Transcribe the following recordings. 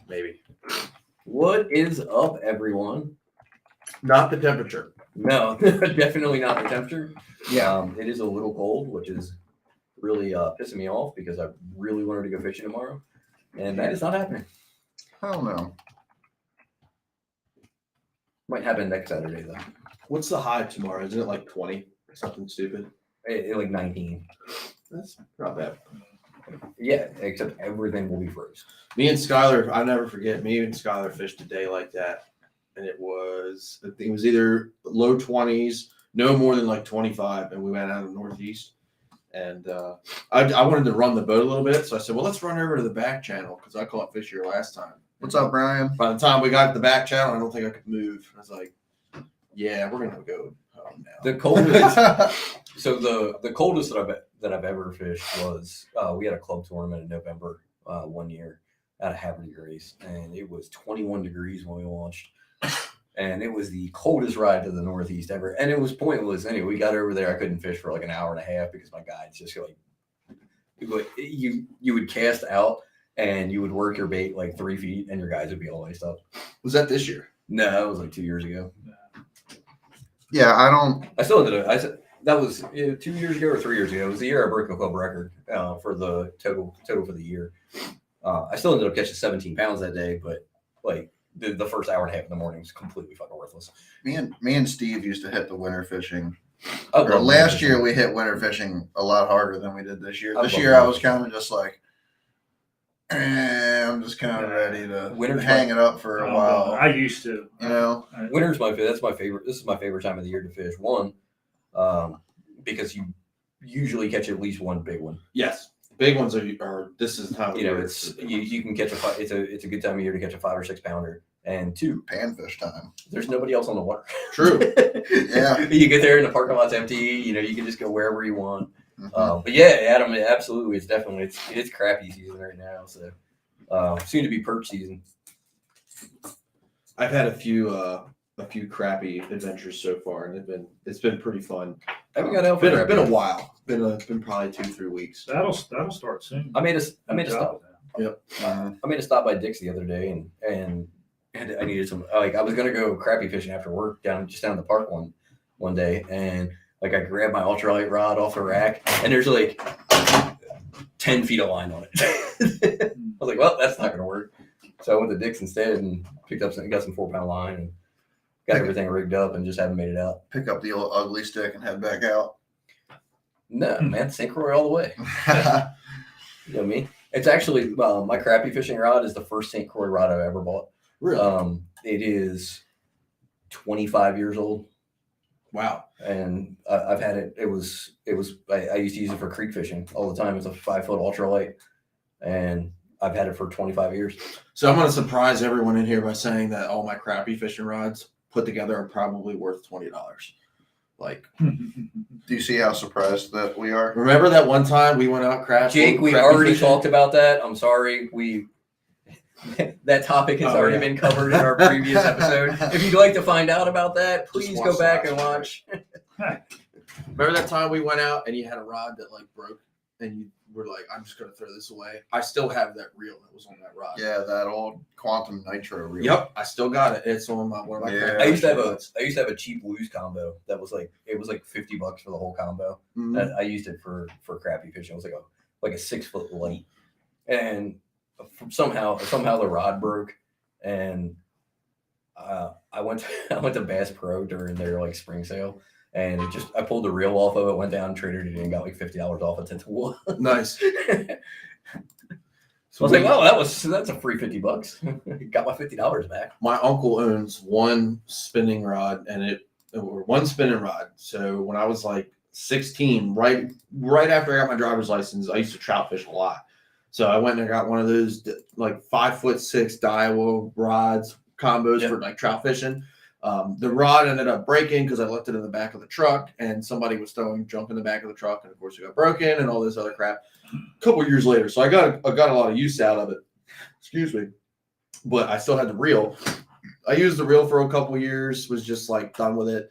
maybe. What is up, everyone? Not the temperature. No, definitely not the temperature. Yeah, it is a little cold, which is really pissing me off because I really wanted to go fishing tomorrow, and that is not happening. Hell no. Might happen next Saturday though. What's the high tomorrow? Isn't it like 20? Something stupid. Like 19. That's not bad. Yeah, except everything will be froze. Me and Skylar, I'll never forget, me and Skylar fished a day like that. And it was either low 20s, no more than like 25. And we went out of the Northeast. And I wanted to run the boat a little bit. So I said, well, let's run over to the back channel because I caught fish here last time. What's up, Brian? By the time we got to the back channel, I don't think I could move. I was like, yeah, we're going to go home now. The coldest. So the coldest that I've ever fished was we had a club tournament in November one year at a Haverty race, and it was 21 degrees when we launched, and it was the coldest ride to the Northeast ever, and it was pointless. Anyway, we got over there. I couldn't fish for like an hour and a half because my guides just like you would cast out and you would work your bait like 3 feet, and your guides would be all laced up. Was that this year? No, that was like 2 years ago. Yeah, I still ended up. I said that was 2 years ago or 3 years ago. It was the year I broke the club record for the total for the year. I still ended up catching 17 pounds that day, but like the first hour and a half in the morning was completely fucking worthless. Me and Steve used to hit the winter fishing. Last Year we hit winter fishing a lot harder than we did this year. This year winter I was kind of just like, I'm just kind of ready to Winter's hang it up for a while. I used to. You know, winter's that's my favorite. This is my favorite time of the year to fish. One, because you usually catch at least one big one. Yes. Big ones are this is how it's you can catch it's a good time of year to catch a 5 or 6 pounder. And two, panfish time. There's nobody else on the water. True. Yeah. You get there and the parking lot's empty. You can just go wherever you want. Mm-hmm. But yeah, Adam, absolutely, it's definitely it's crappie season right now. So soon to be perch season. I've had a few crappy adventures so far, and it's been pretty fun. Haven't got out for been a while. Been probably 2-3 weeks. That'll start soon. I made a stop. Yep. I made a stop by Dick's the other day, and I needed some. Like I was gonna go crappie fishing after work down in the park one day, and like I grabbed my ultralight rod off the rack, and there's like 10 feet of line on it. I was like, well, that's not gonna work. So I went to Dick's instead and got some 4-pound line and got everything rigged up and just haven't made it out. Pick up the old ugly stick and head back out. No, man, St. Croix all the way. You know me. It's actually my crappie fishing rod is the first St. Croix rod I've ever bought. Really? It is 25 years old. Wow. And I've had it. I used to use it for creek fishing all the time. It's a 5-foot ultralight, and I've had it for 25 years. So I'm going to surprise everyone in here by saying that all my crappie fishing rods put together are probably worth $20. Like, do you see how surprised that we are? Remember that one time we went out crappie? Jake, we already talked about that. I'm sorry. That topic has already been covered in our previous episode. If you'd like to find out about that, please go back and watch. Remember that time we went out and you had a rod that like broke and you were like, I'm just going to throw this away. I still have that reel that was on that rod. Yeah, that old Quantum Nitro reel. Yep, I still got it. It's on one of my. Yeah. I used to have a cheap Lose combo that was like $50 for the whole combo. Mm-hmm. I used it for crappie fishing. It was like a 6-foot light, and somehow the rod broke, and I went to Bass Pro during their like spring sale, and I pulled the reel off of it, went down, traded it in, got like $50 off it to one. Nice. So I was like, well, that's a free $50. Got my $50 back. My uncle owns one spinning rod one spinning rod. So when I was like 16, right after I got my driver's license, I used to trout fish a lot. So I went and I got one of those like 5'6" Daiwa rods combos for like trout fishing. The rod ended up breaking because I left it in the back of the truck, and somebody was throwing junk in the back of the truck, and of course it got broken and all this other crap. A couple of years later, so I got a lot of use out of it. Excuse me, but I still had the reel. I used the reel for a couple of years, was just like done with it.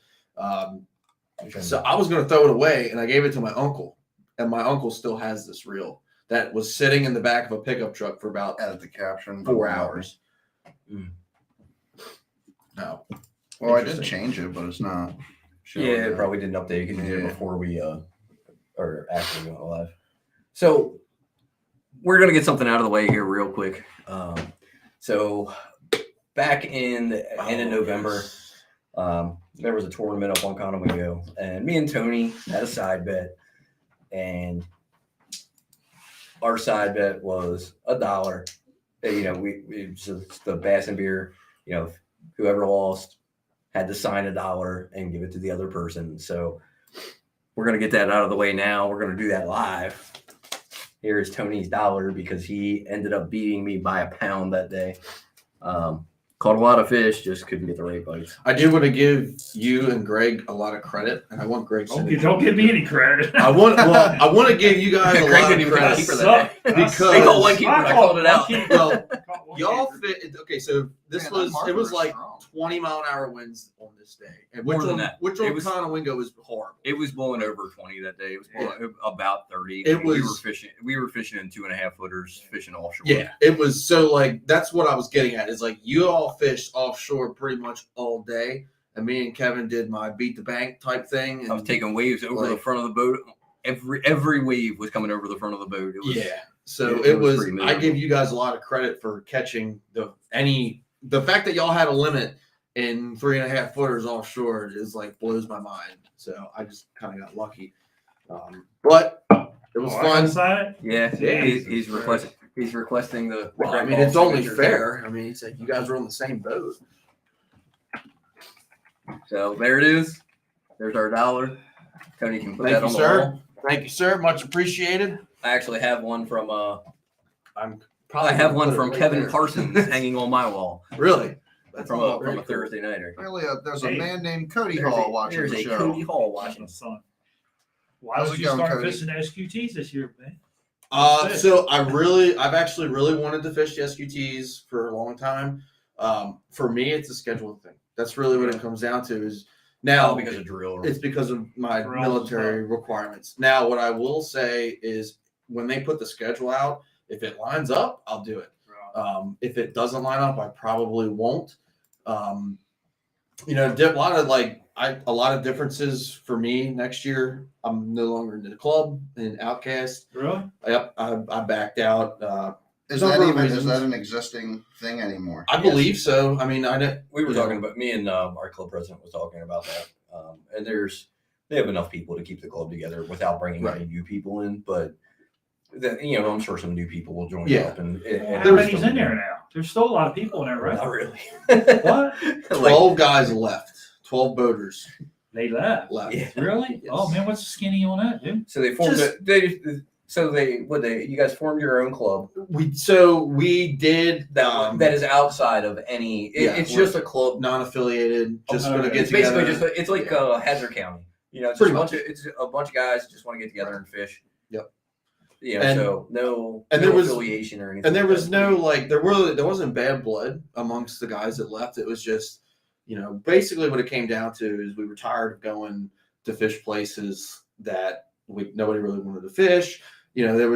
So I was going to throw it away, and I gave it to my uncle, and my uncle still has this reel that was sitting in the back of a pickup truck for about at the caption 4 hours. No. Well, I did Interesting. change it, but it's not. showing Yeah, it up. probably didn't update because you did it Yeah. before we or after we went live. So we're gonna get something out of the way here real quick. So back in the end of November, there was a tournament up on Conowingo, and me and Tony had a side bet, and our side bet was $1. You know, it was just the Bass and Beer. You know, whoever lost had to sign $1 and give it to the other person. So we're gonna get that out of the way now. We're gonna do that live. Here is Tony's dollar because he ended up beating me by a pound that day. Caught a lot of fish, just couldn't get the right bites. I do want to give you and Greg a lot of credit, and I want Greg. Don't give me any credit. I want to give you guys a Greg lot didn't of even get a credit keeper that day. because They called one keeper. I called it out. Well, y'all fit. Okay, so this Man, was that it was marker is like strong. 20-mile-an-hour winds on this day, and More which than one? that. Which It one? was- Conowingo was horrible. It was blowing over 20 that day. It was blowing about 30. It We were was- fishing. We were fishing in 2.5 footers, fishing offshore. Yeah, it was so like that's what I was getting at. Is like you all fished offshore pretty much all day, and me and Kevin did my beat the bank type thing. And I was taking waves over the like- front of the boat. Every wave was coming over the front of the boat. It was, yeah, so it it was was. pretty I miserable. give you guys a lot of credit for catching the fact that y'all had a limit in 3.5 footers offshore is like blows my mind. So I just kind of got lucky, but it was fun. Yeah, Jesus he's requesting. He's requesting the. Well, I Greg mean, Hall it's only signature. fair. I mean, it's like you guys are on the same boat. So there it is. There's our $1. Tony can put Thank that you, on the sir. wall. Thank you, sir. Much appreciated. I actually have one from I'm I have gonna one put it from right Kevin there. Parsons hanging on my wall Really? from all a very cool. Thursday nighter. Apparently, there's a Hey, man named Cody There's Hall a, watching there's the a show. Cody Hall watching. Son. Why How's would it you going, start Cody? fishing SQTs this year, man? So I've actually really wanted to fish the SQTs for a long time. For me, it's a schedule thing. That's really what it comes down to. Is now Now because of drill. it's because of my Drills military requirements. Now, what I will say is when they put the schedule out, if it lines up, I'll do it. If it doesn't line up, I probably won't. A lot of differences for me next year. I'm no longer in the club in Outcast. Really? Yep, I backed out. Is Number that of even is reasons. that an existing thing anymore? I believe so. I mean, I don't. We were you know, talking about me and our club president was talking about that. And they have enough people to keep the club together without bringing any new people in. But I'm sure some new people will join Yeah. up. And How many's in there now? There's still a lot of people in there, right? Not really. What? 12 guys left. 12 boaters They left. left. Yeah. Really? Yes. Oh man, what's the skinny on that, dude? So they formed Just- you guys formed your own club We did that is outside of any. It's we're just a club. non-affiliated. Just Okay. gonna get It's together. basically it's like Hazard County. It's Pretty it's a bunch of guys that just want to get together and fish. Yep. And, And- no and there was- affiliation or anything. And there like was that. no there wasn't bad blood amongst the guys that left. It was just basically what it came down to is we were tired of going to fish places that nobody really wanted to fish. There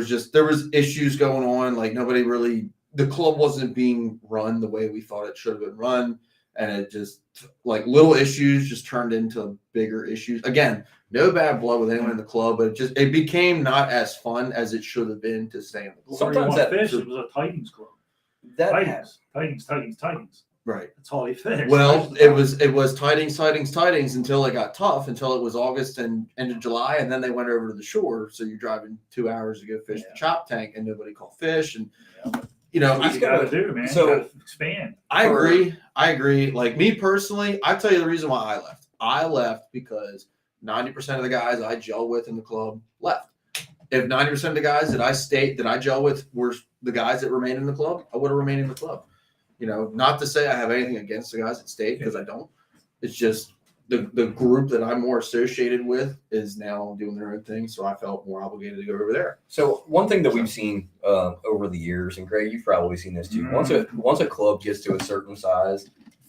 was issues going on. Like the club wasn't being run the way we thought it should have been run. And it just like little issues just turned into bigger issues. Again, no bad blood with anyone in the club, but it became not as fun as it should have been to stay in the club. Sometimes that that- fish. It was a Titans club. that Titans. Right. That's all he fished. Well, it was tidings until it got tough, until it was August and end of July, and then they went over to the shore. So you're driving 2 hours to go fish the chop tank, and nobody caught fish. And That's what you gotta do, man. so- you gotta expand. I agree. Like me personally, I tell you the reason why I left. I left because 90% of the guys I gel with in the club left. If 90% of the guys that I gel with were the guys that remained in the club, I would have remained in the club. Not to say I have anything against the guys that stayed, because I don't. It's just the group that I'm more associated with is now doing their own thing, so I felt more obligated to go over there. So one thing that we've seen over the years, and Greg, you've probably seen this too. Mhm. Once a club gets to a certain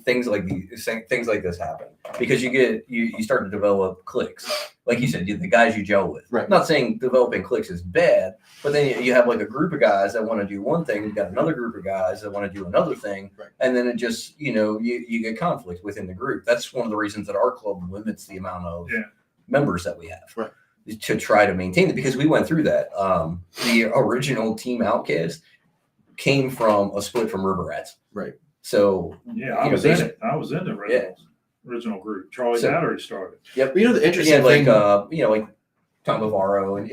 things like this happen because you start to develop cliques. like you said, the guys you gel with. Right. Not saying developing cliques is bad, but then you have like a group of guys that want to do one thing. You've got another group of guys that want to do another thing. Right. And then it just, you get conflict within the group. That's one of the reasons that our club limits the amount of members that we have. Right. To try to maintain it, because we went through that. The original Team Outcast came from a split from River Rats. Right. So Yeah, I was in it. I was in the original group. Charlie Battery started. Yep. You know, the interesting thing, like Tom Bavaro and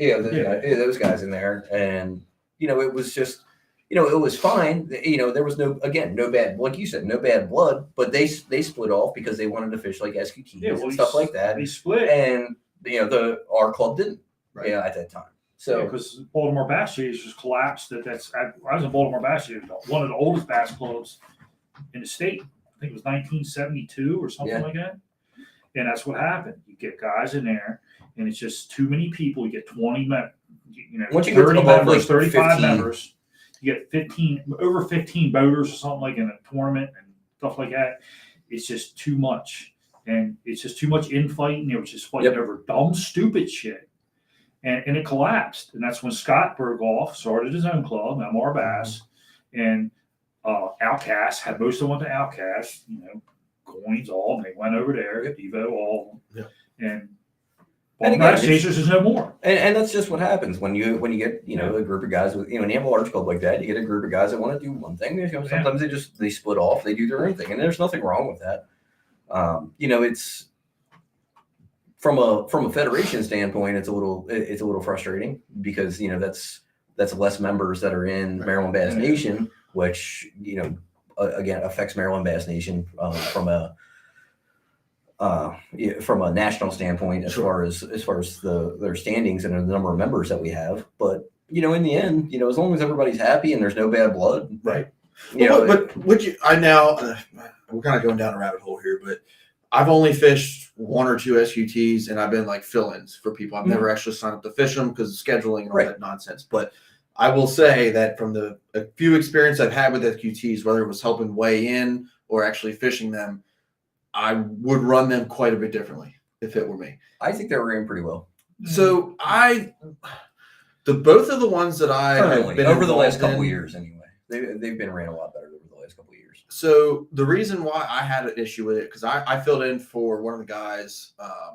those guys in there, and it was just it was fine. There was no bad, like you said, no bad blood, but they split off because they wanted to fish like SQTs and stuff like that. They split, and our club didn't. Right. At that time. So because Baltimore Bass Chasers collapsed. I was in Baltimore Bass Chasers, one of the oldest bass clubs in the state. I think it was 1972 or something like that. And that's what happened. You get guys in there, and it's just too many people. You get 20 members, once you get 30 above, members, like 35 15. members. You get over 15 boaters or something like in a tournament and stuff like that. It's just too much. And it's just too much infighting. They were just fighting over dumb, stupid shit. And it collapsed. And that's when Scott Berghoff started his own club, MR Bass. And Outcast had most of them went to Outcast, coins all, and they went over there, Evo all of them. And Baltimore Bass Chasers is no more. And that's just what happens when you get a group of guys with when you have a large club like that. You get a group of guys that want to do one thing. Sometimes they split off, they do their own thing, and there's nothing wrong with that. It's from a federation standpoint, it's a little frustrating because that's less members that are in Maryland Bass Nation, which again affects Maryland Bass Nation from a national standpoint as far as their standings and the number of members that we have. But in the end, as long as everybody's happy and there's no bad blood, right? But would you? We're kind of going down a rabbit hole here, but I've only fished one or two SQTs, and I've been like fill-ins for people. I've never actually signed up to fish them because of scheduling and all that nonsense. But I will say that from the few experience I've had with SQTs, whether it was helping weigh in or actually fishing them, I would run them quite a bit differently if it were me. I think they were in pretty well. So both of the ones that I have been over the last couple of years anyway, they've been ran a lot better over the last couple of years. So the reason why I had an issue with it, because I filled in for one of the guys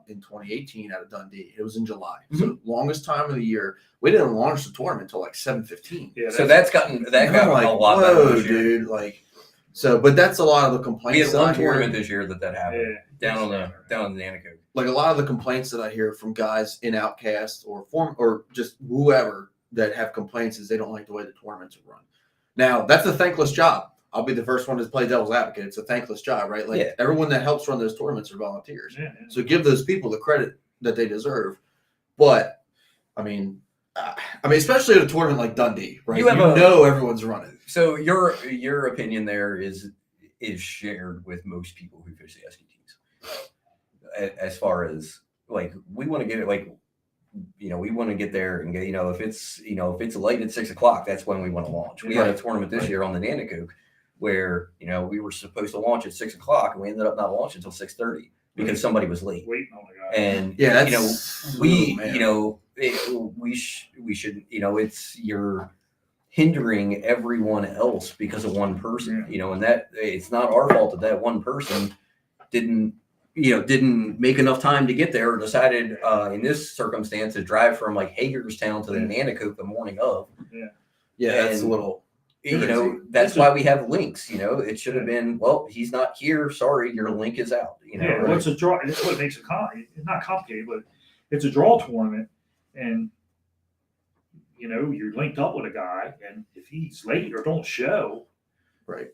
in 2018 out of Dundee. It was in July. So longest time of the year. We didn't launch the tournament until like 7:15. Yeah, so that's gotten like, a lot better this year. Dude. But that's a lot of the complaints. We had one tournament this year that happened down on the Nanticoke. Like a lot of the complaints that I hear from guys in Outcast or just whoever that have complaints is they don't like the way the tournaments are run. Now that's a thankless job. I'll be the first one to play devil's advocate. It's a thankless job, right? Everyone that helps run those tournaments are volunteers. So give those people the credit that they deserve. But I mean, especially at a tournament like Dundee, right? Everyone's running. So your opinion there is shared with most people who fish the SQTs. As far as we want to get it we want to get there and get if it's late at 6 o'clock, that's when we want to launch. We had a tournament this year on the Nanticoke where we were supposed to launch at 6 o'clock and we ended up not launching until 6:30 because somebody was late. Waiting on the guy. And we should it's you're hindering everyone else because of one person. And that it's not our fault that one person didn't make enough time to get there or decided in this circumstance to drive from like Hagerstown to the Nanticoke the morning of. That's a little. That's why we have links. It should have been, well, he's not here. Sorry, your link is out. It's a draw. That's what makes it it's not complicated, but it's a draw tournament, and you're linked up with a guy, and if he's late or don't show, right,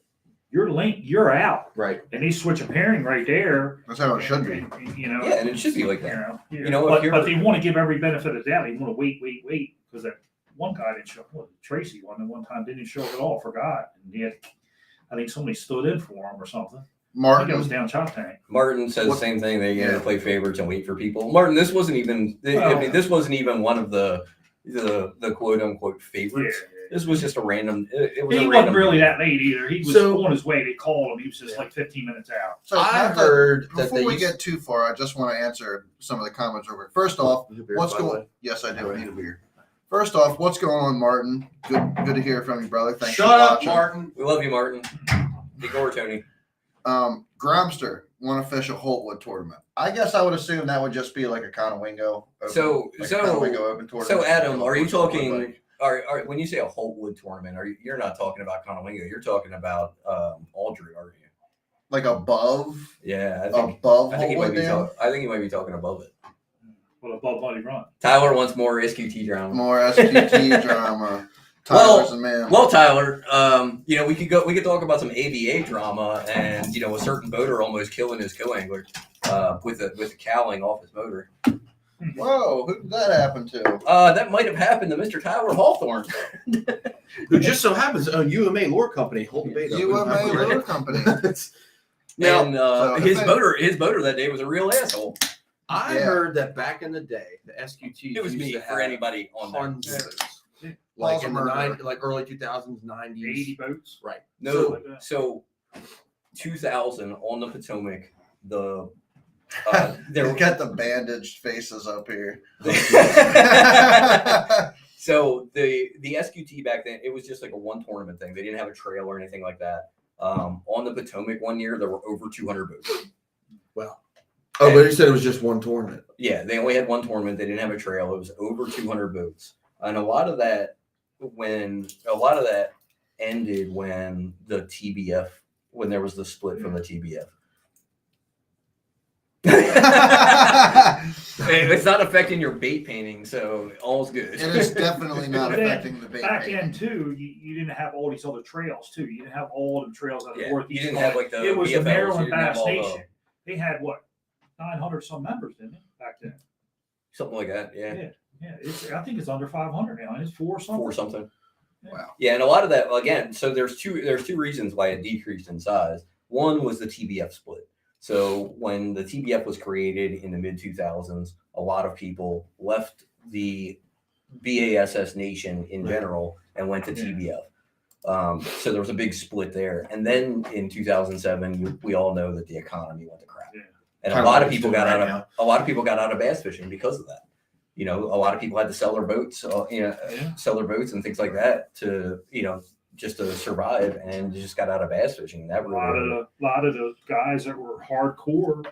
you're out, right, and they switch a pairing right there. That's how it should be. And it should be like that. But they want to give every benefit of the doubt. They want to wait because that one guy didn't show up. Tracy one time didn't show up at all. Forgot, and I think somebody stood in for him or something. I think it was down Chop Tank. Martin says the same thing. They got to play favorites and wait for people. Martin, this wasn't even. This wasn't even one of the quote unquote favorites. This was just a random. It was He a wasn't random really that late either. He was So- on his way. They called him. He was just like 15 minutes out. So I not to- heard that before they we used- get too far, I just want to answer some of the comments over here. First off, what's By the way. going? Yes, I do need a beer. First off, what's going on, Martin? Good to hear from you, brother. Thanks Shut for up, watching. Martin. We love you, Martin. Ignore Tony. Gromster won official Holtwood tournament. I guess I would assume that would just be like a Conowingo. Open, So open tournament. Adam, are you What's it look talking? like? Are when you say a Holtwood tournament, you're not talking about Conowingo? You're talking about Aldridge, aren't you? Like above Yeah, I think. above I think you might Holtwood be. Dam? I think you might be talking above it. Well, above Buddy Run. Tyler wants more SQT drama. More SQT drama. Well- Tyler's a man. Well, Tyler, we could talk about some AVA drama and a certain boater almost killing his co-angler with a cowling off his motor. Whoa, who did that happen to? That might have happened to Mr. Tyler Hawthorne. Who just so happens UMA Lure Company, Holton Beta. UMA Lure Company. Now, And so his if motor that day was a real asshole. I Yeah. heard that back in the day, the SQT It was used me to for have anybody on there. tons of those. Yeah. Like Paul's a in the murderer. like early 2000s, 90s. 80 boats. Right. No, So- so 2000 on the Potomac, there He's got the bandaged faces up here. So the SQT back then, it was just like a one tournament thing. They didn't have a trail or anything like that. On the Potomac one year, there were over 200 boats. Well. Oh, but you said it was just one tournament. Yeah, they only had one tournament. They didn't have a trail. It was over 200 boats, and a lot of that ended when the TBF, when there was the split from the TBF. It's not affecting your bait painting, so all's good. It is definitely not But then, affecting the bait. Back painting. then too, you didn't have all these other trails too. You didn't have all the trails out of Yeah, the you Northeast. didn't have like the It was BFLs, the Maryland you didn't have Bass all the- Nation. They had what 900 some members, didn't it, back then? something like that. Yeah, Yeah, I think it's under 500 now. It's 4 something. or something. Wow. Yeah, and a lot of that again. So there's two reasons why it decreased in size. One was the TBF split. So when the TBF was created in the mid 2000s, a lot of people left the BASS Nation in general and went to TBF. So there was a big split there. And then in 2007, we all know that the economy went to crap, Yeah. and Kinda a lot like of it's people doing got right out now. of a lot of people got out of bass fishing because of that. A lot of people had to sell their boats, Yeah. sell their boats and things like that to just to survive, and just got out of bass fishing. That A lot of the guys that were hardcore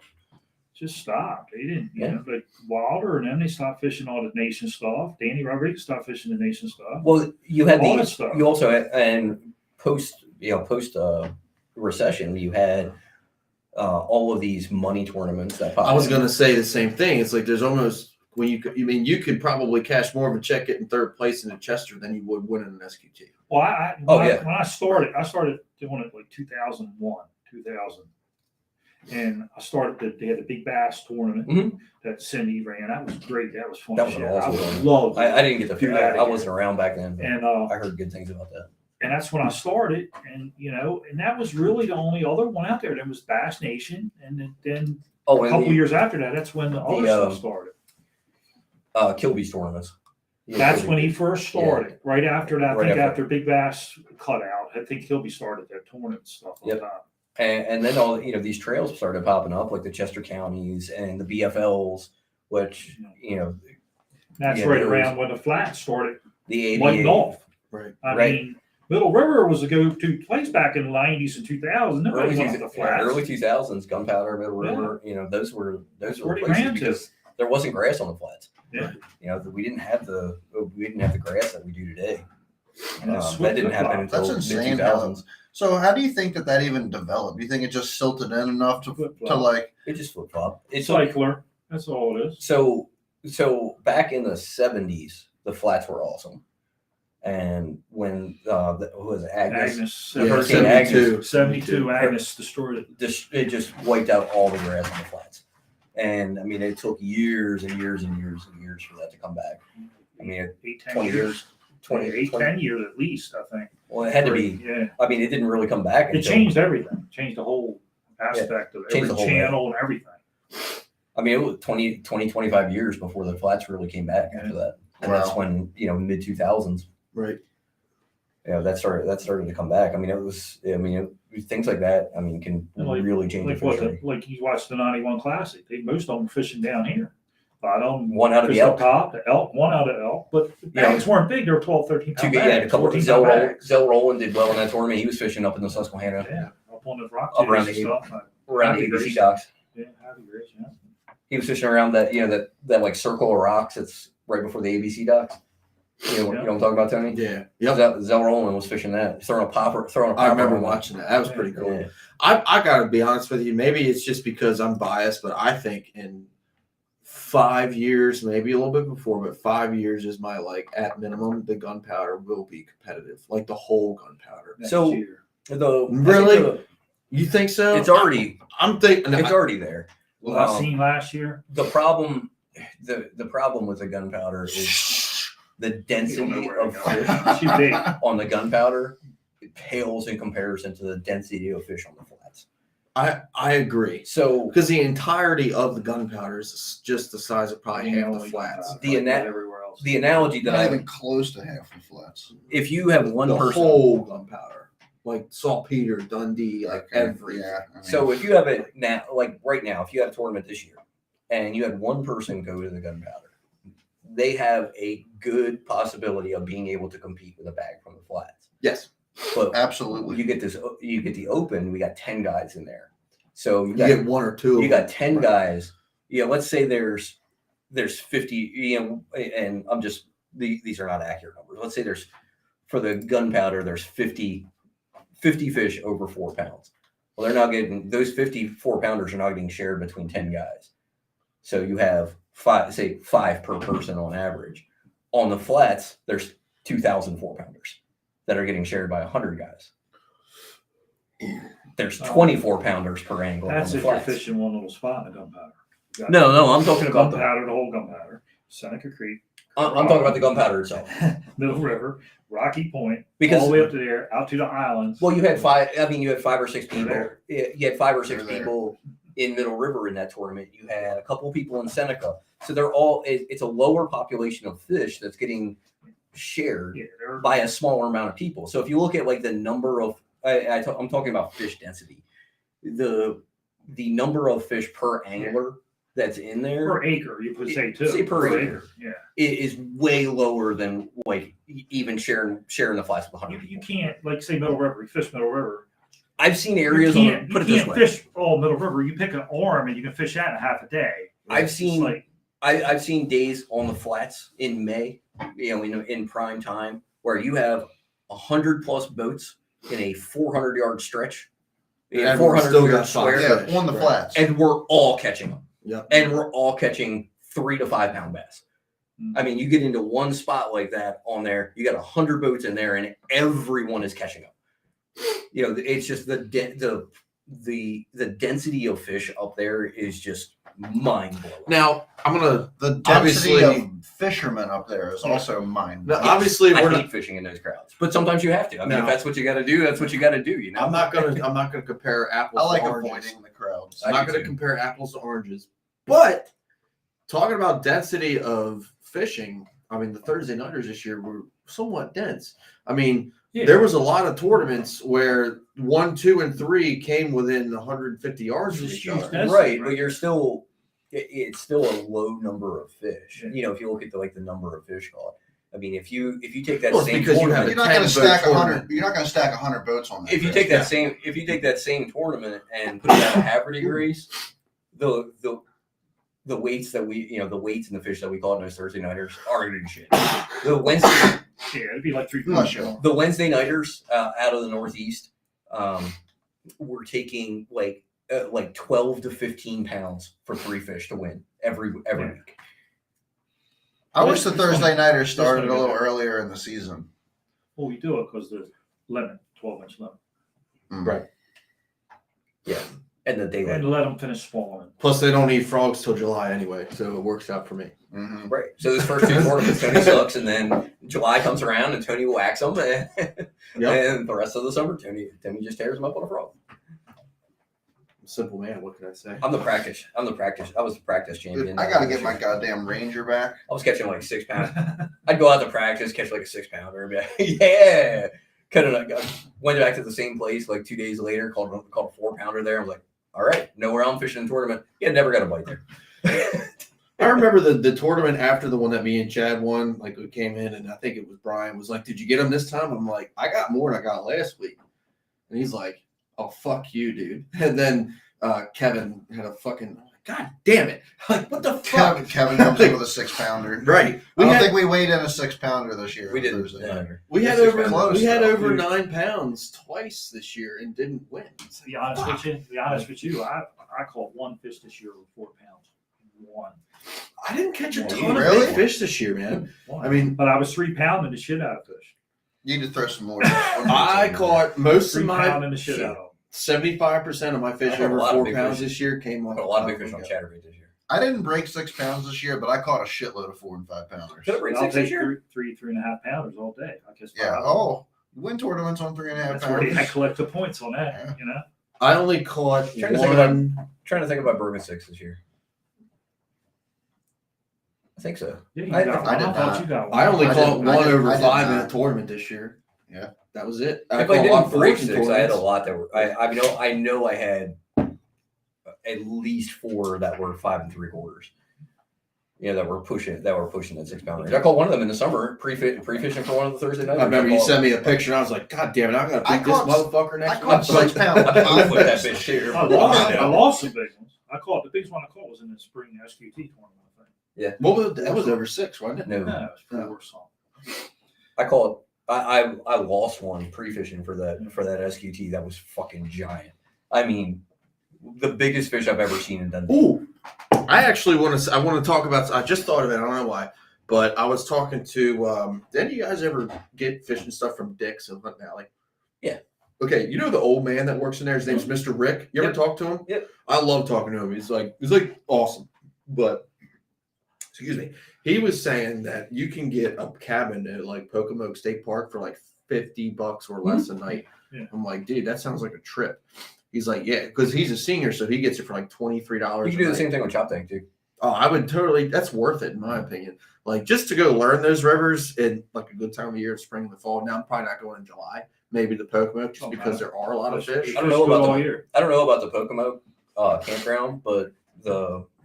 just stopped. They didn't, like Wilder and them, they stopped fishing all the nation stuff. Danny Rodriguez stopped fishing the nation stuff. Well, you had All that these. stuff. You also had, and post recession, you had all of these money tournaments that popped. I was up. going to say the same thing. It's like there's almost when you could probably cash more of a check getting third place in a Chester than you would winning an SQT. Well, yeah. when I started doing it like 2001, 2000. And they had the Big Bass tournament Mhm. that Cindy ran. That was great. That was fun. That was an shit. awesome I would one. love I didn't get to. Do that I again. wasn't around back then. But And I heard good things about that. and that's when I started. And and that was really the only other one out there. There was Bass Nation, and then Oh, a and couple the years after that, that's when the other stuff started. Kilby's tournaments. That's when he first started. Right after that, I Right think after. after Big Bass cut out, I think Kilby started that tournament stuff. Yep. And then all these trails started popping up, like the Chester counties and the BFLs, which That's Yeah, right there around when the flats started the lighting ABA, off. Right. I Right. mean, Middle River was a go-to place back in the 90s and 2000s. Nobody went to the flats. early 2000s, Gunpowder, Middle Yeah. River. Those were where they places ran to. because there wasn't grass on the flats. Yeah. We didn't have the grass that we do today. And it's That didn't flip-flop. happen until That's mid insane. 2000s. So how do you think that even developed? Do you think it just silted in enough to Flip-flop. like? It just flip flop. It's Cycler. That's all it is. so back in the 70s, the flats were awesome. And when who was it? Agnes? Agnes. Hurricane Agnes 72. Agnes destroyed it. it just wiped out all the grass on the flats. And I mean, it took years and years and years and years for that to come back. I mean, 8, 10 20 years, 8, 10 years at least, I think. Well, it had to be. Yeah. I mean, it didn't really come back. It changed everything. Changed the whole aspect of Changed every the whole channel and everything. I mean, it was 20, 25 years before the flats really came back after that. And that's Wow. when, mid 2000s. Right. that started to come back. I mean, things like that. I mean, can really change like the what fishery. like you watch the 91 Classic. Most of them fishing down here. A lot of them One out of the fished up elk. top, the elk, one out of elk, but the Yeah. bags weren't big. They were 12, 13 pound Yeah, bags, a couple of 14 Zell pound bags. Rowland did well in that tournament. He was fishing up in the Susquehanna, Yeah, up on the rock Up around and the- stuff. around the Happy ABC Grace. docks. Yeah, happy grace, yeah. He was fishing around that that like circle of rocks that's right before the ABC docks. You know what I'm talking about, Tony? Yeah. Yep. Zell Rowland was fishing that, throwing a popper. I remember on that. watching that. That was pretty cool. Yeah. I got to be honest with you. Maybe it's just because I'm biased, but I think in 5 years, maybe a little bit before, but 5 years is my at minimum. The gunpowder will be competitive, like the whole gunpowder. Next So- year. Really? You think so? It's already I'm thinking. it's already there. What I seen last year, The problem with the gunpowder is the you don't know density where to of go. fish It's too big. on the gunpowder. It pales in comparison to the density of fish on the flats. I agree. So Because the entirety of the gunpowder is just the size of probably half the Only flats. gunpowder, The like ana- everywhere else. the analogy that Not I even close to half the flats. if you have one The person, whole gunpowder, like saltpeter, Dundee, like every. Yeah. I mean, so if you have it now, like right now, if you had a tournament this year and you had one person go to the gunpowder, they have a good possibility of being able to compete with a bag from the flats. Yes. But absolutely. you get the open, we got 10 guys in there. So You get one or two. you got 10 Right. guys. Let's say there's 50, and I'm just these are not accurate numbers. Let's say there's for the gunpowder, there's 50 fish over 4 pounds. Well, they're now getting those 54 pounders are now getting shared between 10 guys. So you have five per person on average. On the flats, there's 2,000 4-pounders that are getting shared by 100 guys. There's 24 pounders per angle That's on the if you're flats. fishing one little spot in the gunpowder. No, I'm talking about the gunpowder, the whole gunpowder. Seneca Creek, I'm talking about the gunpowder itself. Middle River, Rocky Point, Because all the way up to there, out to the islands. well, you had 5 or 6 people. There. You had 5 or 6 They're there. people in Middle River in that tournament. You had a couple people in Seneca. So they're all it's a lower population of fish that's getting shared Yeah, they're- by a smaller amount of people. So if you look at like the number of I'm talking about fish density. The number of fish per angler that's in there per acre, you could say too. Say per acre. Yeah. is way lower than like even sharing the flats with 100 You people. can't, like, say Middle River, you fish Middle River. I've seen You areas on can't, put it you this can't way. fish all Middle River. You pick an arm and you can fish that in half a day. I've It's seen- like, I've seen days on the flats in May, in prime time, where you have 100+ boats in a 400-yard stretch, And 400 still yard got square, five. Yeah, on the Right. flats. and we're all catching them, Yep. and we're all catching 3 to 5 pound bass. Mm. I mean, you get into one spot like that on there, you got 100 boats in there, and everyone is catching them. It's just the density of fish up there is just mind blowing. Now I'm gonna. The density Obviously- of fishermen up there is also mind. Now, obviously, I we're hate not. fishing in those crowds, but sometimes you have to. I mean, No. if that's what you got to do, that's what you got to do. I'm not gonna compare apples. I like to oranges. avoiding the crowds. I'm I not do going to too. compare apples to oranges. But talking about density of fishing, I mean, the Thursday nighters this year were somewhat dense. I mean, yeah. there was a lot of tournaments where 1, 2, and 3 came within 150 yards of It's each huge other. density, Right, right. but you're still it's still a low number of fish. Yeah. If you look at the number of fish caught. I mean, if you take that Well, it's same because you have tournament, You're not going to 10 stack boat 100. tournament. You're not going to stack 100 boats on that. if you fish. take that same tournament and put it at a Haverty race, the weights that the weights and the fish that we caught in those Thursday nighters are gonna do shit. The Wednesday Yeah, it'd be like 3 Not pounds. sure. the Wednesday nighters out of the Northeast, were taking like 12 to 15 pounds for 3 fish to win every Yeah. week. I wish the It's Thursday funny. nighters started It's a funny. little earlier in the season. Well, we do it because the lemon, 12-inch lemon. Right. Yeah, and the daylight. And let them finish spawning. Plus, they don't eat frogs till July anyway, so it works out for me. Mm-hmm. Right. So those first 2 tournaments, Tony sucks, and then July comes around and Tony whacks them, and, and the rest of the summer, Tony just tears them up on a frog. Simple man. What can I say? I was the practice champion. I got to get my goddamn Ranger back. I was catching like 6 pounds. I'd go out to practice, catch like a 6-pounder, and be like, yeah, Went back to the same place like 2 days later, called a 4-pounder there. I'm like, all right, know where I'm fishing in tournament. Yeah, never got a bite there. I remember the tournament after the one that me and Chad won. Like we came in, and I think it was Brian was like, "Did you get him this time?" I'm like, "I got more than I got last week," and he's like, "Oh fuck you, dude." And then Kevin had a fucking God damn it! Like what the fuck? Kevin comes in with a 6-pounder. Right. I don't think we weighed in a 6-pounder this year. We didn't. We had It's over close, we had though. over 9 pounds twice this year and didn't win. To be honest with you, I caught one fish this year with 4 pounds. One. I didn't catch a Did ton you of really? big fish this year, man. One. I mean, but I was 3-pounding the shit out of fish. You need to throw some more. I caught most of my 3-pounding the shit out of 75% of my fish I caught a over lot of 4 big pounds fish. this year came on Caught a lot of big fish on chatterbait this year. I didn't break 6 pounds this year, but I caught a shitload of 4 and 5 pounders. Could have break I'll 6 take this year. 3.5 pounders all day. I guess. Yeah. Oh, you win tournaments on 3.5 That's where pounders. I collect the points on that. Yeah. You know. I only caught Trying to think about- one. Trying to think about broken 6 this year. I think so. Yeah, you I got one. did I thought not. you got one. I only I caught did- I one did- over I did 5 in not. a tournament this year. Yeah. That was it. If I caught a lot didn't break in 6, I had a tournaments. lot that were. I know I had at least 4 that were 5 3/4. Yeah, that were pushing that 6-pounder. I caught one of them in the summer, pre-fishing for one of the Thursday nights. I remember you sent me a picture, and I was like, "God damn it, I gotta I beat this caught- motherfucker I next caught month." 6 pounds. I with that fish too. I lost some big ones. The biggest one I caught was in the spring SQT tournament. I think. What was that? Was over 6, wasn't it? No, No, it was 4 something. I caught. I lost one pre-fishing for that SQT that was fucking giant. I mean, the biggest fish I've ever seen in Dundee. Ooh, I actually want to talk about. I just thought of it. I don't know why, but I was talking to. Did you guys ever get fishing stuff from Dick's in Hunt Valley? Yeah. Okay, you know the old man that works in there. His name's Mr. Rick. You ever Yep. talk to him? Yep. I love talking to him. He's like awesome. But excuse me, he was saying that you can get a cabin at like Pocomoke State Park for like $50 or less a night. Yeah. I'm like, dude, that sounds like a trip. He's like, yeah, because he's a senior, so he gets it for like $23. You can do the same thing on Chop Tank too. Oh, I would totally. That's worth it in my opinion. Like just to go learn those rivers in like a good time of year, spring and the fall. Now I'm probably not going in July. Maybe the Pocomoke, just Oh, because man. there are a lot of fish. I don't know about all the- year. I don't know about the Pocomoke campground, but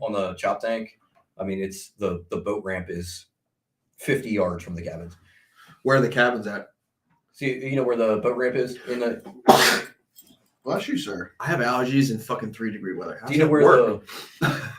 on the Chop Tank, I mean, it's the boat ramp is 50 yards from the cabins. Where are the cabins at? See, you know where the boat ramp is in the. Bless you, sir. I have allergies in fucking 3-degree weather. How Do you know does where that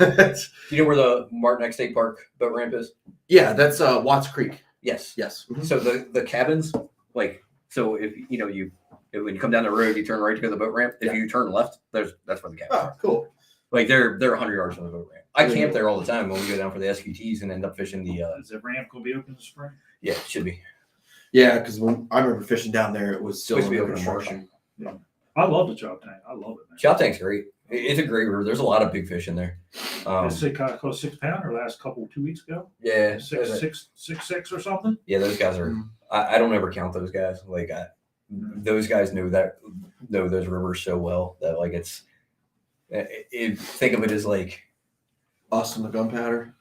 work? Do you know where the Martineck State Park boat ramp is? Yeah, that's Watts Creek. Yes. Yes. Mhm. So the cabins, like, so if you know when you come down the road, you turn right to go to the boat ramp. If Yeah. you turn left, that's where the cabins are. Oh, cool. Like they're 100 yards from the boat ramp. I Yeah. camp there all the time when we go down for the SQTs and end up fishing the. Is the ramp going to be open in the spring? Yeah, it should be. Yeah, because when I remember fishing down there, it was still Supposed to be under open in March. construction. I love the Chop Tank. I love it, man. Chop Tank's great. It's a great river. There's a lot of big fish in there. This I caught a 6-pounder last 2 weeks ago. Yeah, 6 or something. yeah, those guys are. Mhm. I don't ever count those guys. Like those guys know those rivers so well that like think of it as like Us and the gunpowder.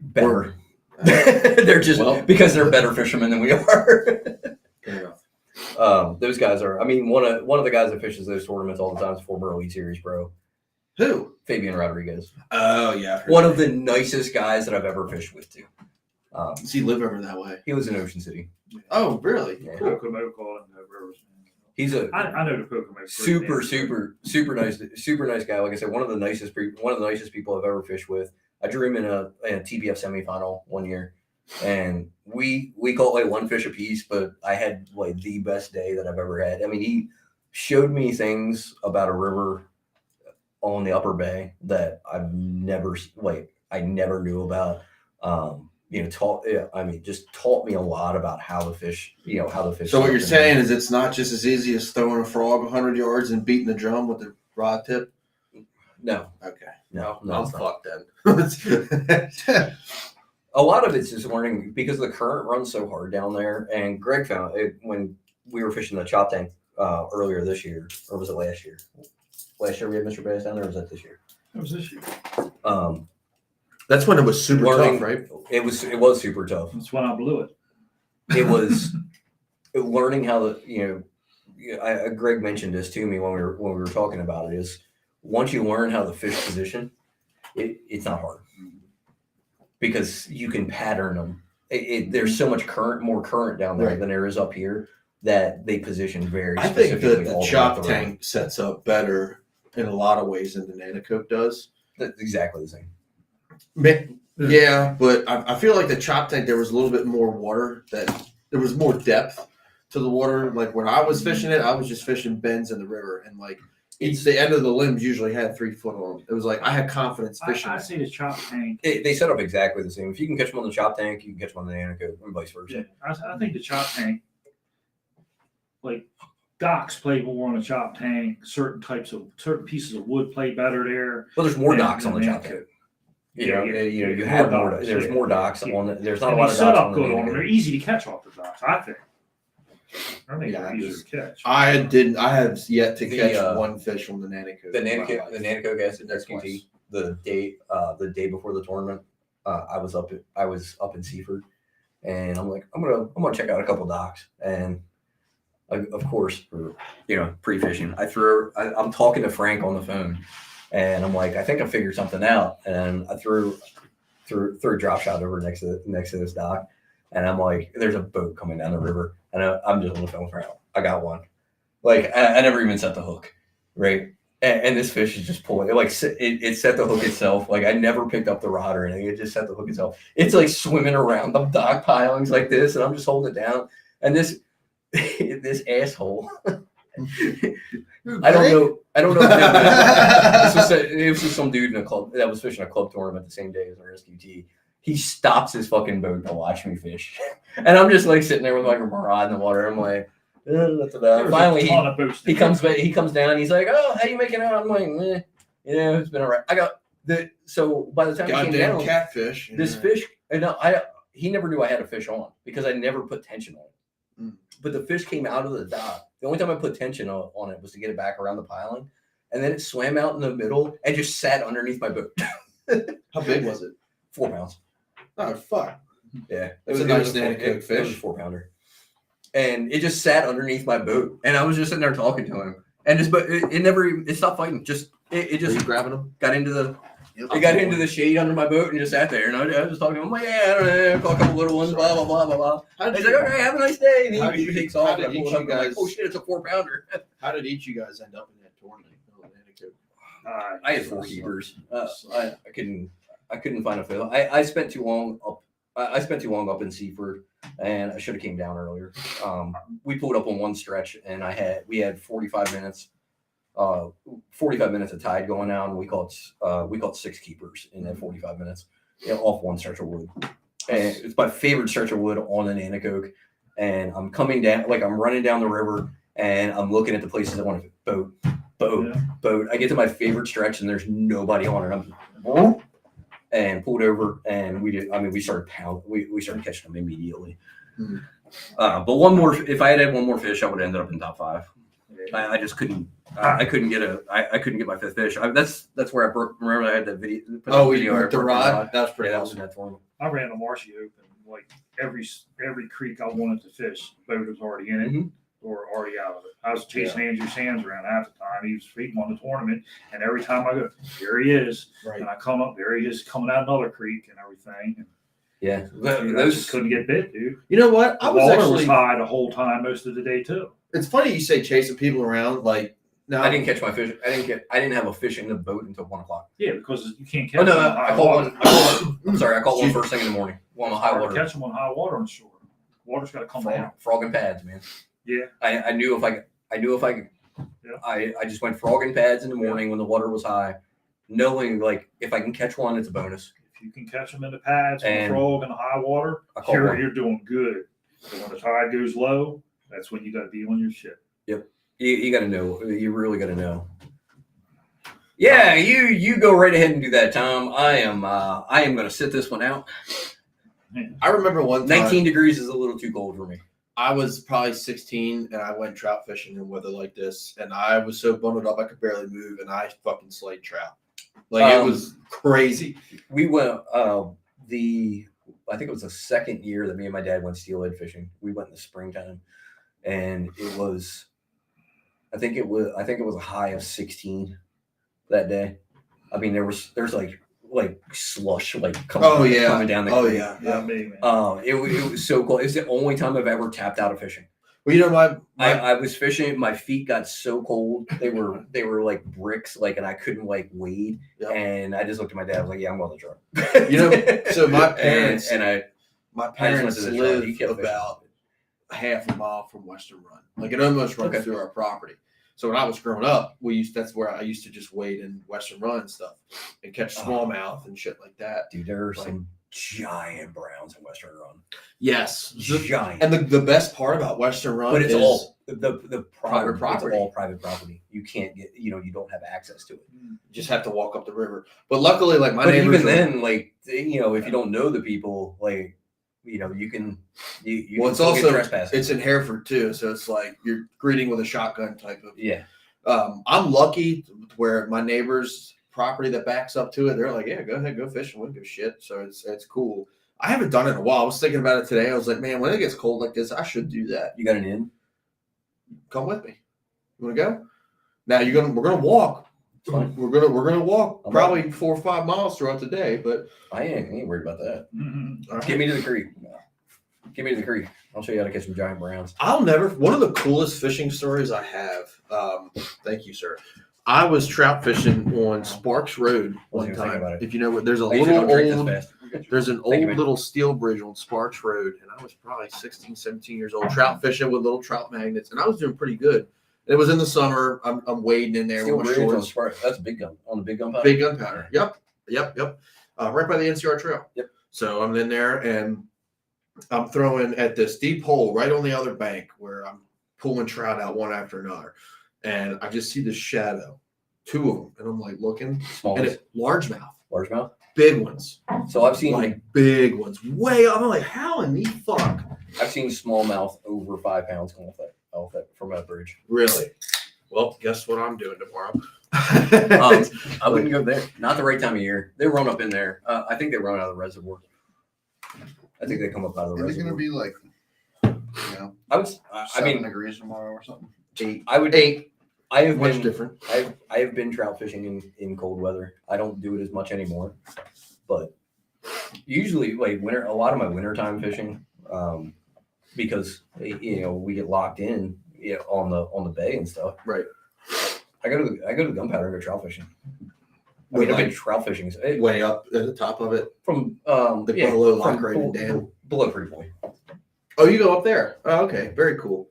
better. They're just because they're better fishermen than we are. Fair enough. Those guys are. I mean, one of the guys that fishes those tournaments all the time is former Elite Series pro Who? Fabian Rodriguez. Oh yeah. I've heard One that. of the nicest guys that I've ever fished with too. Does he live over that way? He was in Ocean City. Oh, really? Yeah. Cool. Pocomoke on the rivers. He's a I know the Pocomoke. super nice guy. Like I said, one of the nicest people I've ever fished with. I drew him in a TBF semifinal one year, and we caught like one fish apiece, but I had like the best day that I've ever had. I mean, he showed me things about a river on the Upper Bay that I've never I never knew about. Just taught me a lot about how the fish. So what you're saying is it's not just as easy as throwing a frog 100 yards and beating the drum with the rod tip? No, Okay. no, I'm it's not. fucked then. A lot of it's just learning because the current runs so hard down there. And Greg found it when we were fishing the Chop Tank earlier this year, or was it last year? Last year we had Mr. Bass down there, or was that this year? It was this year. That's when it was super Learning- tough, right? It was super tough. That's when I blew it. It was learning how Greg mentioned this to me when we were talking about it. Is once you learn how the fish position, it's not hard because you can pattern them. There's so much more current down there than there is up here that they position very. I think specifically that the all way chop up the road. tank sets up better in a lot of ways than the Nanocoke does. That's exactly the same. Yeah, but I feel like the chop tank, there was a little bit more water, that there was more depth to the water. Like when I was fishing it, I was just fishing bends in the river, and like it's the end of the limbs usually had 3 foot on them. It was like I had confidence fishing. I see the chop tank. They set up exactly the same. If you can catch them on the chop tank, you can catch them on the Nanocoke, and vice versa. Yeah, I think the chop tank, like docks play more on the chop tank. Certain pieces of wood play better there. Well, there's more than docks on the chop Nanocoke. tank. More You have more. docks, There's more docks on it. There's not And a lot they of set docks up on the good on them. Nanocoke. They're easy to catch off the docks, I think. I think Yeah, they're easier to catch. I have yet to The, catch one fish from the Nanocoke. The in my Nanocoke, life. the Nanocoke acid Twice. XQT. The day before the tournament, I was up in Seaford, and I'm like, I'm gonna check out a couple docks, and of course, for pre-fishing, I'm talking to Frank on the phone, and I'm like, I think I figured something out, and I threw a drop shot over next to this dock, and I'm like, there's a boat coming down the river, and I'm just on the phone for I got one, like I never even set the hook, right? And this fish is just pulling. It set the hook itself. Like I never picked up the rod or anything. It just set the hook itself. It's like swimming around the dock pilings like this, and I'm just holding it down. And this asshole. I don't know. It was just some dude in a club that was fishing a club tournament the same day as our SQT. He stops his fucking boat to watch me fish, and I'm just like sitting there with like a rod in the water. I'm like. Finally, he comes down. He's like, "Oh, how you making out?" I'm like, it's been alright. So by the time he came down, catfish. This fish, and he never knew I had a fish on because I never put tension on it. Mm. But the fish came out of the dock. The only time I put tension on it was to get it back around the piling, and then it swam out in the middle and just sat underneath my boat. How big was it? 4 pounds. Oh fuck! Yeah, It was a nice Nanocoke fish. It was a 4 pounder. And it just sat underneath my boat, and I was just sitting there talking to him, and it stopped fighting. It just Were you grabbing them? got into the shade under my boat and just sat there, and I was just talking to him. I'm like, yeah, I don't know, caught a couple little ones, blah blah blah blah blah. He's like, okay, have a nice day, and he takes off. And I pull it up, and I'm like, oh shit, it's a 4 pounder. How did each of you guys end up in that tournament? I had 4 keepers. I couldn't find a fill. I spent too long up. I spent too long up in Seaford, and I should have came down earlier. We pulled up on one stretch, and we had 45 minutes. 45 minutes of tide going out, and we caught 6 keepers in that 45 minutes, off one stretch of wood. And it's my favorite stretch of wood on the Nanocoke. And I'm coming down, like I'm running down the river, and I'm looking at the places I want to boat. I get to my favorite stretch, and there's nobody on it. I'm and pulled over, and we started we started catching them immediately. Mm-hmm. But one more, if I had had one more fish, I would have ended up in top 5. I just couldn't. I couldn't get I couldn't get my 5th fish. That's where I broke. Remember I had that video. The rod. That was pretty That was awesome. in that tournament. I ran a marshy open. Like every creek I wanted to fish, the boat was already in it Mhm. or already out of it. I was chasing Andrew Sands around half the time. He was feeding on the tournament, and every time I go, there he is. Right. And I come up, there he is coming out another creek and everything. And Yeah, I those just couldn't get bit, dude. You know what? The water was high the whole time, most of the day too. It's funny you say chasing people around. Like now, I didn't catch my fish. I didn't have a fish in the boat until 1 o'clock. Yeah, because you can't catch Oh no, them on I high caught water. one. I'm sorry, I caught one first thing in the morning. One on high Hard to water. catch them on high water on shore. Water's got to come down. Frog and pads, man. Yeah. I knew if I could. Yeah. I just went frog and pads in the morning when the water was high, knowing like if I can catch one, it's a bonus. If you can catch them in the pads, And the frog, and the high water, I caught one. you're doing good. But when the tide goes low, that's when you got to be on your ship. You got to know. You really got to know. Yeah, you go right ahead and do that, Tom. I am going to sit this one out. I remember one time 19 degrees is a little too cold for me. I was probably 16 and I went trout fishing in weather like this, and I was so bundled up I could barely move, and I fucking slayed trout. Like it was crazy. We went I think it was the second year that me and my dad went steelhead fishing. We went in the springtime, and it was, I think it was a high of 16 that day. I mean, there's like slush coming down the creek. Not me, man. It was so cool. It's the only time I've ever tapped out of fishing. Well, you know, my I was fishing. My feet got so cold. They were like bricks, and I couldn't wade. Yep. And I just looked at my dad. I was like, "Yeah, I'm going to the truck." You know, so my parents my parents to the truck. live He kept about half a mile from Western Run. Like it almost runs through our property. So when I was growing up, that's where I used to just wade in Western Run and stuff and catch smallmouth and shit like that. Dude, there are some giant browns in Western Run. Yes, Giant. And the best part about Western Run, but it's is all the private property. It's all private property. You can't get, you don't have access to it. You just have to walk up the river. But luckily, like my but neighbors, even then, if you don't know the people, you can. Well, it's also it's in Hereford too, so it's like you're greeting with a shotgun type of. Yeah. I'm lucky where my neighbor's property that backs up to it, they're like, yeah, go ahead, go fishing. We don't give a shit. So it's cool. I haven't done it in a while. I was thinking about it today. I was like, man, when it gets cold like this, I should do that. You got an in? Come with me. You want to go? Now we're gonna walk. We're gonna walk probably 4 or 5 miles throughout the day, but I ain't worried about that. Mm-hmm. Right. Get me to the creek. Get me to the creek. I'll show you how to catch some giant browns. One of the coolest fishing stories I have. Thank you, sir. I was trout fishing on Sparks Road one time. If you know what, there's an old little steel bridge on Sparks Road, and I was probably 16, 17 years old, trout fishing with little trout magnets, and I was doing pretty good. It was in the summer. I'm wading in there Steel with my bridge shorts. on that's big gun on the big gun powder. Big gunpowder. Yep. Right by the NCR Trail. Yep. So I'm in there and I'm throwing at this deep hole right on the other bank where I'm pulling trout out one after another, and I just see this shadow, 2 of them, and I'm like looking, Small, and it largemouth, big ones. So I've seen like big ones, way up. I'm like, how in the fuck? I've seen smallmouth over 5 pounds come off that from that bridge. Really? Well, guess what I'm doing tomorrow? I wouldn't go there. Not the right time of year. They run up in there. I think they run out of the reservoir. I think they come up out of the Is it reservoir. going to be like, I mean, degrees tomorrow or something? 8. I would. 8. I have Much been different. I have been trout fishing in cold weather. I don't do it as much anymore, but usually winter. A lot of my wintertime fishing, because we get locked in on the bay and stuff. Right. I go to the gunpowder and go trout fishing. I mean, I've been trout fishing Way up at the top of it. from Below Lock Raven Dam. Below Pretty Boy. Oh, you go up there. Oh, okay. Very cool.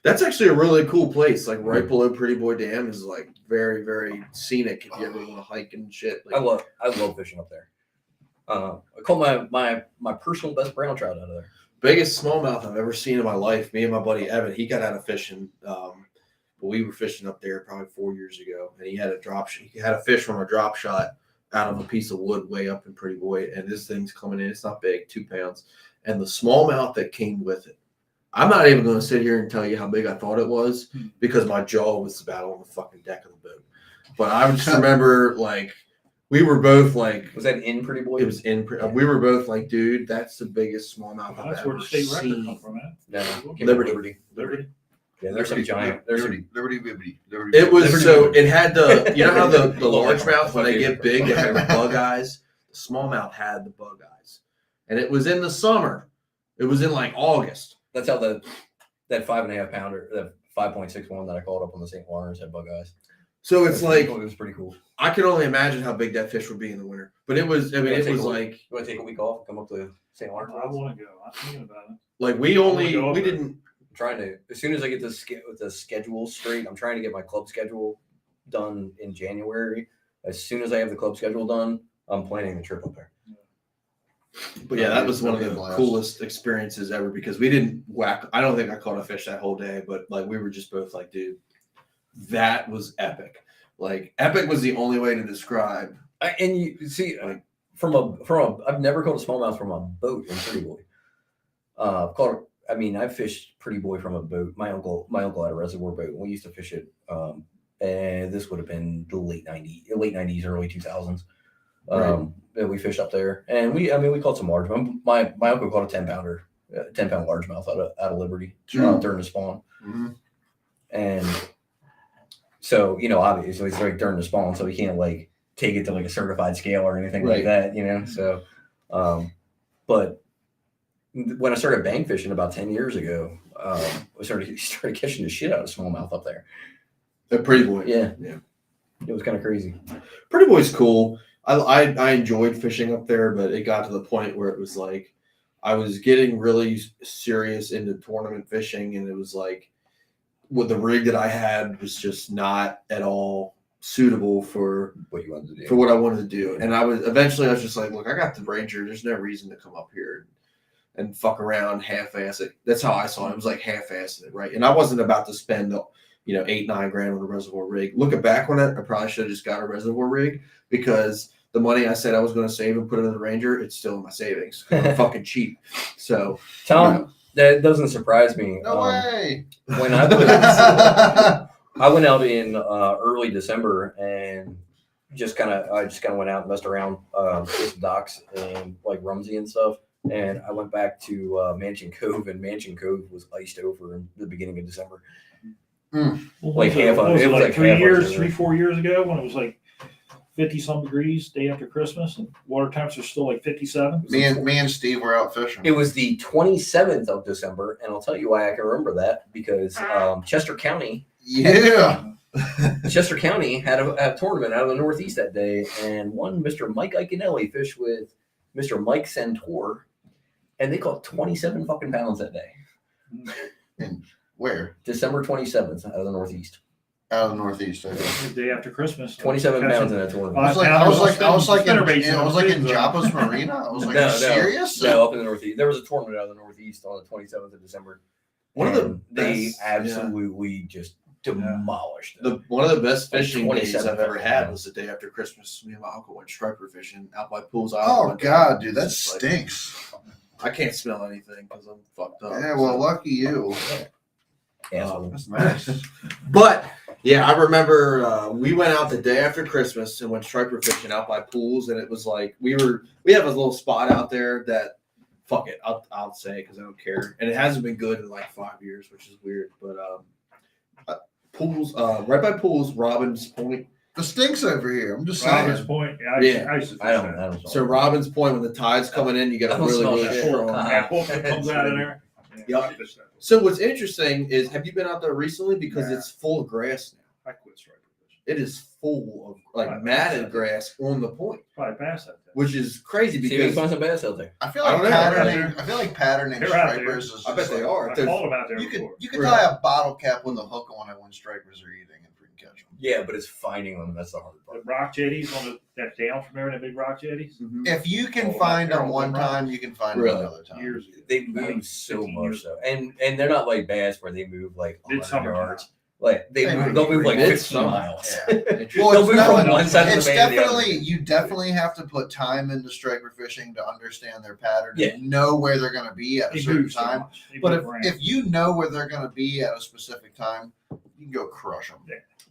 That's actually a really cool place. Like right below Pretty Boy Dam is like very, very scenic if you ever want to hike and shit. Like, I love fishing up there. I caught my personal best brown trout out of there. biggest smallmouth I've ever seen in my life. Me and my buddy Evan, he got out of fishing. But we were fishing up there probably 4 years ago, and he had a fish from a drop shot out of a piece of wood way up in Pretty Boy, and this thing's coming in. It's not big, 2 pounds, and the smallmouth that came with it. I'm not even going to sit here and tell you how big I thought it was because my jaw was about on the fucking deck of the boat. But I just remember, like, we were both like, was that in Pretty Boy? It was in. We were both like, dude, that's the biggest smallmouth I've That's where ever the state record seen. come from, man. No, Liberty. Yeah, there's some giant. There's some, Liberty. It was Liberty. so. It had the. You know how the Liberty. largemouth when they get big, they have bug eyes. The smallmouth had the bug eyes, and it was in the summer. It was in like August. that's how that 5.5 pounder, that 5.61 that I called up on the St. Lawrence had bug eyes. So it's like it was pretty cool. I can only imagine how big that fish would be in the winter. But it was. I mean, it was like. You want to take a week off and come up to St. Lawrence? I want to go. I'm thinking about it. Like we didn't. I'm trying to, as soon as I get the schedule straight, I'm trying to get my club schedule done in January. As soon as I have the club schedule done, I'm planning the trip up there. But yeah, that was one of the coolest experiences ever because we didn't whack. I don't think I caught a fish that whole day, but like we were just both like, dude, that was epic. Like epic was the only way to describe. And you see, like, from a, I've never caught a smallmouth from a boat in Pretty Boy. I've fished Pretty Boy from a boat. My uncle had a reservoir boat, and we used to fish it. And this would have been the late 90s, early 2000s. That we fished up there, and we caught some large. My uncle caught a 10 pounder 10-pound largemouth out of Liberty during the spawn. Mhm. And so, obviously it's like during the spawn, so we can't like take it to like a certified scale or anything like that, So, but when I started bank fishing about 10 years ago, I started catching the shit out of smallmouth up there. The Pretty Boy. Yeah. Yeah. It was kind of crazy. Pretty Boy's cool. I enjoyed fishing up there, but it got to the point where it was like I was getting really serious into tournament fishing, and it was like with the rig that I had was just not at all suitable for What you wanted to do. for what I wanted to do. And I was just like, look, I got the Ranger. There's no reason to come up here and fuck around, half-ass it. That's how I saw it. It was like half-assed it, right? And I wasn't about to spend $8-9 grand on a reservoir rig. Looking back on it, I probably should have just got a reservoir rig because the money I said I was going to save and put into the Ranger, it's still in my savings. I'm fucking cheap. So, Tom, that doesn't surprise me. No way. When I went out in early December and I just kind of went out and messed around with some docks and like Rumsey and stuff. And I went back to Mansion Cove, and Mansion Cove was iced over in the beginning of December. Like half of it. It was like 3-4 years ago when it was like 50-some degrees day after Christmas, and water temps are still like 57. Me and Steve were out fishing. It was the 27th of December, and I'll tell you why I can remember that, because Chester County Chester County had a tournament out of the Northeast that day, and one Mr. Mike Iconelli fished with Mr. Mike Santor, and they caught 27 fucking pounds that day. And where? December 27th out of the Northeast. Out of the Northeast. Okay. The day after Christmas. 27 pounds in that tournament. I was like in Joppa's Marina. I was like, are you serious? No, up in the Northeast. There was a tournament out of the Northeast on the 27th of December. They absolutely just demolished it. One of the best fishing days I've ever had was the day after Christmas. Me and my uncle went striper fishing out by Pools Island. Oh God, dude, that stinks. I can't smell anything because I'm fucked up. Yeah, well, lucky you. That's nice. But yeah, I remember we went out the day after Christmas and went striper fishing out by Pools, and it was like we have a little spot out there that fuck it, I'll say because I don't care, and it hasn't been good in like 5 years, which is weird. But Pools, right by Pools, Robbins Point. The stinks over here. I'm just saying. Robbins Point. I don't. So Robbins Point, when the tide's coming in, you got a really strong apple that comes out of there. Yeah. So what's interesting is, have you been out there recently? Because it's full of grass now. I quit striper fishing. It is full of like matted grass on the point, Probably bass out there. which is crazy See if you can because find some bass out there. I feel like patterning They're out there. stripers is. I bet they are. I called them out there You before. could tie a bottle cap with a hook on it when stripers are eating and freaking catch them. Yeah, but it's finding them. That's the hard The part. rock jetties that down from there, the big rock jetties. Mhm. If you can Oh, find them Carol, one right. time, you can find Really? them another time. Years ago. They I think move so 15 much years so, and they're not like bass where they move like 100 Midsummer yards. Like they'll move like 15 Midsummer. miles. Yeah. They'll Well, move from one side of it's the bay to the other. you definitely have to put time into striper fishing to understand their pattern Yeah. and know where they're going to be at a They certain move so time. much. They But move around. if you know where they're going to be at a specific time, you can go crush them.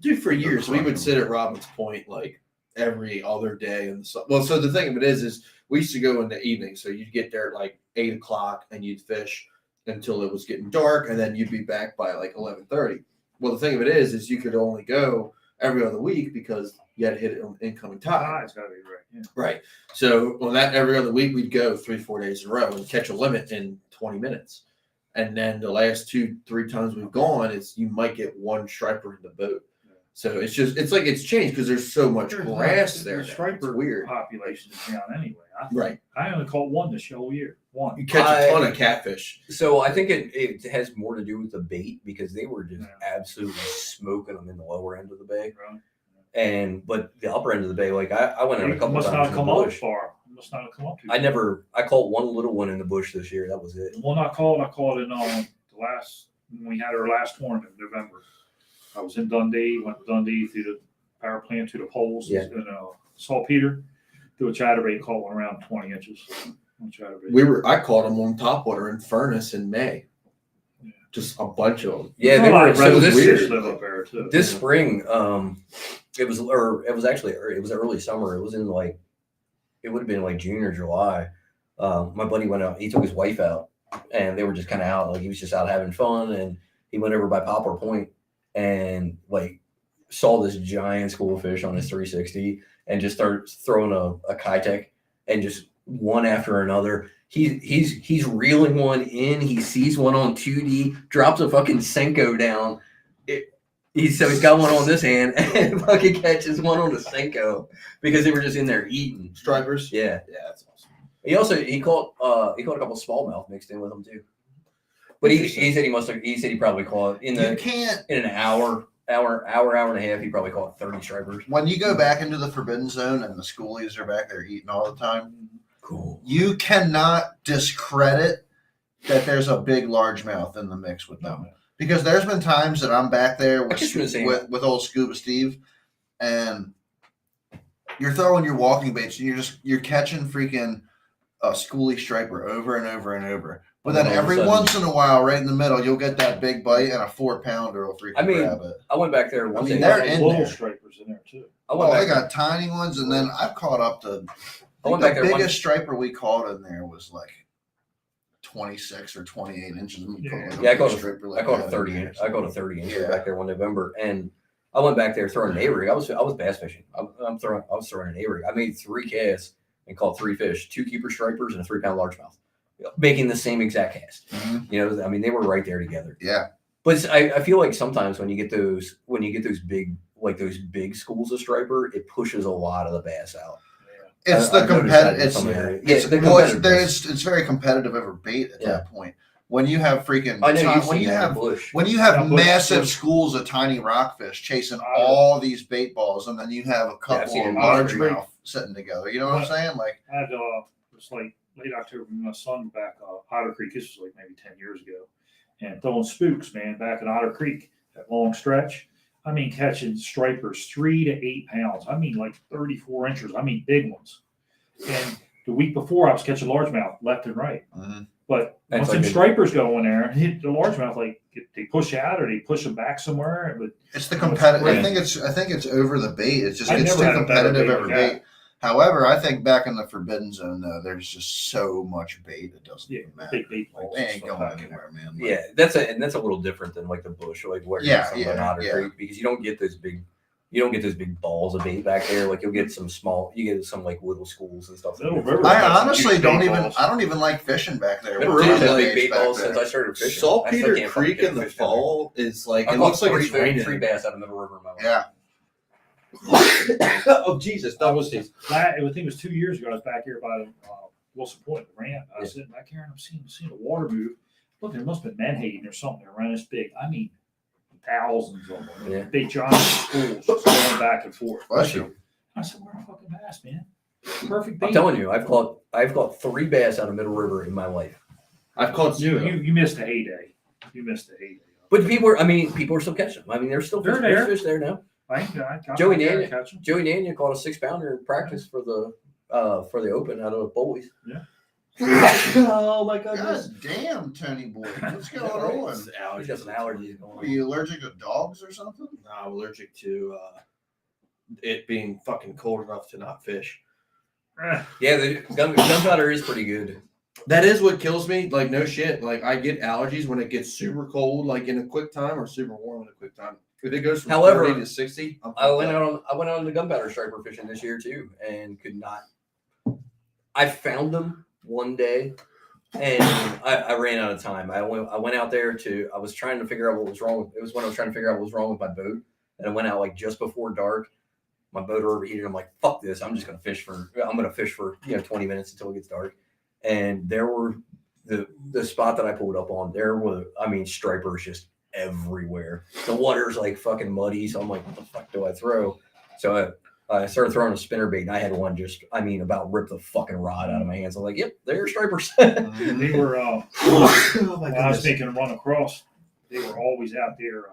Dude, for years we would sit at Robbins Point like every other day and so the thing of it is we used to go in the evening, so you'd get there at like 8:00 and you'd fish until it was getting dark, and then you'd be back by like 11:30. Well, the thing of it is you could only go every other week because you had to hit it on incoming tide. It's got to be right. Yeah. Right. So on that every other week we'd go 3-4 days in a row and catch a limit in 20 minutes. And then the last 2-3 times we've gone, you might get one striper in the boat. So it's changed because there's so much grass there. The Now. striper It's weird. population is down anyway. Right. I only caught one this whole year. One. You catch a ton of catfish. So I think it has more to do with the bait, because they were just absolutely smoking them in the lower end of the bay. Right. But the upper end of the bay, like I went out a couple must times not in the come up bush. far. Must not have come up too far. I caught one little one in the bush this year. That was it. The one I caught in when we had our last tournament in November. I was in Dundee, went to Dundee through the power plant to the poles, Yeah. and saltpeter, do a chatterbait, caught one around 20 inches. On chatterbait. I caught them on topwater in Furnace in May. Yeah. Just a bunch of them. Yeah, they A lot were. of So redfish this live up there too. this spring, it was early summer. It was it would have been like June or July. My buddy went out. He took his wife out, and they were just kind of out. Like he was just out having fun, and he went over by Poplar Point and like saw this giant school of fish on his 360, and just started throwing a Kitech, and just one after another. He's reeling one in. He sees one on 2D, drops a fucking Senko down. He's got one on this hand and fucking catches one on the Senko because they were just in there eating. Stripers. Yeah. Yeah, that's awesome. He caught a couple smallmouth mixed in with them too. But he said he probably caught in an hour and a half. He probably caught 30 stripers. When you go back into the forbidden zone and the schoolies are back there eating all the time, Cool. you cannot discredit that there's a big largemouth in the mix with them. Because there's been times that I'm back there with old Scuba Steve, and you're throwing your walking baits, and you're catching freaking a schoolie striper over and over and over. But then every once in a while, right in the middle, you'll get that big bite, and a 4-pounder will freaking grab it. I went back there one day. They're in little there. stripers in there too. They got tiny ones, and then I've caught up to. The biggest striper we caught in there was like 26 or 28 inches. I caught a 30 inch. I caught a 30 inch back there one November, and I went back there throwing an A-rig. I was bass fishing. I was throwing an A-rig. I made 3 casts and caught 3 fish, 2 keeper stripers and a 3-pound largemouth, making the same exact cast. Mm-hmm. You know, I mean, they were right there together. Yeah. But I feel like sometimes when you get those big schools of striper, it pushes a lot of the bass out. It's the competitive. It's very competitive over bait at that point. When you have freaking, when you have massive schools of tiny rockfish chasing all these bait balls, and then you have a couple of largemouth sitting together. You know what I'm saying? Like I had it's like late October. My son back Otter Creek. This was like maybe 10 years ago, and throwing spooks, man, back in Otter Creek, that long stretch. I mean, catching stripers 3 to 8 pounds. I mean, like 34 inches. I mean, big ones. And the week before, I was catching largemouth left and right. Mm-hmm. But once them stripers go in there and hit the largemouth, like they push out or they push them back somewhere. But it's the competitive. I think it's over the bait. It's just it's too competitive over bait. However, I think back in the forbidden zone, though, there's just so much bait it doesn't even matter. Big bait balls. They ain't going anywhere, man. Like, yeah, that's a little different than like the bush, like where Otter Creek, because you don't get those big balls of bait back there. Like you get some like little schools and stuff. I honestly don't even like fishing back there. Been really big bait balls since I started fishing. Saltpeter Creek in the fall is like it looks like it's raining. 3 bass out of Middle River in my life. Yeah. Oh Jesus! That was his. I think it was 2 years ago. I was back here by Wilson Point, the ramp. I was sitting back here and I'm seeing the water move. Look, there must have been menhaden or something around this big. I mean, thousands of them. Yeah. Big giant schools just going back and forth. Bless you. I said, "Where a fucking bass, man? Perfect bait." I'm telling you, I've caught 3 bass out of Middle River in my life. I've caught 0. You missed the heyday. You missed the heyday. But people are still catching them. I mean, there's still fish there now. Joey Nania caught a 6-pounder in practice for the Open out of Bowies. Yeah. Oh my goodness! God damn, Tony boy, what's going on? He's got some allergies going on. Are you allergic to dogs or something? No, I'm allergic to it being fucking cold enough to not fish. Yeah, the gunpowder is pretty good. That is what kills me. Like no shit. Like I get allergies when it gets super cold, like in a quick time, or super warm in a quick time. If it goes from 30 to 60, I went on the gunpowder striper fishing this year too, and could not. I found them one day, and I ran out of time. I went out there I was trying to figure out what was wrong. It was when I was trying to figure out what was wrong with my boat, and I went out like just before dark. My boat overheated. I'm like, fuck this. I'm gonna fish for 20 minutes until it gets dark. And there were the spot that I pulled up on. There were stripers just everywhere. The water's like fucking muddy, so I'm like, what the fuck do I throw? So I started throwing a spinnerbait, and I had one just about rip the fucking rod out of my hands. I'm like, yep, they're stripers. They were when I was making a run across, they were always out there.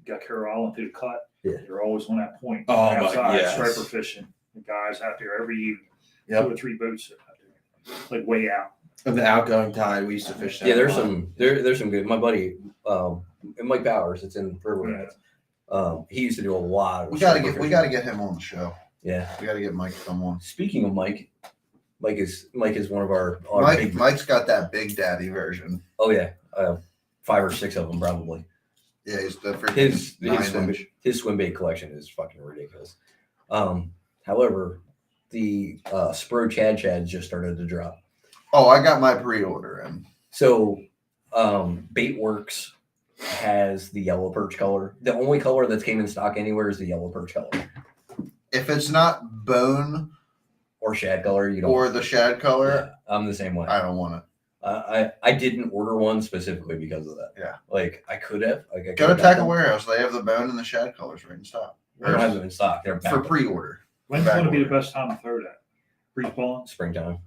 Got Carroll Island through the cut. Yeah. They were always on that point. Oh outside striper fishing. The guys out there every evening. Yep. 2 or 3 boats out there, like way out. Of the outgoing tide, we used to fish that. Yeah, there's some good. My buddy Mike Bowers, it's in River. He used to do a lot of. We gotta get him on the show. Yeah, we gotta get Mike to come on. Speaking of Mike, Mike is one of our Mike's got that Big Daddy version. Oh yeah, 5 or 6 of them probably. Yeah, he's the freaking his swim bait collection is fucking ridiculous. However, the Spro Chad just started to drop. Oh, I got my pre-order in. So, Baitworks has the yellow perch color. The only color that's came in stock anywhere is the yellow perch color. If it's not bone or shad color, you don't. Or the shad color, yeah, I'm the same way. I don't want it. I didn't order one specifically because of that. Yeah, like I could have. Like go to Tackle Warehouse. They have the bone and the shad colors right in stock. They don't have them in stock. They're for pre-order. When's going to be the best time to throw that? Pre-spawn? Springtime.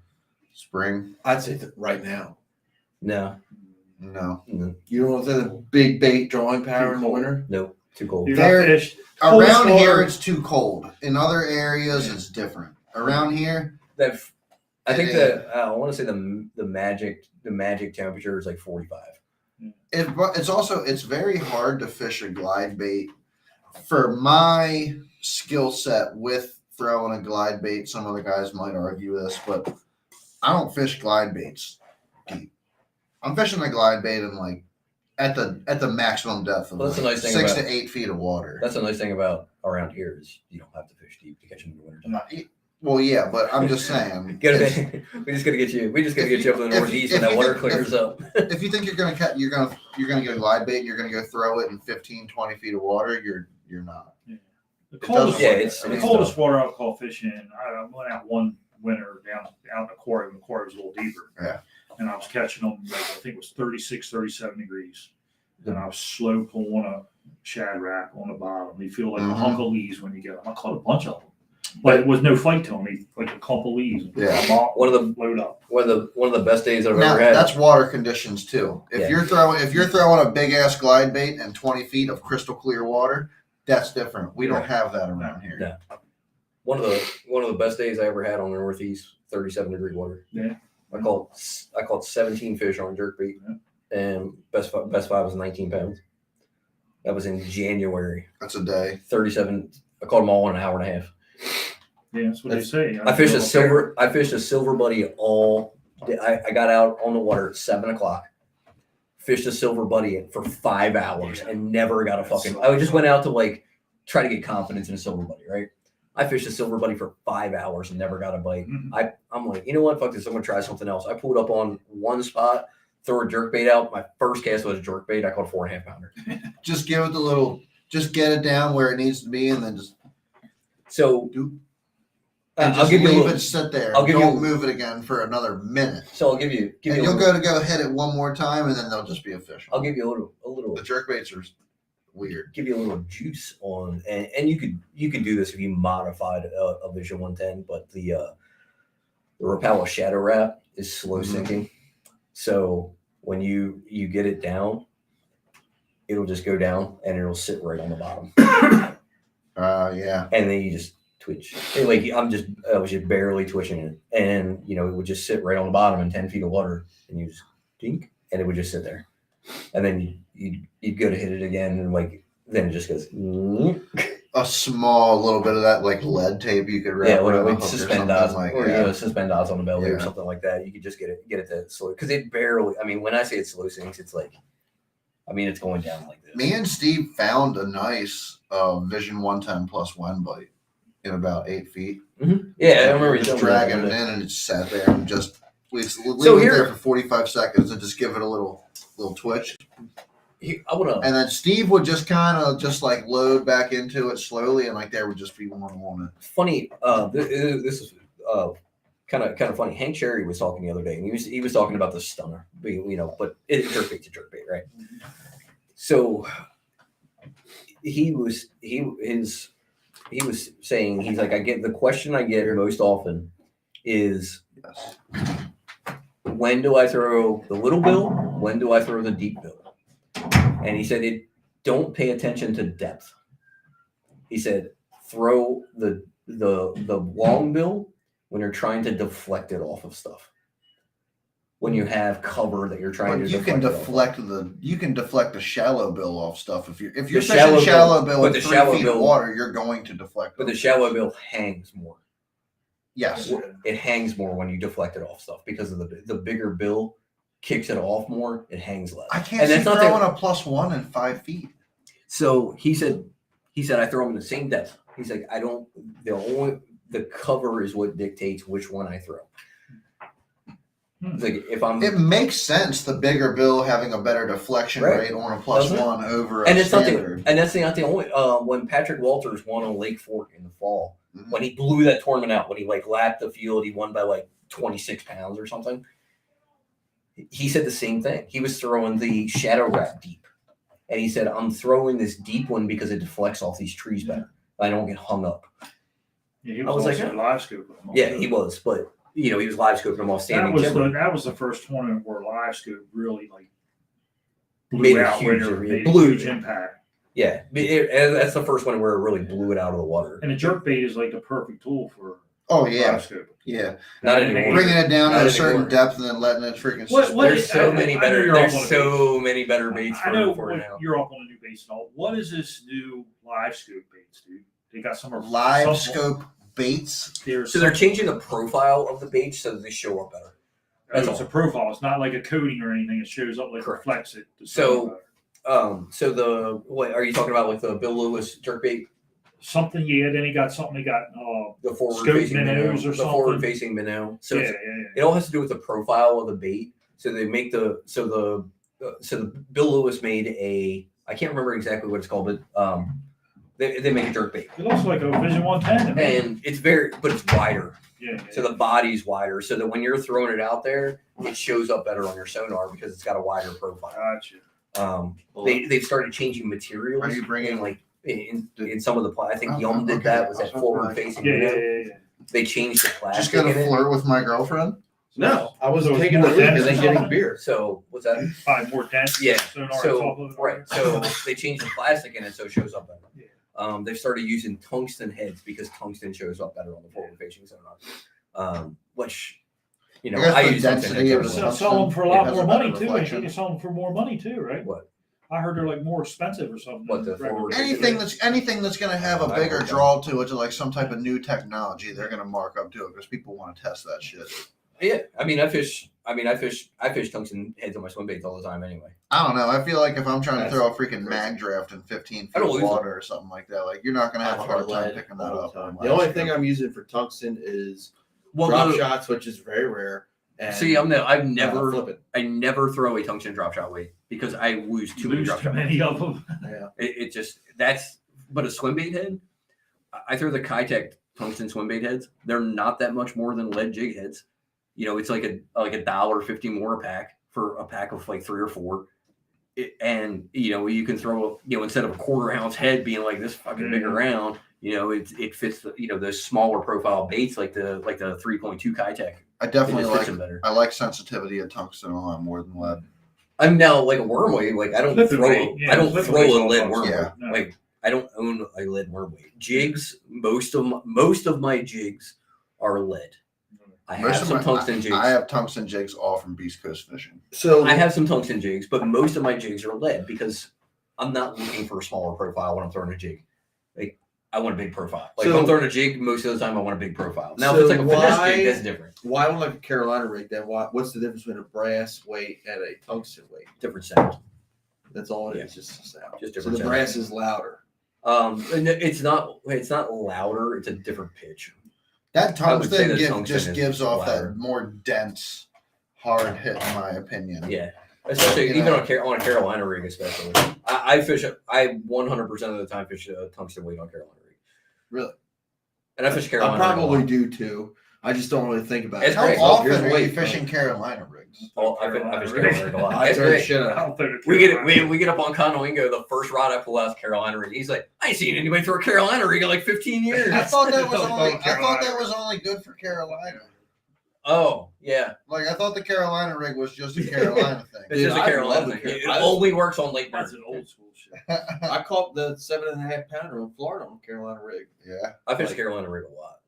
Spring. I'd say right now. No. You don't want the big bait drawing power in the winter? Nope. Too cold. Around here, it's too cold. In other areas, it's different. Around here, I think that I want to say the magic temperature is like 45. It's very hard to fish a glide bait. For my skill set with throwing a glide bait, some other guys might argue this, but I don't fish glide baits deep. I'm fishing a glide bait in like at the maximum depth of that's a nice thing 6 to 8 feet of water. That's a nice thing about around here is you don't have to fish deep to catch them in the winter. Well, yeah, but I'm just saying. we just gotta get you up to the northeast when that water clears up. If you think you're gonna get a glide bait and you're gonna go throw it in 15, 20 feet of water, you're not. Yeah. The coldest, coldest water I'll call fishing. I went out one winter down in the quarry when the quarry was a little deeper. Yeah. And I was catching them, like, I think it was 36, 37 degrees. And I was slow pulling a shad rack on the bottom. You feel like a hunk of leaves when you get them. I caught a bunch of them. But it was no fight to me, like a couple of leaves. Yeah. One of the best days I've ever had. That's water conditions too. If you're throwing a big ass glide bait and 20 feet of crystal clear water, that's different. We don't have that around here. Yeah. One of the best days I ever had on the northeast, 37 degree water. Yeah. I caught 17 fish on jerkbait, and best five was 19 pounds. That was in January. That's a day. 37. I caught them all in an hour and a half. Yeah, that's what they say. I fished a silver buddy all day. I got out on the water at 7:00. Fished a silver buddy for 5 hours and never got a fucking. I just went out to like try to get confidence in a silver buddy, right? I fished a silver buddy for 5 hours and never got a bite. Mm-hmm. I'm like, you know what? Fuck this. I'm gonna try something else. I pulled up on one spot, throw a jerkbait out. My first cast was a jerkbait. I caught a 4.5 pounder. Just give it just get it down where it needs to be, and then just I'll give you it sit there. Don't move it again for another minute. So I'll give you. You'll go hit it one more time, and then they'll just be official. I'll give you a little. The jerkbaits are weird. Give you a little juice on, and you could do this if you modified a Vision 110, but the Rapala Shadow Wrap is slow sinking, so when you get it down, it'll just go down and it'll sit right on the bottom. Yeah. And then you just twitch. Like I was just barely twitching it, and it would just sit right on the bottom in 10 feet of water, and you just dink, and it would just sit there, and then you'd go to hit it again, and like then it just goes. A small little bit of that like lead tape you could wrap like suspend dots, suspend dots on the belly or something like that. You could just get it to slow, because it barely. I mean, when I say it slow sinks, it's like, I mean, it's going down like this. Me and Steve found a nice Vision 110 plus one bite in about 8 feet. Mm-hmm. Yeah, I remember just dragging it in, and it just sat there and just leave it there for 45 seconds and just give it a little twitch. And then Steve would just kind of just like load back into it slowly, and like there would just be one on it. Funny, this is kind of funny. Hank Cherry was talking the other day, and he was talking about the stunner, but jerkbait's a jerkbait, right? So he was saying, he's like, the question I get most often is, when do I throw the little bill? When do I throw the deep bill? And he said, don't pay attention to depth. He said, throw the long bill when you're trying to deflect it off of stuff. When you have cover that you're trying to deflect. You can deflect the shallow bill off stuff. If you're fishing shallow bill with 3 feet of water, you're going to deflect. But the shallow bill hangs more. Yes. It hangs more when you deflect it off stuff because of the bigger bill kicks it off more. It hangs less. I can't see throwing a +1 in 5 feet. So he said I throw them in the same depth. He's like, the cover is what dictates which one I throw. Like it makes sense. The bigger bill having a better deflection rate on a +1 over a standard. And that's not the only. When Patrick Walters won on Lake Fork in the fall, when he blew that tournament out, when he like lapped the field, he won by like 26 pounds or something. He said the same thing. He was throwing the shadow wrap deep, and he said, "I'm throwing this deep one because it deflects off these trees better. I don't get hung up." Yeah, he was like live scooping them. Yeah, he was, but. He was live scoping them off standing timber. That was the first tournament where live scoop really made a huge impact. Yeah, that's the first one where it really blew it out of the water. And a jerk bait is like the perfect tool for live scoop. Yeah, not anymore. Bringing it down to a certain depth and then letting it freaking. There's so many better baits. I know you're up on a new baits and all. What is this new live scoop baits, dude? They got some live scope baits. So they're changing the profile of the bait so that they show up better. It's a profile. It's not like a coating or anything. It shows up like reflects it. So what are you talking about? Like the Bill Lewis jerkbait? Something, yeah. Then he got something. He got the forward-facing minnow, or something. Forward-facing minnow. So it all has to do with the profile of the bait. So they make the Bill Lewis made a. I can't remember exactly what it's called, but They make a jerk bait. It looks like a Vision 110. And but it's wider. Yeah. So the body's wider. So that when you're throwing it out there, it shows up better on your sonar because it's got a wider profile. Gotcha. They've started changing materials. Are you bringing like in some of the I think Yum did that. Was that forward facing? Yeah. They changed the plastic. Just gonna flirt with my girlfriend? No, I was taking a week and then getting beer. So what's that? 5 more dense. Yeah. So they changed the plastic in it so it shows up better. Yeah. They've started using tungsten heads because tungsten shows up better on the forward-facing sonar. Which, I use density of sell them for a lot more money too. You can sell them for more money too, right? What? I heard they're like more expensive or something. What the forward? Anything that's going to have a bigger draw to it, to like some type of new technology, they're going to mark up to it because people want to test that shit. Yeah, I fish tungsten heads on my swim baits all the time anyway. I don't know. I feel like if I'm trying to throw a freaking mag draft in 15 feet of water or something like that, like you're not going to have a hard time picking that up. The only thing I'm using for tungsten is drop shots, which is very rare. And see, I never throw a tungsten drop shot weight because I lose too many drop shots. Many of them. Yeah, but a swim bait head, I throw the Kitech tungsten swim bait heads. They're not that much more than lead jig heads. It's like $1.50 more a pack for a pack of like 3 or 4. And you can throw instead of a 1/4 ounce head being like this fucking big around, it fits the smaller profile baits like the 3.2 Kitech. I definitely like sensitivity of tungsten a lot more than lead. I'm now like a worm weight. Like I don't throw a lead worm weight. No. Like I don't own a lead worm weight. Jigs, most of my jigs are lead. I have some tungsten jigs. I have tungsten jigs all from Beast Coast Fishing. So I have some tungsten jigs, but most of my jigs are lead because I'm not looking for a smaller profile when I'm throwing a jig. Like I want a big profile. Like if I'm throwing a jig, most of the time I want a big profile. Now if it's like a finesse jig, that's different. Why would like a Carolina rig then? What's the difference between a brass weight and a tungsten weight? Different sound. That's all it is, just sound. Just different. So the sound. brass is louder. And it's not louder. It's a different pitch. That tungsten gives off that more dense, hard hit, in my opinion. Yeah, especially even on a Carolina rig, especially. I 100% of the time fish a tungsten weight on Carolina rig. Really? And I fish Carolina. I probably do too. I just don't really think about it. How often are you fishing Carolina rigs? I fish Carolina rig a lot. I throw shit out. We get up on Conoingo. The first rod I pull out is Carolina rig. He's like, I ain't seen anybody throw a Carolina rig in like 15 years. I thought that was only good for Carolina. Oh yeah. Like I thought the Carolina rig was just a Carolina thing. It's just a Carolina thing. It only works on Lake Bird. That's an old school shit. I caught the 7.5 pounder in Florida on Carolina rig. Yeah. I fish Carolina rig a lot.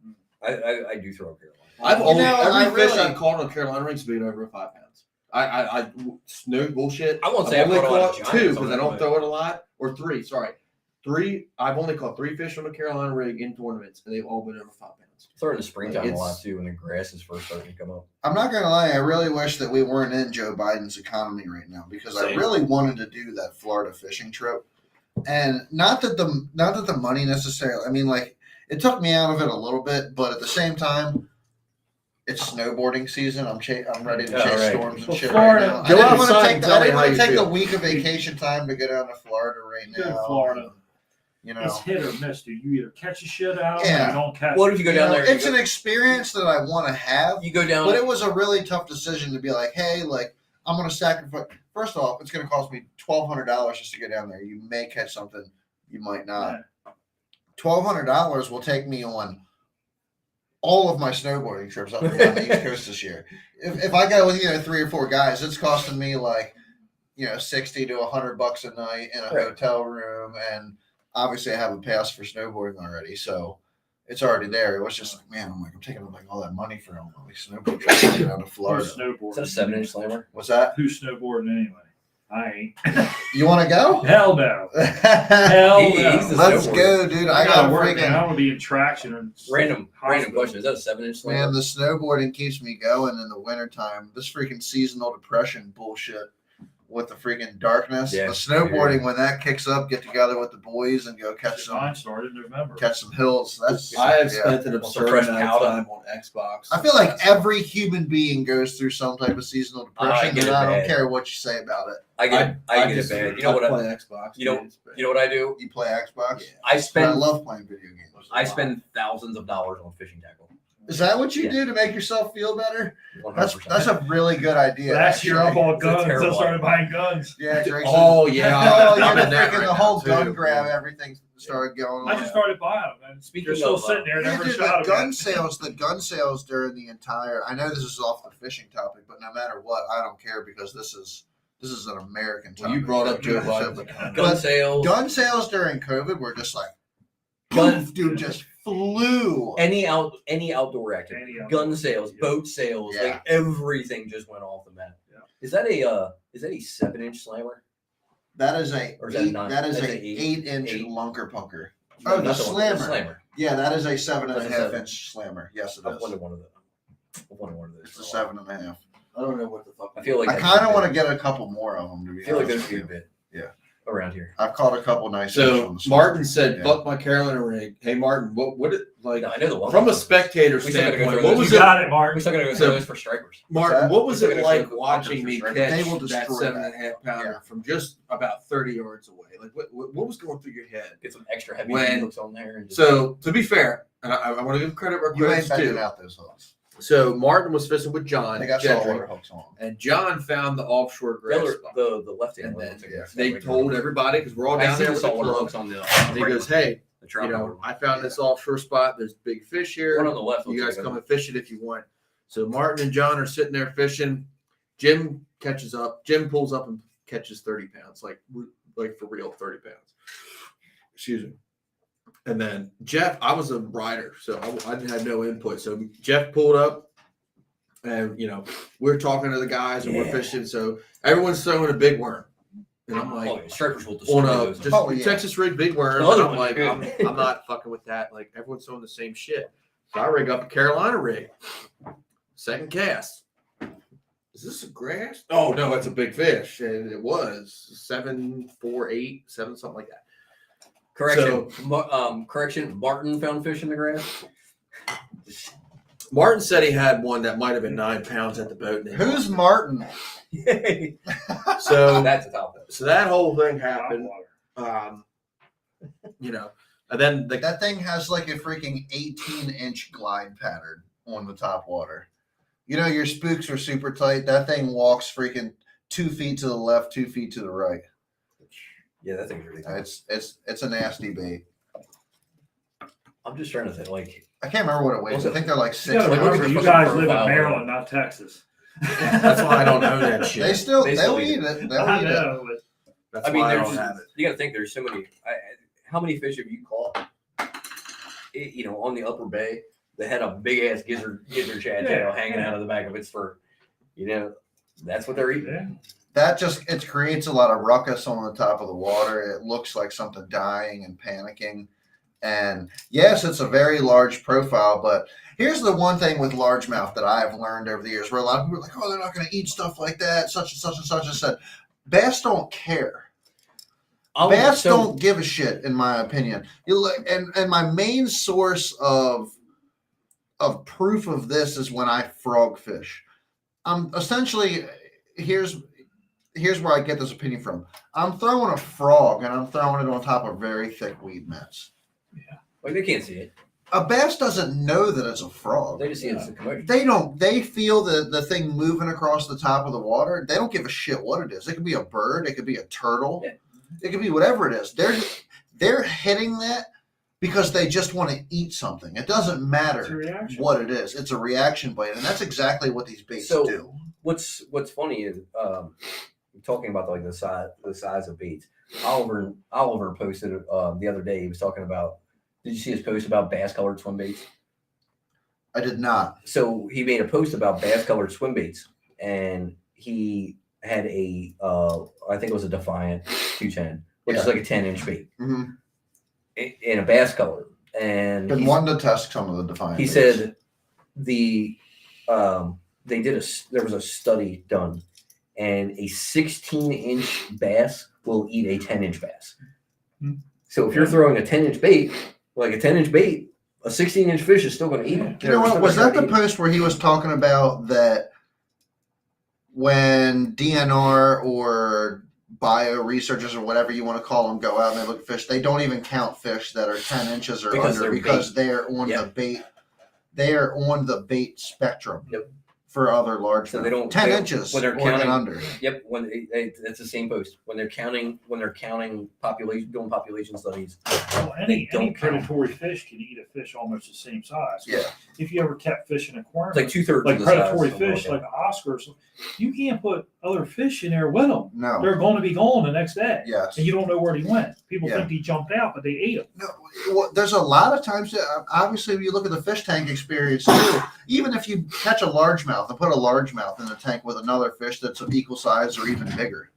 I do throw Carolina. Every fish I caught on Carolina rig's been over 5 pounds. No bullshit. I won't say I've only caught 2 because I don't throw it a lot, or 3. Sorry, I've only caught 3 fish on a Carolina rig in tournaments, and they've all been over 5 pounds. It's in the springtime Like, a lot too when the grass is first starting to come up. I'm not gonna lie, I really wish that we weren't in Joe Biden's economy right now because I Same. really wanted to do that Florida fishing trip. And not that the money necessarily, I mean, like, it took me out of it a little bit, but at the same time, it's snowboarding season. I'm ready to Oh, chase right. storms and Well, shit Florida- right now. Go I didn't outside want to and take tell me how you the feel. week of vacation time to go down to Florida right now. Go to Florida. You know, It's hit or miss, dude. You either catch a shit out, or Yeah. you don't catch. What it. if you go down there? it's an experience that I want to have. You go down. But it was a really tough decision to be like, hey, like, I'm going to sacrifice. First off, it's going to cost me $1,200 just to get down there. You may catch something, you might not. $1,200 will take me on all of my snowboarding trips up and down the East Coast this year. If I go with 3 or 4 guys, it's costing me like $60 to $100 a night in a hotel room, and obviously I have a pass for snowboarding already, so it's already there. It was just like, man, I'm taking like all that money for all my snowboard trips to get down to Florida. Is that a Snowboarding. 7-inch slammer? What's that? Who's snowboarding anyway? I ain't. You want to go? Hell no. Hell He's no. the Let's snowboarder. go, dude. I I got gotta a work, man. I freaking want to be in traction or Random hospital. question. Is that a 7-inch slammer? man. The snowboarding keeps me going in the wintertime. This freaking seasonal depression bullshit with the freaking darkness. Yeah, the snowboarding, when that kicks up, get together with the boys and go catch Mine started in November. some hills. That's I have yeah. spent an Also absurd fresh amount of powder. time on Xbox. I feel like every human being goes through some type of seasonal depression, get and it I don't bad. care what you say about it. I get it just- bad. You know what? play Xbox. you know- dude, it's bad. You know what I do? You play Xbox? Yeah. I But I spend love playing video games. I spend thousands of dollars on fishing tackle. Is that what you Yeah. do to make yourself feel better? 100%. That's a really good idea. Last year I actually. bought It's a guns. I terrible started buying guns. Yeah, Drake's Oh yeah, Oh, I'm you're in that freaking right the whole now, gun too. grab, everything started going I on. just started buying them. And Speaking they're still of, sitting there. Yeah, Never dude, shot the them. gun sales during the entire. I know this is off the fishing topic, but no matter what, I don't care because this is an American topic. Well, you brought up Joe Yeah, Biden. but gun sales. gun sales during COVID were just like, Gun- poof, dude, just flew. Any outdoor activity, Any outdoor gun sales, activity, yeah. boat sales, Yeah. like everything just went off the map. Yeah. Is that a 7-inch slammer? That is a Or is that nine? that is That's a an eight- 8-inch eight. lunker punker. No, Oh, the not one- slammer. slammer. Yeah, that is a 7.5 That's a 7. inch slammer. Yes, it I've is. wanted one of those. I've wanted one of those. It's a for a while. 7.5. I don't know what the fuck. I feel like I kind of want to get a couple more of them. To be I feel like honest those with would be you. a bit. Yeah. Around here. I've caught a couple nice fish So on the spot. Martin said, Yeah. "Fuck my Carolina rig." Hey Martin, what it like No, I know the one. from a spectator We still gotta go standpoint? through What those. was You it, got it, We're Mark. still gonna go So- through those for strikers. Martin? What was We're it still like gonna go watching for me strikers. catch They will that destroy 7.5 pounder Yeah. from just about 30 yards away? Like what was going through your head? Get some extra heavy When- hooks on there. And just, So to be fair, and I want to give credit where You ain't credit's bending due. out those hooks. So Martin was fishing with John They got Gentry, saltwater hooks on them. and John found the offshore the, grass other, spot. the left hand And one. then looks like it's They like told everybody because we're all I down see there the with the saltwater club. hooks on the. And he goes, "Hey, the trout water. I found this offshore spot. There's big fish here. One on the left. You looks guys like come and fish it if you want." So Martin and John are sitting there fishing. Jim catches up. Jim pulls up and catches 30 pounds, like for real, 30 pounds. Excuse me. And then Jeff, I was a rider, so I didn't have no input. So Jeff pulled up, and we're talking to the guys and we're Yeah. fishing. So everyone's throwing a big worm, and I'm like, Oh, yeah, strikers will destroy on a those. just Oh, yeah. Texas rig big worm. The other And I'm one's like, good. I'm not fucking with that. Like everyone's throwing the same shit. So I rig up a Carolina rig. Second cast. Is this a grass? Oh no, it's a big fish. And it was 7, 4, 8, 7, something like that. Correction. Correction. Martin found fish in the grass. Martin said he had one that might have been 9 pounds at the boat. and Who's Martin? so That's a top. so that whole thing Hot happened. water. And then That thing has like a freaking 18-inch glide pattern on the top water. Your spooks are super tight. That thing walks freaking 2 feet to the left, 2 feet to the right. Yeah, that thing's really tight. It's a nasty bait. I'm just trying to think. Like, I can't remember what it weighs. I think they're like You 6 gotta Like, pounds. remember, what's you your guys fucking live in profile, Maryland, not Texas. that's why I don't know that shit. They still They they'll still eat eat it. They'll I eat it. know, but That's I mean, why I there's don't have it. you got to think there's so many. How many fish have you caught? On the upper bay that had a big ass gizzard shad tail hanging out of the back of its fur. That's what they're eating. yeah. it creates a lot of ruckus on the top of the water. It looks like something dying and panicking. And yes, it's a very large profile, but here's the one thing with largemouth that I've learned over the years, where a lot of people are like, oh, they're not going to eat stuff like that, such and such and such and such. Bass don't care. Bass don't give a shit, in my opinion. And my main source of proof of this is when I frog fish. Essentially, here's where I get this opinion from. I'm throwing a frog and I'm throwing it on top of very thick weed mats. Yeah, like they can't see it. A bass doesn't know that it's a frog. They just see it's a commotion. They don't. They feel the thing moving across the top of the water. They don't give a shit what it is. It could be a bird. It could be a turtle. Yeah. It could be whatever it is. They're hitting that because they just want to eat something. It doesn't matter what it is. It's a reaction bite, and that's exactly what these baits do. What's funny is talking about like the size of baits. Oliver posted the other day. He was talking about. Did you see his post about bass-colored swim baits? I did not. So he made a post about bass-colored swim baits, and he had I think it was a Defiant 210, which is like a 10-inch bait, in a bass color. And been wanting to test some of the Defiant. He said there was a study done, and a 16-inch bass will eat a 10-inch bass. Mm-hmm. So if you're throwing a 10-inch bait. Like a 10-inch bait, a 16-inch fish is still going to eat it. You know what? Was that the post where he was talking about that when DNR or bio researchers or whatever you want to call them go out and they look at fish, they don't even count fish that are 10 inches or under because they're on the bait. They are on the bait spectrum. Yep. For other large, so they don't 10 inches when they're counting under. Yep, when that's the same post. When they're counting population, doing population studies. Well, any predatory fish can eat a fish almost the same size. Yeah. If you ever kept fish in aquarium, like 2/3 like predatory fish, like Oscars, you can't put other fish in there with them. No, they're going to be gone the next day. Yes, and you don't know where he went. People think he jumped out, but they ate him. No, well, there's a lot of times that obviously when you look at the fish tank experience too, even if you catch a largemouth and put a largemouth in the tank with another fish that's of equal size or even bigger,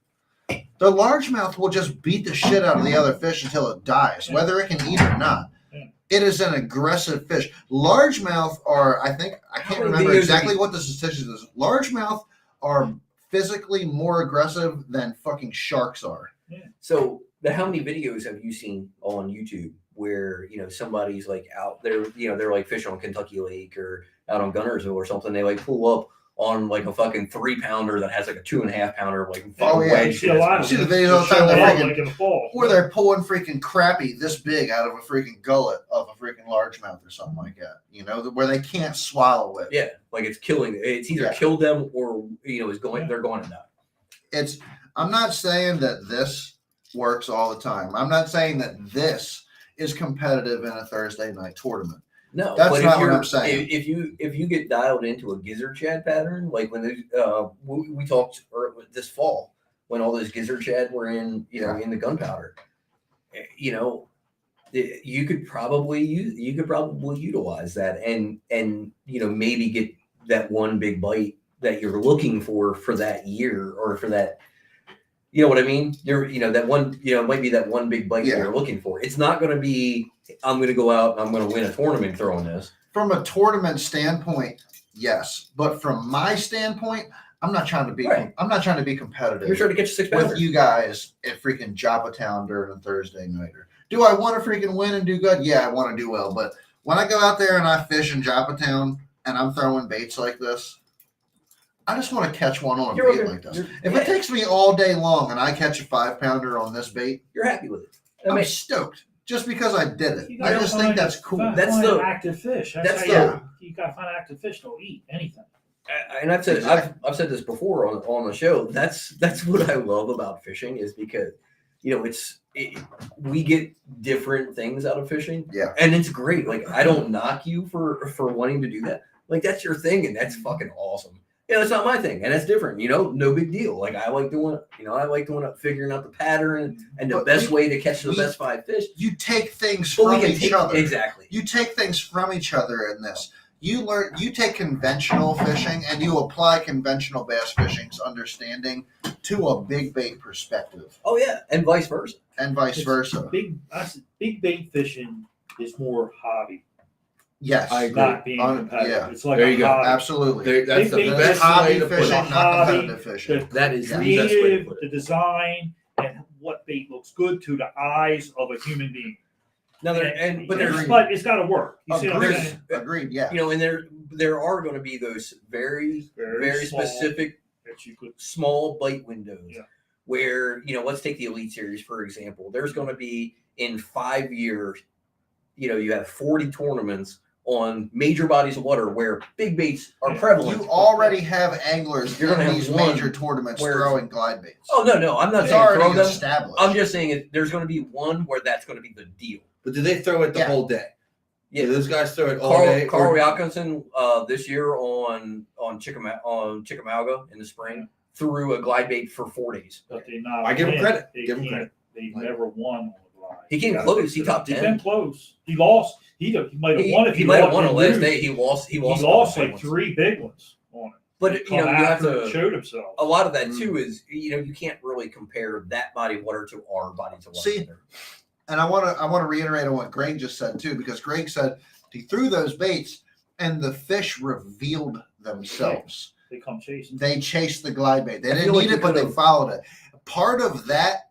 the largemouth will just beat the shit out of the other fish until it dies, whether it can eat or not. It is an aggressive fish. Largemouth are, I can't remember exactly what the statistics is. Largemouth are physically more aggressive than fucking sharks are. Yeah. So how many videos have you seen on YouTube where, somebody's like out there, they're like fishing on Kentucky Lake or out on Gunnersville or something. They like pull up on like a fucking 3-pounder that has like a 2.5-pounder like wedge. See the videos all the time where they're pulling freaking crappie this big out of a freaking gullet of a freaking largemouth or something like that. Where they can't swallow it. Yeah, like it's killing. It's either killed them or they're going to die. I'm not saying that this works all the time. I'm not saying that this is competitive in a Thursday night tournament. No, that's not what I'm saying. If you get dialed into a gizzard shad pattern, like when we talked this fall when all those gizzard shad were in in the gunpowder, you could probably utilize that and maybe get that one big bite that you're looking for that year or for that. You know what I mean? That one, it might be that one big bite that you're looking for. It's not going to be, I'm going to go out and I'm going to win a tournament throwing this. From a tournament standpoint, yes. But from my standpoint, I'm not trying to be competitive. You're trying to catch 6-pounder with you guys at freaking Joppa Town during a Thursday nighter. Do I want to freaking win and do good? Yeah, I want to do well. But when I go out there and I fish in Joppa Town and I'm throwing baits like this, I just want to catch one on a bait like this. If it takes me all day long and I catch a 5-pounder on this bait, you're happy with it. I'm stoked just because I did it. I just think that's cool. That's the active fish. You got to find active fish that'll eat anything. And I've said this before on the show. That's what I love about fishing is because we get different things out of fishing. Yeah, and it's great. Like I don't knock you for wanting to do that. Like that's your thing, and that's fucking awesome. It's not my thing, and that's different. No big deal. Like I like doing it, figuring out the pattern and the best way to catch the best 5 fish. You take things from each other. Exactly. You take things from each other in this. you take conventional fishing and you apply conventional bass fishing's understanding to a big bait perspective. Oh yeah, and vice versa. And vice versa. Big bait fishing is more hobby. Yes, I agree. Not being competitive. Yeah. It's like There a you go. hobby. Absolutely. That's the Big bait best hobby way to put fishing, it. not Hobby, competitive fishing. That is the creative, best way to put the it. design, and what bait looks good to the eyes of a human being. Now But it's got to work. You see what I'm saying? Agreed. Yeah. and there are going to be those very small specific that you could. small bite windows Yeah. where let's take the Elite Series for example. There's going to be in 5 years, you have 40 tournaments on major bodies of water where big baits are prevalent. You already have anglers You're gonna in have these one major tournaments where- throwing glide baits. Oh no, I'm not It's saying throw already them. established. I'm just saying there's going to be one where that's going to be the deal. But do they throw it the Yeah. whole day? Yeah. Do those guys throw it all day? Carl or- Jacobson this year on Chickamauga in the spring threw a glide bait for 4 days. But they not. I give him win. credit. They Give him can't- credit. They Like- never won on the glide. He came gotta close. fix He it top up. He's 10. been close. He lost. He might have won if He might have won didn't on last lose. day. He lost. He a lost couple like ones. 3 big ones on it. But He you come have after and to. showed himself. A lot of that too is you can't really compare that body of water to our bodies of water. See, and I want to reiterate on what Greg just said too, because Greg said he threw those baits and the fish revealed themselves. They come chasing. They chased the glide bait. They I didn't feel like need you it, but they could've- followed it. Part of that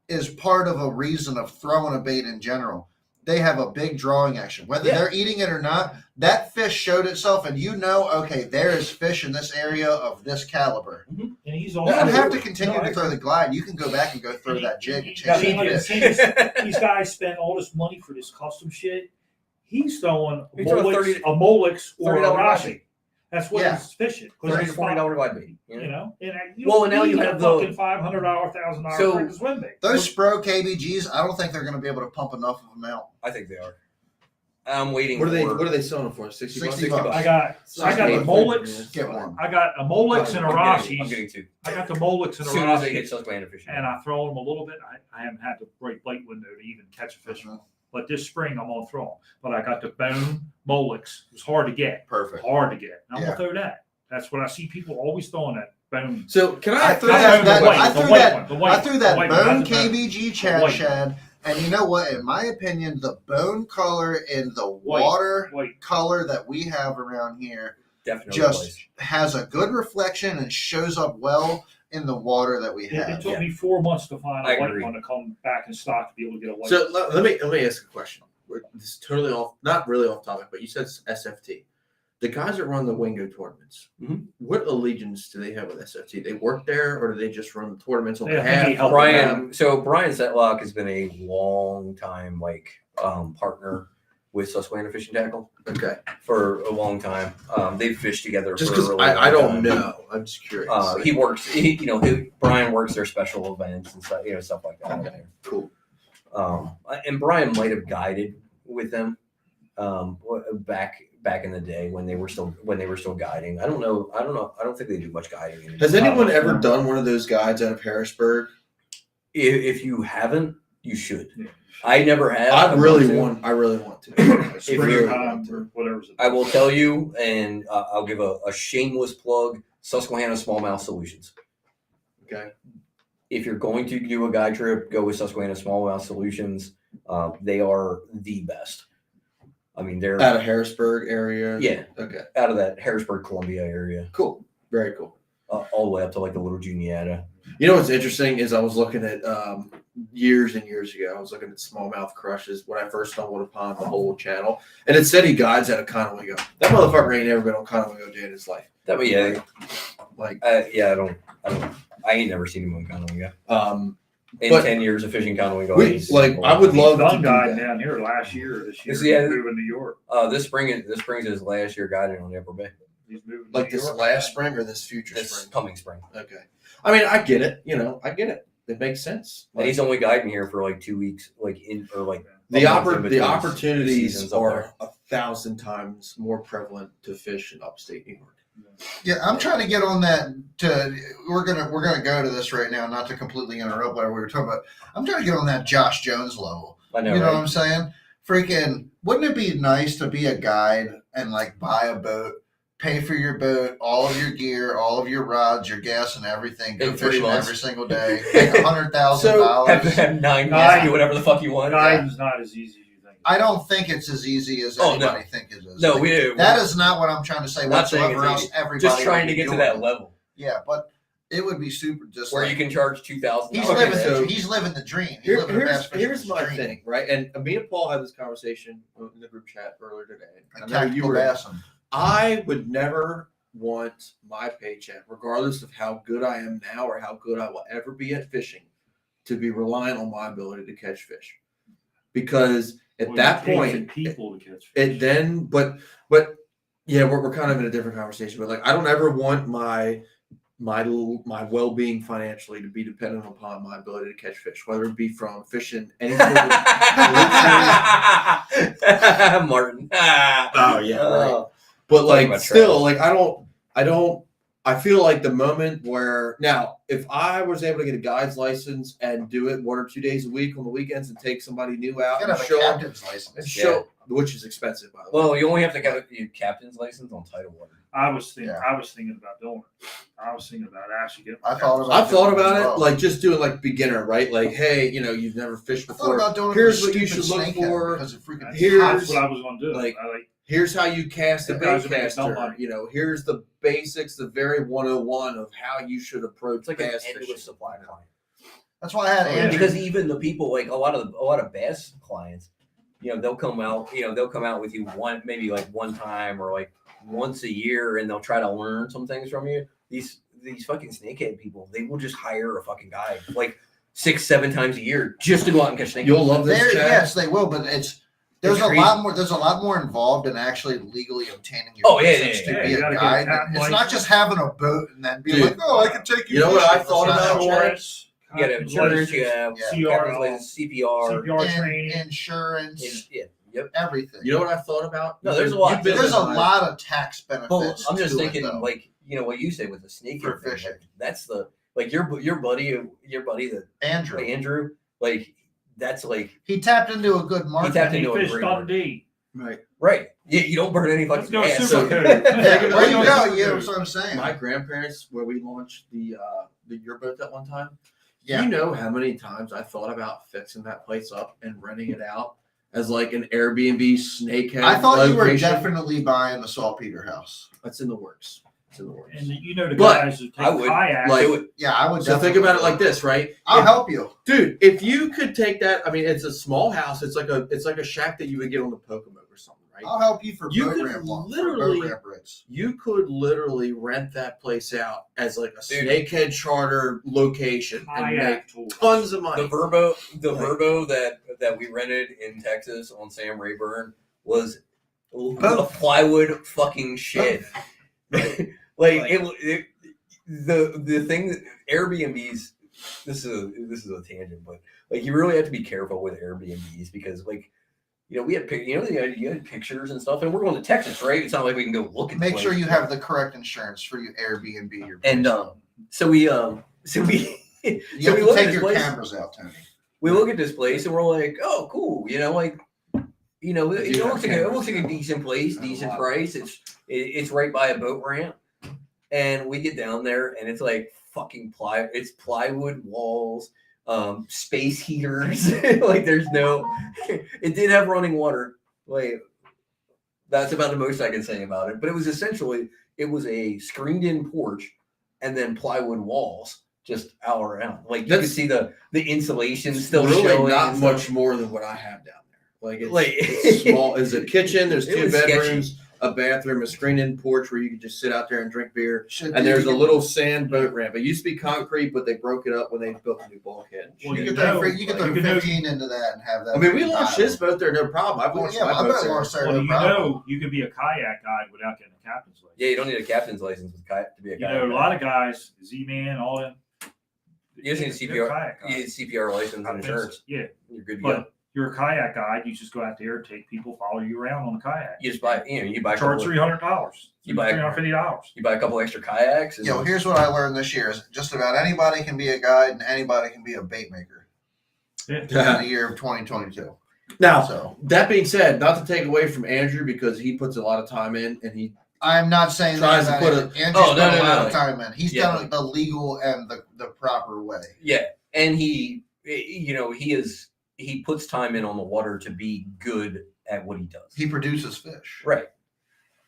is part of a reason of throwing a bait in general. They have a big drawing action. Whether Yeah. they're eating it or not, that fish showed itself, and okay, there is fish in this area of this caliber. And he's You also. don't have to continue No, I to throw the glide. You can go back and go throw that jig and I chase mean, the like, fish. these guys spend all this money for this custom shit. He's throwing He's throwing a Molix or a $30 Rashi. That's what Yeah. he's fishing. $30 to $40 glide bait. You know, and Well, and now you have the- fucking $500, $1,000 So- freaking swim bait. Those Spro KBGs, I don't think they're going to be able to pump enough of them out. I think they are. I'm waiting. What for, are they selling them for? 60 bucks? 60 bucks. I got the Molix. Get one. I got a Molix and a I'm Rashi. getting two. I got the Molix and As a soon as they hit Rashi, Susquehanna fishing. and I throw them a little bit. I haven't had the right bite window to even catch a fish. Mhm. But this spring I'm gonna throw them. But I got the bone Molix. It was hard to get. Perfect. Hard to get. I'm Yeah. gonna throw that. That's what I see people always throwing that bone. So can I I threw throw that- that? The white- I the threw white that- one, the white I threw one, that the white one, bone not the bone. KBG The Chad white Shad, and you know what? In my opinion, the bone color in the White. water White. color that we have around here Definitely. just has a good reflection and shows up well in the water that we It have. took me 4 months to find I a white agree. one to come back in stock to be able to get a white. So let me ask a question. This is totally off, not really off topic, but you said SFT. The guys that run the Wingo tournaments, Mhm. what allegiance do they have with SFT? They work there, or do they just run the tournaments on Yeah, I think behalf? they help Brian Setlock has been a long time partner with Susquehanna Fishing Tackle Okay, for a long time. They've fished together just for a because really I long don't time. know, I'm just curious. He works. Brian works their special events and stuff, stuff like that. Okay, cool. And Brian might have guided with them back in the day when they were still guiding. I don't know. I don't think they do much guiding anymore. Has anyone ever done one of those guides out of Harrisburg? If you haven't, you should. Yeah. I never have. I really want to. want. I really want to. If spring you're- time or whatever's. I will tell you, and I'll give a shameless plug: Susquehanna Smallmouth Solutions. Okay. If you're going to do a guide trip, go with Susquehanna Smallmouth Solutions. They are the best. I mean, they're Out of Harrisburg area. yeah, Okay. out of that Harrisburg, Columbia area, Cool. Very cool. all the way up to like the Little Juniata. You know what's interesting is I was looking at years and years ago. I was looking at smallmouth crushes when I first stumbled upon the whole channel, and it said he guides out of Conowingo. That motherfucker ain't never been on Conowingo day in his life. That way, yeah, Like, I ain't never seen him on Conowingo. In But 10 years of fishing Conowingo, I would love to Done do guiding that. down here last year. This year, Yeah. he's moving to New York. This spring is his last year guiding on the Upper Bay. He's moving Like to New this York. last spring or this future This spring. coming spring, Okay. I mean, I get it. I get it. It makes sense. and he's only guiding here for like 2 weeks, like in or like The a month in between opportunities seasons up are 1,000 times more prevalent to fish in upstate New York. Yeah, I'm trying to get on that. We're gonna go to this right now, not to completely interrupt what we were talking about. I'm trying to get on that Josh Jones level. there. I know, You know right? what I'm saying? freaking, wouldn't it be nice to be a guide and like buy a boat, pay for your boat, all of your gear, all of your rods, your gas, and everything, go In 3 fishing months. every single day, make $100,000? Have 9 guys do whatever the fuck you want. Guiding's not as easy as you think. I don't think it's as easy as anybody think it is. No, like, that is not what I'm trying to say. Not saying Whatsoever it's else, easy. everybody Just trying to would be get to doing that it. level. Yeah, but it would be super. Just where like, you can charge $2,000. he's living the dream. He's living the best Here's my dream. thing, right? And me and Paul had this conversation in the group chat earlier today. A I know you tactical were. bassing. I would never want my paycheck, regardless of how good I am now or how good I will ever be at fishing, to be reliant on my ability to catch fish. Because at that point, people to catch fish. it then, but yeah, we're kind of in a different conversation. But like, I don't ever want my well-being financially to be dependent upon my ability to catch fish, whether it be from fishing any sort of Martin. Oh yeah, right. But like still, like I feel like the moment where now, if I was able to get a guide's license and do it 1 or 2 days a week on the weekends and take somebody new out You and gotta have show a them, captain's license. and show, which is expensive by the way. Well, you only have to get your captain's license on Title Water. I was thinking about doing it. I was thinking about actually getting. I thought about I've thought about as it, well. like just doing like beginner, right? Like, hey, you've never fished I thought before. about doing Here's it what you stupid should look snakehead for. because it freaking Here's- That's what I was going to do. like- I like. Here's how you cast a Yeah, bait guys are making caster. dumb Here's the basics, the very 101 of how you should approach It's like an bass endless fishing. supply client. That's why I had Oh, yeah. Andrew. Because even the people, like a lot of bass clients, they'll come out with you maybe one time or like once a year, and they'll try to learn some things from you. These fucking snakehead people, they will just hire a fucking guy like 6-7 times a year just to go out and catch snakehead. You'll love this, Chad. Yes, they will, but there's a crazy. lot more. There's a lot more involved in actually legally obtaining your Oh, yeah, license yeah, to yeah. be You a gotta get guide. a captain It's not license. just having a boat and then being Dude, like, oh, I can take you. you know what fishing. I thought That's not about, how it Chad? works. You got to have insurance, you have Yeah. captain's license, CPR. CPR And training. insurance, Yep. everything. You know what I thought about? No, there's a lot. You've been There's a in my- lot of tax benefits. Well, I'm just to thinking, it, though. like what you say with the snake For thing, fishing. like, that's the your buddy that Andrew, Andrew, like that's like he tapped into a good market. tapped He into a fished great on market. D. Right. Right. Yeah, you don't burn any Let's fucking go gas. super code. Yeah, Think about there you it. go. Yeah, that's what I'm saying. My grandparents, where we launched the yearboat that one time. Yeah. You know how many times I thought about fixing that place up and renting it out as like an Airbnb snakehead. I thought you were location? definitely buying the saltpeter house. That's in the works. It's in the works. And the But guys who take I would, kayaks. like- Yeah, I would. So think definitely about it do like this, right? I'll If- help you. Dude, if you could take that, I mean, it's a small house. It's like a shack that you would get on the Pocomo or something, right? I'll help you for You boat could ramp walk, for literally- boat ramp rates. You could literally rent that place out as like a Dude. snakehead charter location and make kayak tours. tons of money. the Verbo Like- Verbo that we rented in Texas on Sam Rayburn was a Both. plywood fucking shit. The thing that Airbnbs. This is a tangent, but like you really have to be careful with Airbnbs because we had you had pictures and stuff, and we're going to Texas, right? It's not like we can go look at. Make the sure place. you have the correct insurance for your Airbnb. Your And place. so we you so have we to look at take this your place. cameras out, Tony. We look at this place and we're like, oh, cool. It looks like a decent place, decent price. It's right by a boat ramp, and we get down there and it's like fucking plywood walls, space heaters. Like there's no. It did have running water. Like that's about the most I can say about it. But it was essentially a screened-in porch and then plywood walls just all around. Like you could see the insulation still really showing. not and stuff. much more than what I have down there. Like it's, Like- it's small. There's a kitchen. There's It 2 was sketchy. bedrooms, a bathroom, a screen-in porch where you can just sit out there and drink beer. Should And do- there's a little sand boat ramp. It used to be concrete, but they broke it up when they built a new bulkhead. Well, You you could throw, know, you could like, throw you can 15 into that and have that. I mean, we freaking launched dial. his boat there, no problem. I've Well, launched yeah, my I boat bet there. launched there, Well, no you problem. know, you can be a kayak guide without getting a captain's license. Yeah, you don't need a captain's license to be a You guy. know, a lot of guys, Z-Man, all them. You just need they're CPR. kayak You need guides. CPR license and insurance. Yeah, You're good to go. but you're a kayak guide. You just go out there, take people, follow you around on the kayak. You just buy. You buy a Charge couple. $300. You buy- $350. You buy a couple extra kayaks. And Yo, here's what I learned this year: is just about anybody can be a guide and anybody can be a bait maker Yeah. in the year of 2022. Now, So that being said, not to take away from Andrew because he puts a lot of time in and he I'm not saying tries that to put Andrew's put a lot no. of time in. He's done it the legal and the proper way. Yeah, and he puts time in on the water to be good at what he does. He produces fish. Right.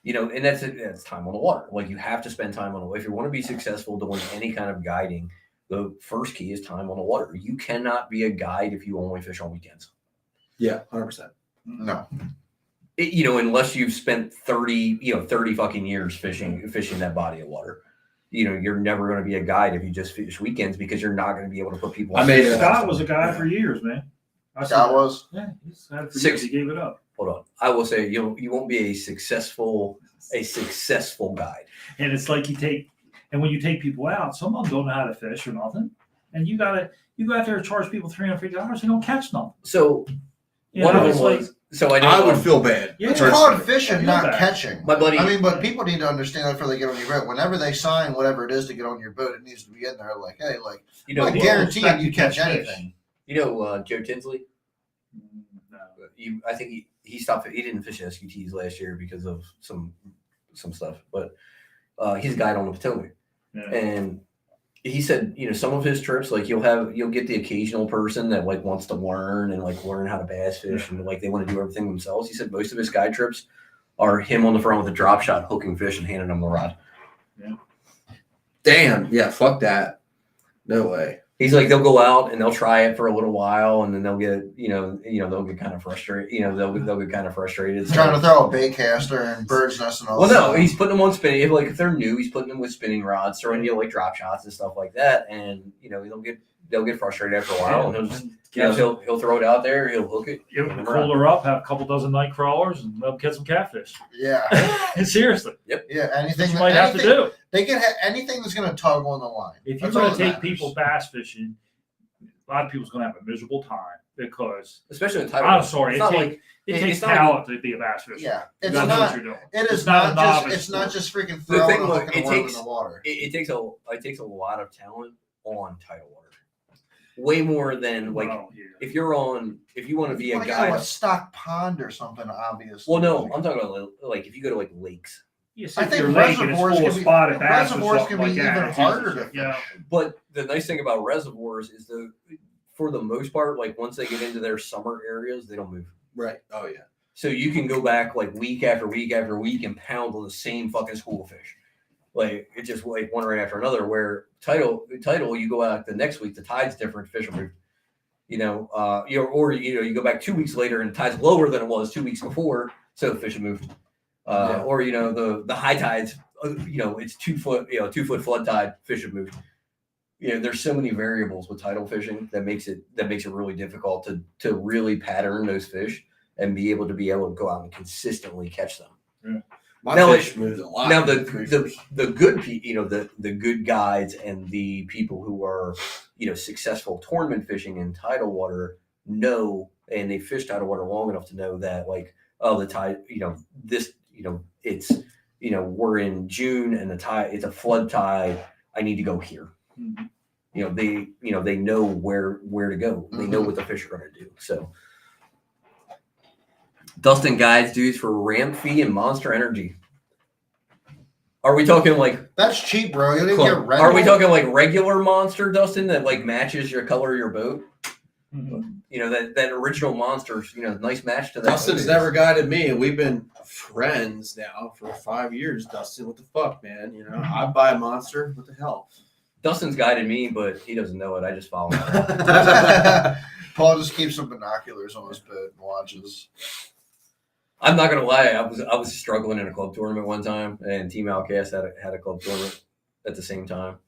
And that's time on the water. Like, you have to spend time on the water. If you want to be successful doing any kind of guiding, the first key is time on the water. You cannot be a guide if you only fish on weekends. Yeah, 100%. No. Unless you've spent 30 fucking years fishing that body of water. You're never going to be a guide if you just fish weekends because you're not going to be able to put people on. Scott was a guide for years, man. Scott was? Yeah, he's had it for years. He gave it up. Hold on. I will say you won't be a successful guide. And it's like when you take people out, some of them don't know how to fish or nothing. And you go out there and charge people $350, they don't catch nothing. So one of them was, I would feel bad. Yeah, it's called fishing, not catching. My buddy. But people need to understand that before they get on your boat. Whenever they sign whatever it is to get on your boat, it needs to be in there. Like, hey, I guarantee you catch anything. Joe Tinsley? No. I think he stopped. He didn't fish SQTs last year because of some stuff. But he's a guide on the Potomac, and he said, some of his trips, like you'll get the occasional person that like wants to learn and like learn how to bass fish and like they want to do everything themselves. He said most of his guide trips are him on the front with a drop shot, hooking fish and handing them the rod. Yeah. Damn. Yeah. Fuck that. No way. He's like, they'll go out and they'll try it for a little while and then they'll get, they'll get kind of frustrated. They'll get kind of frustrated. Trying to throw a bait caster and bird's nest and all that. Well, no, he's putting them on spinning. If they're new, he's putting them with spinning rods, throwing like drop shots and stuff like that. And, they'll get frustrated after a while and he'll just, he'll throw it out there. He'll hook it. Pull her up, have a couple dozen night crawlers and they'll catch some catfish. Yeah. Seriously. Yep. Yeah. Anything you might have to do. They can have anything that's going to tug on the line. If you're going to take people bass fishing, a lot of people's going to have a miserable time because, especially in title. I'm sorry, it takes talent to be a bass fisher. Yeah, it's not what you're doing. It's not just freaking throwing a hook and a worm in the water. It takes a lot of talent on tidal water. Way more than if you want to be a guy. A stock pond or something, obviously. Well, no, I'm talking about like if you go to like lakes. Yeah, I think reservoirs can be even harder to fish. But the nice thing about reservoirs is for the most part, like once they get into their summer areas, they don't move. Right. Oh yeah. So you can go back like week after week after week and pound on the same fucking school of fish. Like it's just like one right after another. Where tidal, you go out the next week, the tide's different, fish are moved. You go back 2 weeks later and the tide's lower than it was 2 weeks before, so the fish have moved. Or the high tides, it's 2 foot, 2 foot flood tide, fish have moved. There's so many variables with tidal fishing that makes it really difficult to really pattern those fish and be able to go out and consistently catch them. Yeah. My fish moves a lot. Now the good the good guides and the people who are successful tournament fishing in tidal water know, and they fish tidal water long enough to know that the tide it's we're in June and the tide, it's a flood tide, I need to go here. Mm-hmm. They know where to go. They know what the fish are going to do. So Dustin guides dudes for ramp fee and Monster Energy. Are we talking like that's cheap, bro? You didn't get regular. Are we talking like regular Monster, Dustin, that like matches your color of your boat? Mm-hmm. That original Monster, nice match to that. Dustin's never guided me, and we've been friends now for 5 years. Dustin, what the fuck, man? I buy a Monster. What the hell? Dustin's guided me, but he doesn't know it. I just follow him. Paul just keeps some binoculars on his boat and watches. I'm not gonna lie. I was struggling in a club tournament one time, and Team Outcast had a club tournament at the same time,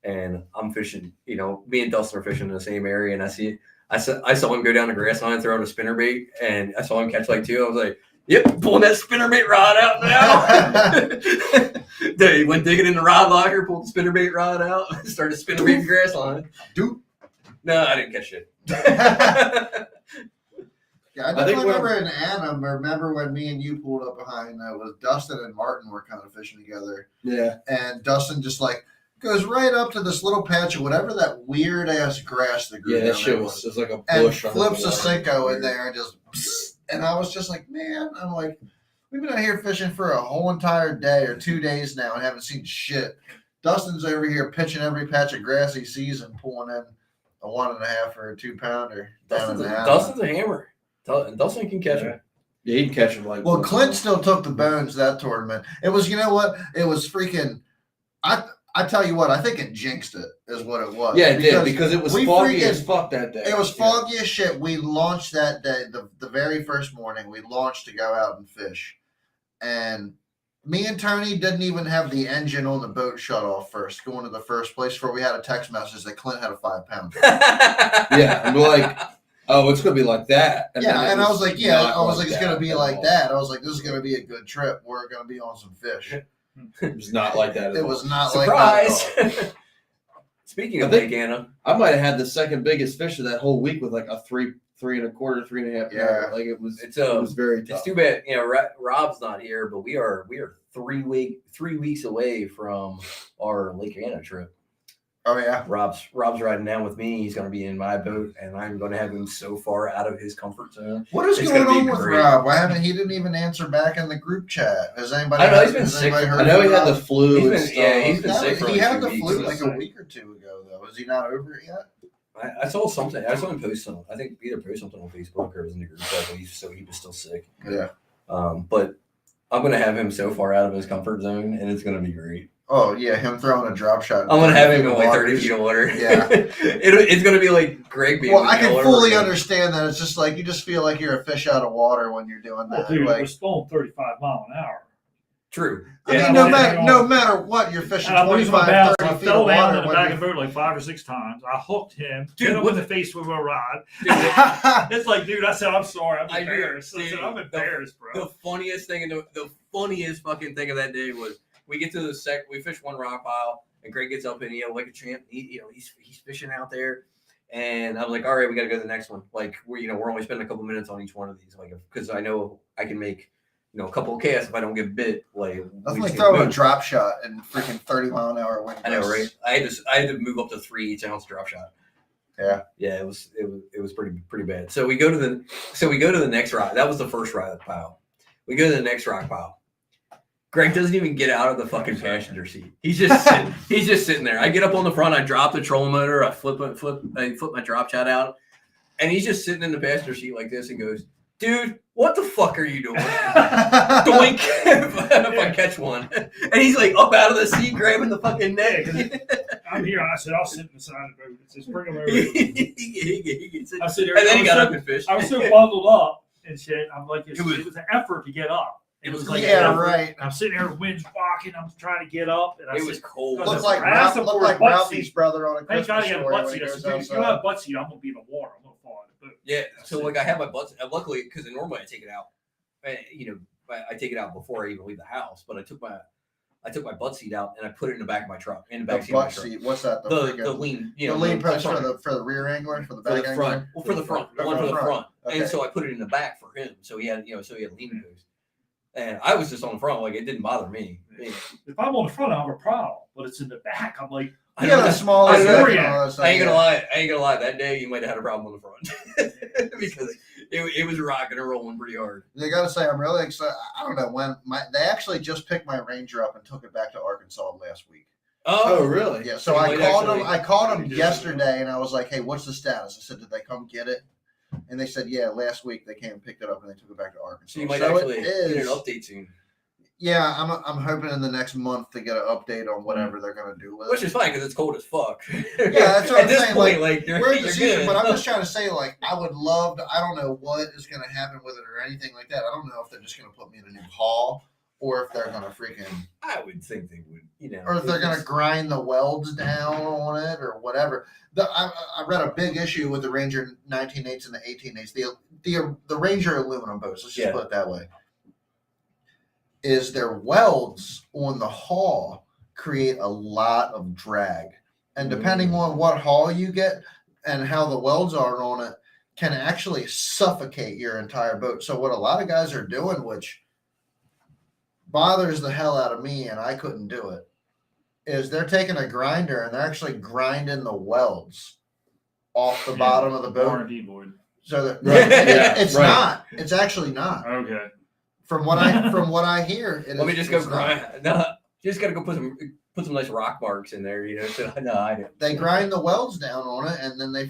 and I'm fishing. Me and Dustin are fishing in the same area, and I saw him go down the grass line throwing a spinnerbait, and I saw him catch like 2. I was like, "Yep, pulling that spinnerbait rod out now." He went digging in the rod locker, pulled the spinnerbait rod out, started spinnerbaiting grass line. Dude, no, I didn't catch shit. Yeah, I remember in Annam. Remember when me and you pulled up behind? Was Dustin and Martin were kind of fishing together. Yeah, and Dustin just goes right up to this little patch of whatever that weird ass grass that grew. Yeah, that shit was like a bush. And flips a Cinco in there and just And I was just like, man, I'm like, we've been out here fishing for a whole entire day or 2 days now and haven't seen shit. Dustin's over here pitching every patch of grass he sees and pulling in a 1.5 or a 2 pounder. Dustin's a hammer. Dustin can catch him. Yeah, he can catch him like. Well, Clint still took the bones that tournament. It was, you know what? It was freaking. I tell you what, I think it jinxed it, is what it was. Yeah, it did, because it was foggy as fuck that day. It was foggy as shit. We launched that day, the very first morning. We launched to go out and fish. And me and Tony didn't even have the engine on the boat shut off first, going to the first place, before we had a text message that Clint had a 5 pounder. Yeah, and we're like, oh, it's going to be like that. And I was like, it's going to be like that. I was like, this is going to be a good trip. We're going to be on some fish. It was not like that. It was not Surprise. like that. Surprise! Speaking of Lake Anna, I might have had the second biggest fish of that whole week with like a 3.25, 3.5. Yeah, like it was very tough. It's too bad, Rob's not here, but we are 3 weeks away from our Lake Anna trip. Oh yeah, Rob's riding down with me. He's going to be in my boat, and I'm going to have him so far out of his comfort zone. What is going on with Rob? He didn't even answer back in the group chat. Has anybody? I know he's been sick. I know he had the flu. He's been sick for he had the weeks. flu like a week or 2 ago, though. Is he not over it yet? I saw something. I saw him post something. I think either post something on Facebook or it was in the group chat. He was still sick. Yeah. But I'm going to have him so far out of his comfort zone, and it's going to be great. Oh yeah, him throwing a drop shot. I'm gonna have him in like 30 feet of water. Yeah, it's gonna be like Greg being. Well, I can fully understand that. It's just like you just feel like you're a fish out of water when you're doing that. Dude, like, we're going 35 miles an hour. True. I mean, no matter what, you're fishing 25, 30 feet of water. I fell down in the back of the boat like 5 or 6 times. I hooked him, hit him in the face with a rod. It's like, dude, I said, I'm sorry, I'm embarrassed. I said, I'm embarrassed, bro. The funniest thing and the funniest fucking thing of that day was. We get to we fish one rock pile, and Greg gets up and like a champ. He's fishing out there, and I'm like, all right, we got to go to the next one. Like we're only spending a couple minutes on each one of these, like because I know I can make a couple of casts if I don't get bit. Like nothing like throwing a drop shot and freaking 30-mile-an-hour wind. I know, right? I had to move up to 3 8-ounce drop shot. Yeah, it was pretty bad. So we go to the next rock. That was the first rock pile. We go to the next rock pile. Greg doesn't even get out of the fucking passenger seat. He's just sitting there. I get up on the front. I drop the trolling motor. I flip my drop shot out, and he's just sitting in the passenger seat like this and goes, "Dude, what the fuck are you doing?" Doink! if I catch one, and he's like up out of the seat, grabbing the fucking neck. I'm here. And I said, I'll sit in the side of the boat. It says, bring him over. I said, and then he got up and fished. I was so bundled up and shit. I'm like, it was an effort to get up. It was like, right. I'm sitting there, wind's walking. I'm trying to get up, and it was cold. Looked like Ralphie's brother on a Christmas Thank God he had a story butt seat. I said, if you have a butt seat, I'm gonna be in the water. I'm gonna fall in the boat. Yeah. So like I have my butt seat. Luckily, because normally I take it out. I take it out before I even leave the house. But I took my butt seat out and I put it in the back of my truck. In the back seat of my truck. What's that? The lean. The lean post for the rear angler, for the back angler. Front. Well, for the front. One for the front. Okay. And so I put it in the back for him. So he had lean post. And I was just on the front, like it didn't bother me. If I'm on the front, I have a problem. But it's in the back. I'm like, I got a smaller. I ain't gonna lie. That day you might have had a problem on the front because it was rocking and rolling pretty hard. They got to say, I'm really excited. I don't know when they actually just picked my Ranger up and took it back to Arkansas last week. Oh, really? Yeah. So I called them yesterday, and I was like, "Hey, what's the status?" I said, "Did they come get it?" And they said, yeah, last week they came and picked it up and they took it back to Arkansas. So you might actually get an update soon. Yeah, I'm hoping in the next month to get an update on whatever they're going to do with it. Which is fine because it's cold as fuck. Yeah, that's what I'm saying. Point, we're in the season, but I'm just trying to say, I would love to, I don't know what is going to happen with it or anything like that. I don't know if they're just going to put me in a new haul or if they're going to freaking... I would think they would, Or if they're going to grind the welds down on it or whatever. I read a big issue with the Ranger 19.8s and the 18.8s. The Ranger aluminum boats, let's just put it that way, is their welds on the hull create a lot of drag. And depending on what hull you get and how the welds are on it, can actually suffocate your entire boat. So what a lot of guys are doing, which bothers the hell out of me, and I couldn't do it, is they're taking a grinder and they're actually grinding the welds off the bottom of the boat. So that, Yeah, it's right. not. It's actually not. Okay. From what I hear, Let me just go grind. No, you just gotta go put some nice rock marks in there. So, no, I don't. They grind the welds down on it, and then they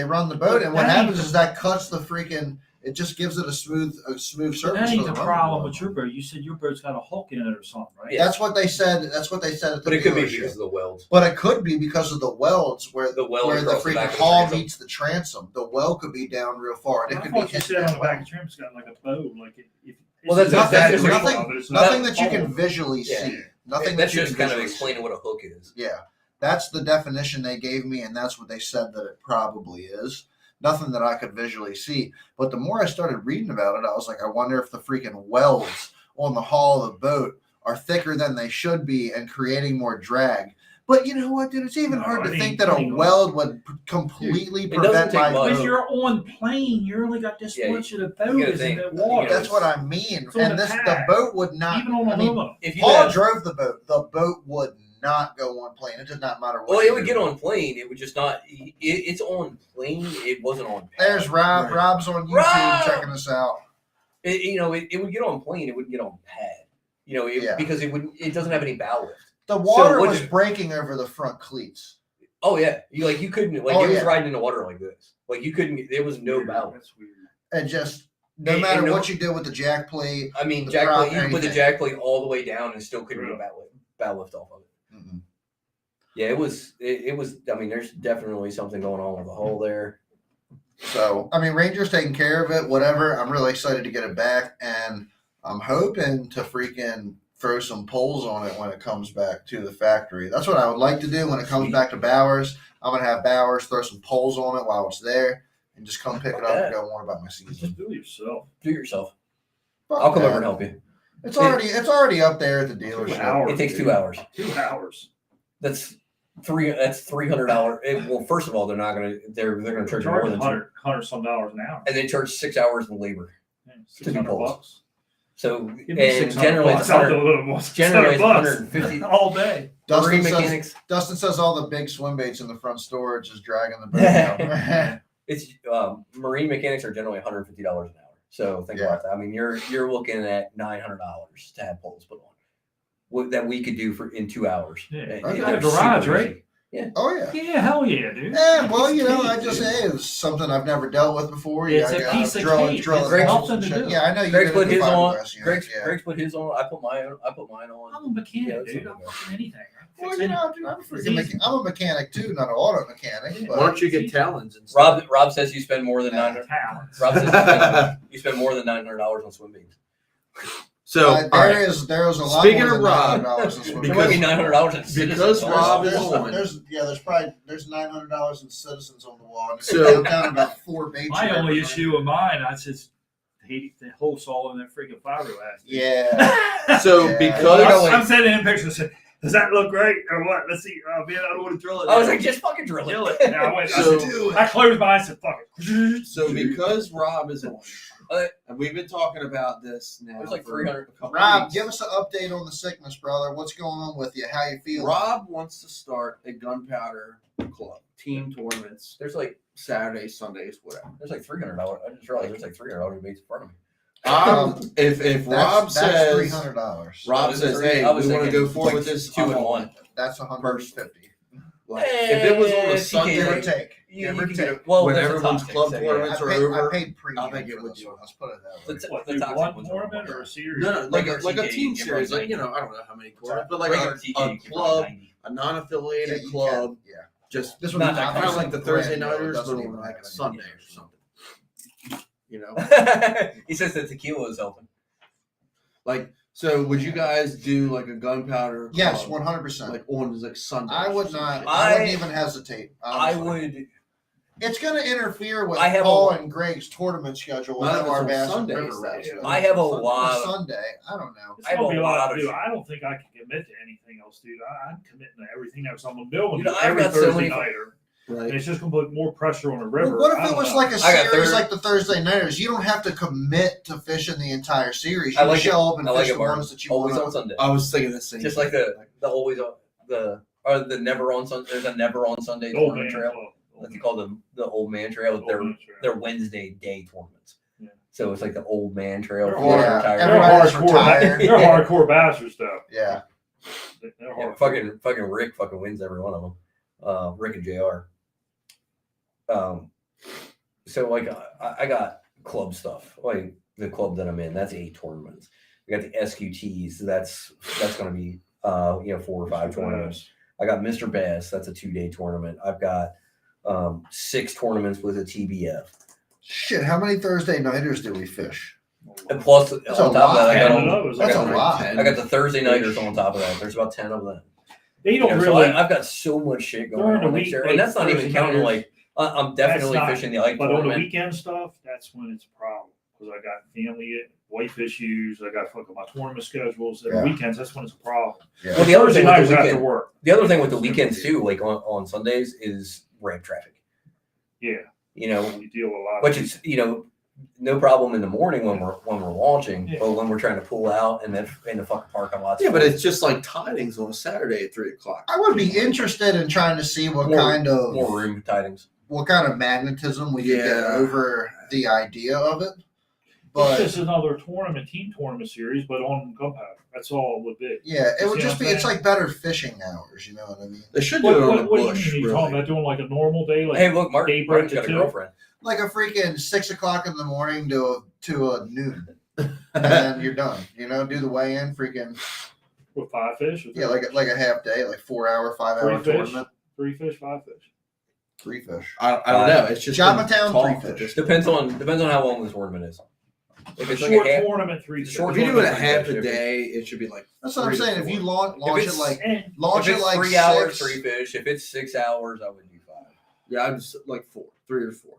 run the boat. And what That ain't happens is that cuts the freaking. It just gives it a smooth surface. But that ain't for the running problem boat. with your boat. You said your boat's got a hulk in it or something, right? That's what they said. That's what they said at the But it could be dealership. because of the welds. But it could be because of the welds where The weld where the across the freaking back of the hull transom. meets the transom. The weld could be down real far, and I it could be thought you hit said on that the back well. of the trim's got like a bow, like if Well, that's Nothing, that's just nothing, but it's not nothing that you a can hull. visually Yeah. see. Nothing That's that you just can kind of visually explaining see. what a hook is. Yeah, that's the definition they gave me, and that's what they said that it probably is. Nothing that I could visually see. But the more I started reading about it, I was like, I wonder if the freaking welds on the hull of the boat are thicker than they should be and creating more drag. But you know what, dude? It's even No, hard to it think ain't- that it a ain't weld would completely it doesn't prevent take my much. If boat. you're on plane, you only got this Yeah, much of the you boat gotta is in think, the water. That's what I mean. It's on And the the pad. boat would not. Even on I mean, aluminum. If you Paul have, drove the boat. The boat would not go on plane. It did not matter what. well, you it would do. get on plane. It would just not. It's on plane. It wasn't on. Pad. There's Rob. Right. Rob's on YouTube Rob! checking us out. It would get on plane. It wouldn't get on pad. Yeah. Because it doesn't have any bow lift. The water what was did- breaking over the front cleats. Oh yeah, you couldn't it was yeah. riding in the water like this. Like you couldn't. There was no bow lift. That's weird. And just no And matter no- what you did with the jack plate. I mean, The jack prop, plate. You could put the anything. jack plate all the way down and still couldn't Really? get bow lift off of it. Mm-mm. Yeah, it was. I mean, there's definitely something going on with the hull there. So I mean, Ranger's taking care of it. Whatever. I'm really excited to get it back, and I'm hoping to freaking throw some poles on it when it comes back to the factory. That's what I would like to do when it comes back to Bowers. I'm gonna have Bowers throw some poles on it while it's there, and just come pick it up and go on about my season. Just do it yourself. Do it yourself. Fuck I'll come that. over and help you. It's already up there at the dealership. hours. It takes dude. 2 hours. 2 hours. That's $300. Well, first of all, they're gonna charge you more than 100 some dollars an hour. and they charge 6 hours in labor. Yeah, to do 600 polls. bucks. So Give me and 600 generally it's bucks. I'll do 100, a little more. generally 600 it's bucks 150. all day. Marine Dustin says, mechanics. Dustin says all the big swim baits in the front storage is dragging the boat down. It's marine mechanics are generally $150 an hour. So think Yeah. about that. I mean, you're looking at $900 to have poles put on. That we could do in 2 hours. Yeah. And Okay. You got a they're super garage, easy. right? Oh yeah. Yeah, hell yeah, dude. Yeah, well, you know, I Dude. just say it's something I've never dealt with before. It's You a gotta piece of drill cake. drill It's it. nothing to do. Yeah, I know you Greg's did put it in his the on. fiberglass unit, Greg's, yeah. Greg's put his on. I put mine on. I'm a mechanic, Yeah, that's dude. what I'm we got. fucking anything. Well, you know, dude, I'm a mechanic too, not an auto mechanic. Yeah. But Why don't you get talons and stuff? Rob says you spend more than $900. Talents. Rob says you spend more than $900 on swim baits. So all right. there is a lot Speaking more of than Rob, $900 in swim There baits. might be $900 in because Citizens. Rob is there's on. there's $900 in Citizens on the wall. And So- I'm counting about 4 baits. My in only there. issue with mine, I just hate the whole saw in that freaking fiberglass. Yeah. So Yeah. because I'm sending him pictures. and say, Does that look great or what? Let's see. Man, I don't want to drill it. I was like, just fucking drill Drill it. it. And I went. So- I closed my eyes and said, "Fuck it." so because Rob is on, and we've been talking about this now. There's like for 300 a couple Rob, weeks. give us an update on the sickness, brother. What's going on with you? How you feeling? Rob wants to start a gunpowder club, team tournaments, There's like Saturdays, Sundays, whatever. $300. I just realized there's like $300 baits in front of me. If Rob that's says $300. Rob was says, three- "Hey, I was we want to thinking go forward like with this 2 and I'm on 1. it." That's 150. Like, if it was on a Sunday, Give or take. You Give or can take. get it. Well, when there's a everyone's top club six, tournaments I are paid, over, I paid premium I think it for would this do one. it. Let's put it that way. The- What, the do toxic one ones are tournament over. or a series? No, like a Regular team TK, series, like everyone's I don't know how many tournaments, but like Regular a TK, you can run club, 90. a non-affiliated you club, can, yeah. just This Not one's that kind of like the Thursday brand new. It nighters, doesn't but even on like have a any- Sunday or something. You know, He says the tequila is helping. like so. Would you guys do like a gunpowder? Yes, club, 100%. like on like Sunday. I would not. I- I wouldn't even hesitate. I honestly. would. It's going to interfere with I have Paul a- and Greg's tournament schedule. Not With if it's our on Bass and Sundays, River though. Rats. I have a Or lot. Sunday. I don't know. It's I have gonna a be a lot lot to of do. shit. I don't think I can commit to anything else, dude. I'm committing to everything that I'm doing You know, I've every got so Thursday many- nighter. And right? it's just gonna put more pressure on the river. Well, what I if it don't was know. like a I got series third- like the Thursday Nighters? You don't have to commit to fishing the entire series. You I like show up and I like fish it, the Mark. ones that you Always want. on Sunday. I was thinking the same. Just thing. like the always on the never on Sunday. There's a never on Sunday The old tournament man trail. club. That's called the Old Man Trail. They're Wednesday day tournaments. Yeah. So it's like the Old Man Trail. They're Everybody's retired. They're hardcore bastards, though. Yeah. Yeah, fucking Rick fucking wins every one of them. Rick and JR. So like I got club stuff. Like the club that I'm in, that's 8 tournaments. We got the SQTs. That's going to be 4 or 5 tournaments. I got Mr. Bass. That's a 2-day tournament. I've got 6 tournaments with a TBF. Shit, how many Thursday nighters do we fish? And plus, that's on top of that, that's a lot. I got the Thursday nighters on top of that. There's about 10 of them. They don't really. So I've got so much shit going on next year, and that's not even counting like I'm definitely fishing the Ike But tournament. on the weekend stuff, that's when it's a problem because I got family, wife issues. I got fucking my tournament schedules. And weekends, that's when it's a problem. Yeah. Well, the other thing with the after work. The other thing with the weekends too, like on Sundays, is ramp traffic. Yeah. You know, you deal with a lot. Which is no problem in the morning when we're launching, but when we're trying to pull out and then in the fucking parking lots. Yeah, but it's just like tidings on a Saturday at 3:00. I would be interested in trying to see what kind of more room tidings. What kind of magnetism we could get over the idea of it. But it's just another team tournament series, but on gunpowder. That's all it would be. Yeah, it would just be. It's like better fishing hours. You know what I mean? They should do it on the bush. What do you mean? You're talking about doing like a normal day? Like, hey, look, Martin's got a girlfriend. Like a freaking 6 o'clock in the morning to a noon, and you're done. You know, do the weigh-in, freaking with 5 fish. Yeah, like a half day, like 4 hour, 5 hour tournament. 3 fish, 5 fish. 3 fish. I don't know. It's just Java-town 3 fish. Depends on how long this tournament is. If it's short like tournament, 3 fish. If you do it a half a day, it should be like. That's what I'm saying. If you launch it like 3 hours, 3 fish. If it's 6 hours, I would do 5. Yeah, I'm just like 4, 3 or 4.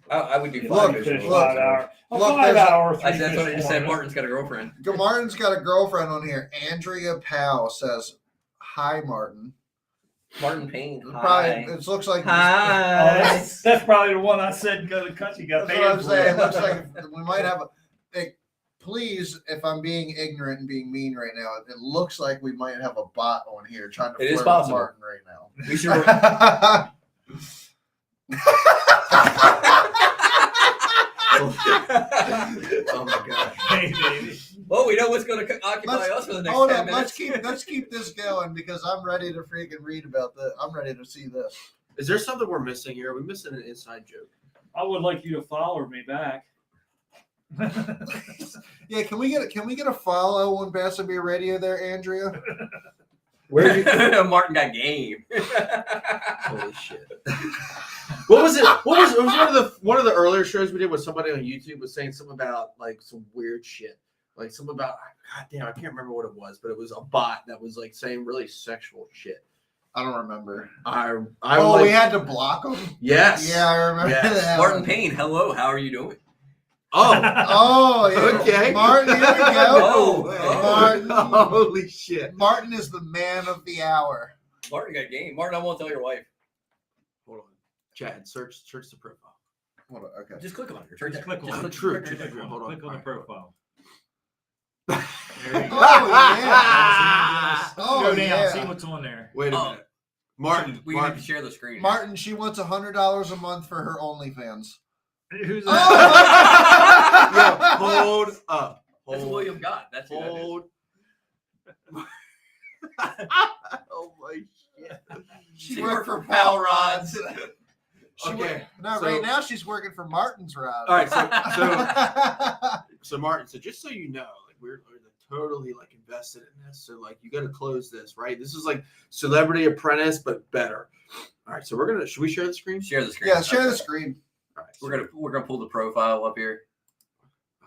I would do 5 fish. 5 hour. 5 hour. That's what I just said. Martin's got a girlfriend. Martin's got a girlfriend on here. Andrea Powell says, "Hi, Martin." Martin Payne. Probably, it looks like. Hi. That's probably the one I said go to country. Got that's what I'm saying. It looks like we might have please, if I'm being ignorant and being mean right now, it looks like we might have a bot on here trying to flirt with Martin right now. We should. Oh my gosh. Hey, baby. Well, we know what's going to occupy us for the next 10 minutes. Let's keep this going because I'm ready to freaking read about this. I'm ready to see this. Is there something we're missing here? Are we missing an inside joke? I would like you to follow me back. Yeah, can we get a follow on Bassamere Radio there, Andrea? Where Martin got game. Holy shit. What was it? It was one of the earlier shows we did with somebody on YouTube was saying something about like some weird shit. Like something about goddamn, I can't remember what it was, but it was a bot that was like saying really sexual shit. I don't remember. We had to block them? Yes. Yeah, I remember that. Martin Payne, hello, how are you doing? Oh, yeah. Okay. Martin, here we go. Martin. Holy shit. Martin is the man of the hour. Martin got game. Martin, I won't tell your wife. Hold on. Chad, search the profile. Hold on, okay. Just click on it. Just click on it. True. Hold on. Click on the profile. Oh, yeah. Go down. See what's on there. Wait a minute. Martin. We need to share the screen. Martin, she wants $100 a month for her OnlyFans. Who's Yo, that? hold up. That's William Gott. That's hold. Oh my shit. She worked for Pal Rods. Okay. Right now she's working for Martin's Rods. All right. So Martin. So just so you know, like we're totally like invested in this. So like you got to close this, right? This is like Celebrity Apprentice, but better. All right. So should we share the screen? Share the screen. Yeah, share the screen. All right. We're gonna pull the profile up here.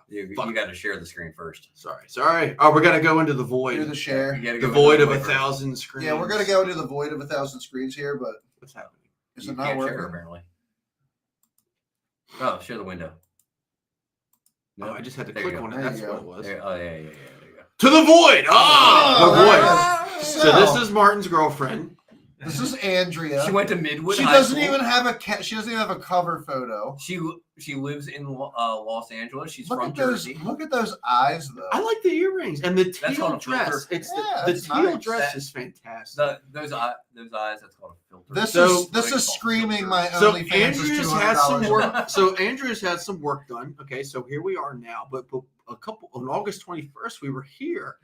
You got to share the screen first. Sorry. Oh, we're gonna go into the void. Do the share. You the void of 1,000 screens. Yeah, we're gonna go into the void of 1,000 screens here, but what's happening? Is it not working? Share, apparently. Oh, share the window. No, I just had to click on it. That's what it was. There, there you go. To the void. The void. So this is Martin's girlfriend. This is Andrea. She went to Midwood. She doesn't even have a cover photo. She lives in Los Angeles. She's from Jersey. Look at those eyes, though. I like the earrings and the teal dress. It's the teal dress is fantastic. Those eyes. That's called a filter. This So- is screaming my So OnlyFans is Andrea's had some $200. work. So Andrea's had some work done. Okay, so here we are now. But on August 21st, we were here.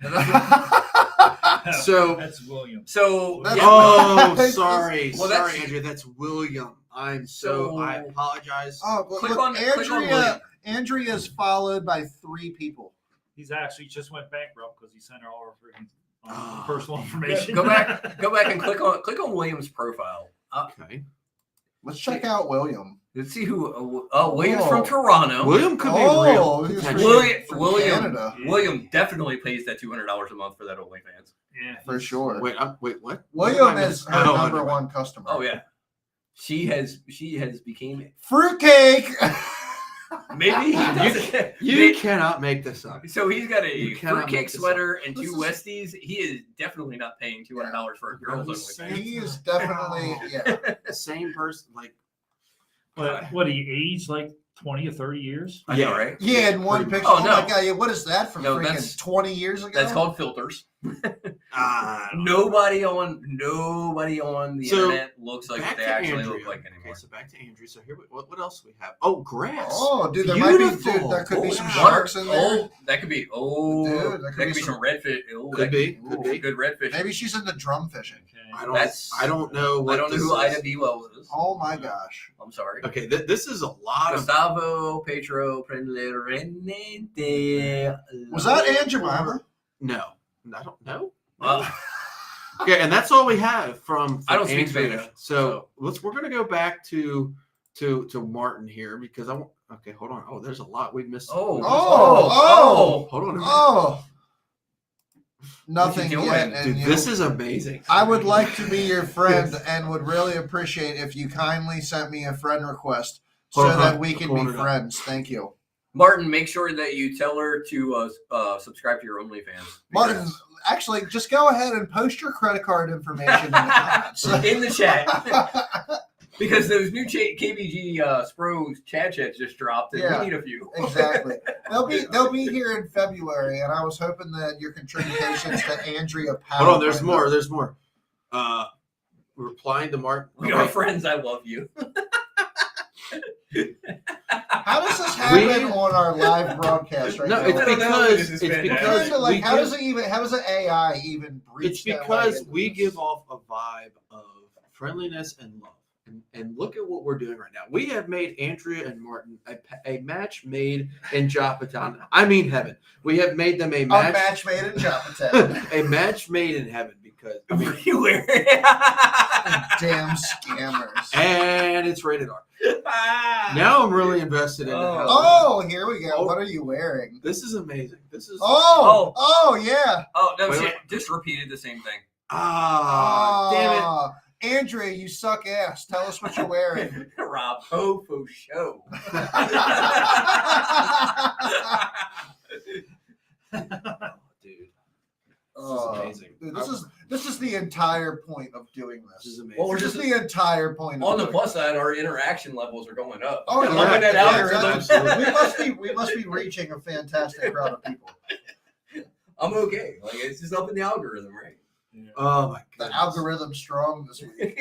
So That's William. So That's- oh, sorry, Well, sorry, that's- Andrea. That's William. I So- apologize. Oh, but Click look, on William. Andrea's followed by 3 people. He's actually just went bankrupt because he sent her all our freaking Oh. personal information. Go back and click on William's profile. Okay, Let's check out William. Let's see who. William's Oh. from Toronto. William could be Oh, real. he's potentially. from William- Canada. William definitely pays that $200 a month for that OnlyFans. Yeah, For sure. Wait, wait, what? William is her Oh, number never mind. 1 customer. Oh yeah, she has became Fruitcake! maybe he doesn't. You cannot make this up. So he's got a You cannot fruitcake make this sweater and This 2 Westies. He is definitely not paying $200 for a girl's He's OnlyFans. He is definitely, yeah. The same person, like but what he aged like 20 or 30 years? I know, right? Yeah, in one picture. Oh, Oh, no. my God. Yeah, what is that from No, freaking that's- 20 years ago? That's called filters. ah. Nobody on the So, internet looks like what Back they to actually Andrea. look like Okay, anymore. so back to Andrea. So here, what else do we have? Oh, grass. Oh, dude, there might be, Beautiful. there could be some Wow. sharks in there. Oh, that could be. Dude, there that could could be be some- some redfish. Oh, Could that be, Ooh. could be. good redfish. Maybe she's into drum fishing. Okay. I don't know. What I don't know this who is. Ida B. Wells is. Oh my gosh. I'm sorry. Okay, this is a lot of. Gustavo Petro Prendere. Was that Aunt Jemima? No, I don't know. Uh, Okay, and that's all we have from I don't speak Andrea. Spanish, So we're gonna go back to Martin here because I want. Okay, hold on. Oh, there's a lot we missed. Oh. Hold on a minute. Oh. Nothing doing? yet. And Dude, you- this is amazing. I would like to be your friend and would really appreciate if you kindly sent me a friend request so Hold on, that we can pulling be it up. friends. Thank you. Martin, make sure that you tell her to subscribe to your OnlyFans. Martin, Because- actually, just go ahead and post your credit card information in the comments. in the chat. Because those new KBG Spro chat chats just dropped, and Yeah. we need a few. Exactly. They'll be here in February, and I was hoping that your contributions to Andrea Powell. Hold on. There's more. There's more. Replying to Martin. We are friends. I love you. How does this happen on our live broadcast right No, now? it's I don't know. because This is it's fantastic. because Kinda like, we how does give, it even? How does the AI even breach? it's that because way into we this? give off a vibe of friendliness and love. And look at what we're doing right now. We have made Andrea and Martin a match made in Japatan. I mean heaven. We have made them a a match, match made in Japatan. a match made in heaven because Everywhere. Damn scammers. and it's rated R. Now I'm really invested in the house. Oh, here we go. What are you wearing? This is amazing. This is Oh, yeah. Oh no! Wait, She wait. just repeated the same thing. damn it. Ah, Andrea, you suck ass. Tell us what you're wearing. Rob Hofo show. Dude, Oh, amazing. Dude, this is the entire point of doing this is this. amazing. Well, we're This just is the entire point. on of the doing plus side. Our interaction levels are going up. Oh, I'm yeah, loving that yeah, algorithm. absolutely. we must be reaching a fantastic crowd of people. I'm okay. Like it's just up in the algorithm, right? Oh my The god. algorithm's strong this week.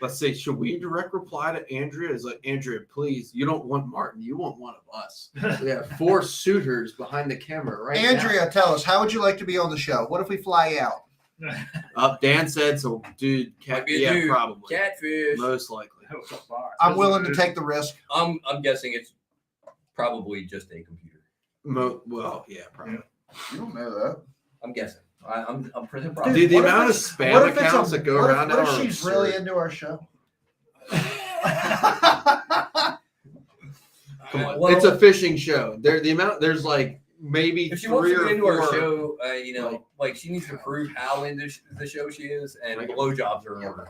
Let's see. Should we direct reply to Andrea? Is like, Andrea, please, you don't want Martin. You want one of us. We have 4 suitors behind the camera right Andrea, tell us, how would you like to be on the show? What if we fly out? now. Dan said so. Dude, Might be a yeah, dude. probably. Catfish. Most likely. I'm willing to take the risk. I'm guessing it's probably just a computer. Well, yeah, probably. You don't know that. I'm guessing. I'm pretty Dude, proud. Dude, the what if amount of it's- spam what if it's accounts that go what if- around what now if are she's really absurd. into our show? Come on. Well- It's a fishing show. There's like maybe If she wants 3 to or get into 4. our show, like she needs to prove how into the show she is, and Like- blowjobs are in order.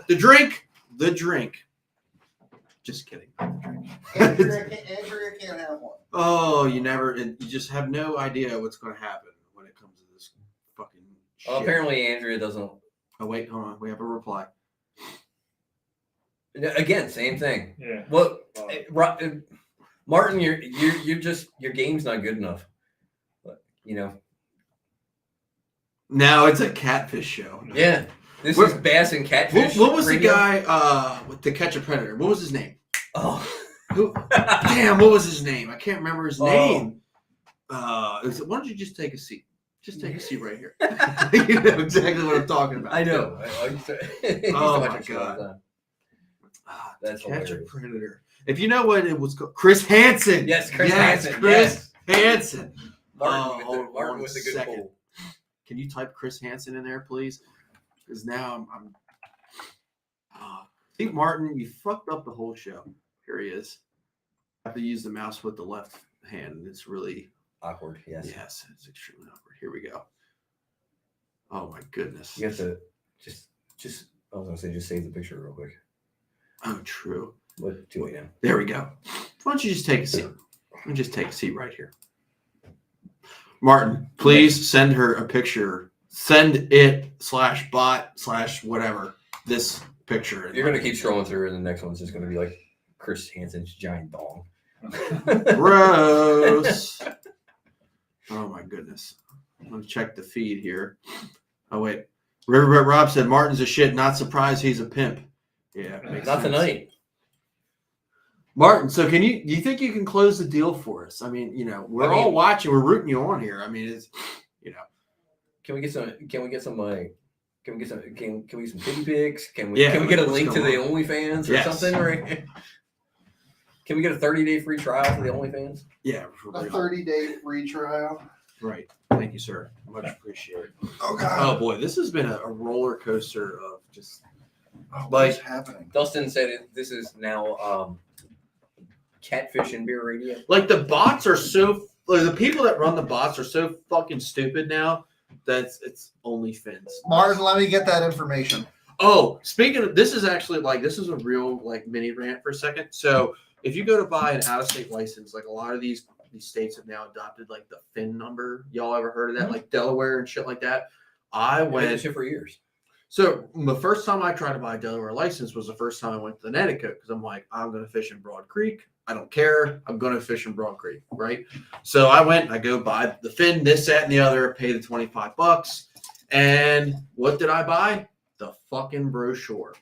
The drink. Just kidding. Andrea can't have one. Oh, you just have no idea what's going to happen when it comes to this fucking shit. Well, apparently Andrea doesn't. Oh wait, hold on. We have a reply. Again, same thing. Yeah. Well, Martin, you're just your game's not good enough. But, Now it's a catfish show. Yeah. This is bass and catfish. What was radio? the guy to catch a predator? What was his name? Oh, Damn, what was his name? I can't remember his name. Why don't you just take a seat? Just take a seat right here. You know exactly what I'm talking about. I know. Oh my God. That's Catch a hilarious. predator. If you know what it was called, Chris Hansen. Yes, Chris Hansen. Chris Hansen. Martin with the good second. pull. Can you type Chris Hansen in there, please? Because now I'm Steve Martin, you fucked up the whole show. Here he is. I have to use the mouse with the left hand. It's really Awkward, yes. Yes, it's extremely awkward. Here we go. Oh my goodness. You have to just I was gonna say just save the picture real quick. Oh, true. What too late now. There we go. Why don't you just take a seat? Let me just take a seat right here. Martin, please send her a picture. Send it /bot/ whatever this picture. You're gonna keep scrolling through, and the next one's just gonna be like Chris Hansen's giant dong. Gross. Oh my goodness. I'm gonna check the feed here. Oh wait. Riverbed Rob said Martin's a shit. Not surprised he's a pimp. Yeah, makes Not sense. tonight. Martin, so do you think you can close the deal for us? I mean, we're all watching, we're rooting you on here. I mean, it's Can we get some titty pics? Can we get a link to the OnlyFans or something? Right? Can we get a 30-day free trial for the OnlyFans? Yeah. A 30-day free trial. Right. Thank you, sir. Much appreciated. Oh God. Oh boy, this has been a roller coaster of just what's happening? Dustin said this is now catfish and beer radio. Like the bots are the people that run the bots are so fucking stupid now that it's OnlyFans. Martin, let me get that information. Oh, speaking of, this is a real mini rant for a second. So if you go to buy an out-of-state license, like a lot of these states have now adopted like the FIN number. Y'all ever heard of that? Like Delaware and shit like that. I went shit for years. So the first time I tried to buy a Delaware license was the first time I went to Connecticut because I'm like, I'm going to fish in Broad Creek. I don't care. I'm going to fish in Broad Creek, right? So I go buy the fin, this, that, and the other, pay the $25. And what did I buy? The fucking brochure.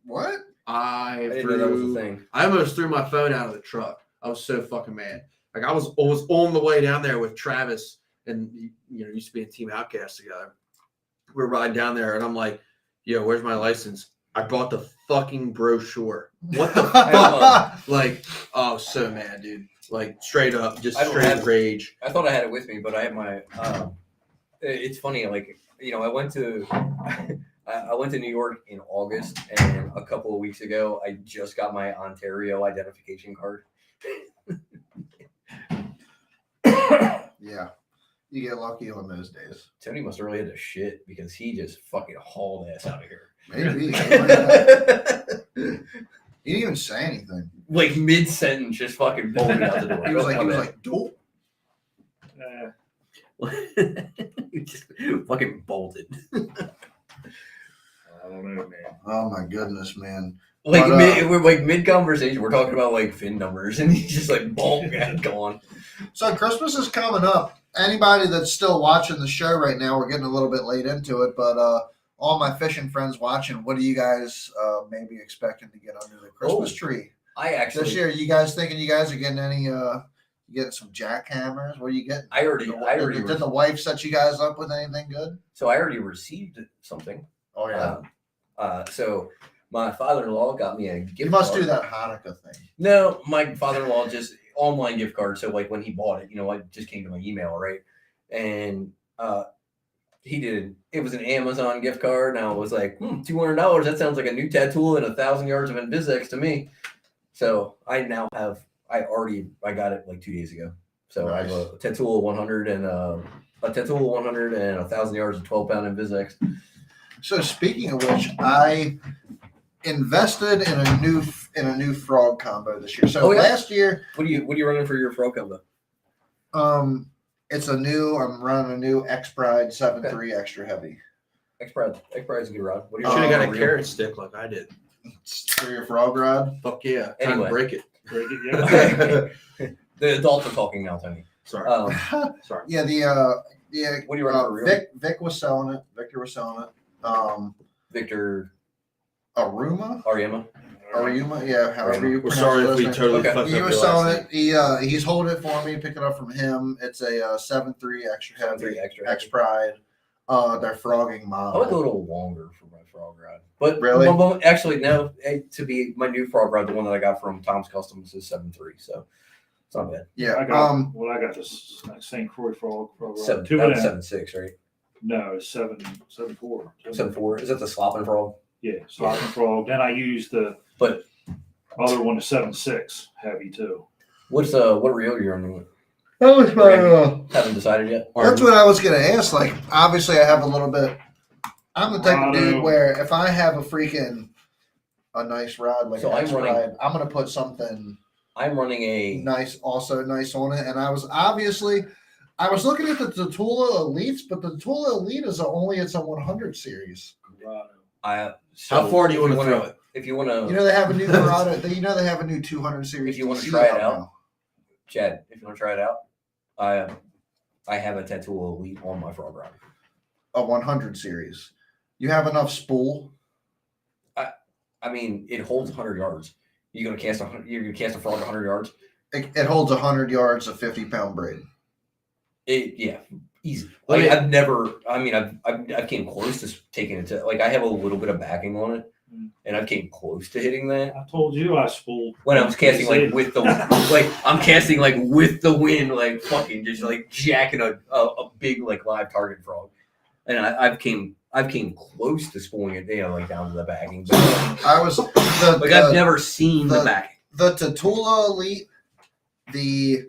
What? I didn't know that was a thing. I almost threw my phone out of the truck. I was so fucking mad. Like I was on the way down there with Travis and used to be in Team Outcast together. We were riding down there and I'm like, yo, where's my license? I bought the fucking brochure. What the fuck? Like, oh, so mad, dude. Like straight up, just straight rage. I thought I had it with me, but I had my. It's funny, like I went to New York in August, and a couple of weeks ago, I just got my Ontario identification card. Yeah, you get lucky on those days. Tony must have really had to shit because he just fucking hauled ass out of here. Maybe. He didn't even say anything. Like mid-sentence, just fucking bolted out the door. He was like, dope. He just fucking bolted. I don't know, man. Oh my goodness, man. Like we're like mid-conversation, we're talking about like fin numbers, and he's just like, boom, gone. So Christmas is coming up. Anybody that's still watching the show right now, we're getting a little bit late into it, but all my fishing friends watching, what are you guys maybe expecting to get under the Christmas tree? This year, you guys thinking you guys are getting any? You getting some jackhammers? What are you getting? I already did the wife set you guys up with anything good? So I already received something. Oh yeah. So my father-in-law got me a gift card. You must do that Hanukkah thing. No, my father-in-law just online gift card. So like when he bought it, it just came to my email, right? And he did. It was an Amazon gift card, and I was like, $200. That sounds like a new tattoo and 1,000 yards of Invisex to me. So I now have. I got it like 2 days ago. So nice. I have a tattoo 100 and a tattoo 100 and 1,000 yards of 12-pound Invisex. So speaking of which, I invested in a new frog combo this year. So last year, what are you running for your frog combo? I'm running a new X-Pride 7.3 extra heavy. X-Pride's a good rod. What You should have got a carrot stick like I did. For your frog rod? Fuck yeah. Anyway. Time to break it. Yeah. The adults are talking now, Tony. Sorry. Sorry. Yeah, what do you run for real? Vic was selling it. Victor was selling it. Victor Aruma, yeah, however you We're pronounce sorry it. if we totally Okay. fucked He up was your last selling name. it. He's holding it for me, picking it up from him. It's a 7.3 extra heavy, 7.3 extra X heavy. Pride. They're frogging I model. went a little longer for my frog rod, but Really? actually no. To be my new frog rod, the one that I got from Tom's Customs is 7.3, so it's not bad. Yeah. I got this St. Croix frog rod. 7.6, right? No, it's 7.4. 7.4. Is that the slopping frog? Yeah, slopping frog. Then I used the other one, the 7.6 heavy too. What reel you're on with? That was my. Haven't decided yet. That's what I was gonna ask. Like, obviously, I have a little bit. I'm the type of dude where if I have a nice rod like an X Pride, I'm gonna put something. I'm running a nice on it, and I was looking at the Tatula Elites, but the Tatula Elite is it's a 100 series. How far do you want to throw it? If you want to, they have a new Verada. They have a new 200 series. If you want to try it out, Chad. If you want to try it out, I have a Tatula Elite on my frog rod. A 100 series. You have enough spool. I mean, it holds 100 yards. You're gonna cast a frog 100 yards. It holds 100 yards of 50-pound braid. Yeah, easy. Like I've came close to taking it to I have a little bit of backing on it, and I've came close to hitting that. I told you I spooled when I was casting with the I'm casting with the wind, fucking just jacking a big live target frog, and I've came close to spooling it down to the backing. But I was I've never seen the backing. The Tatula Elite, the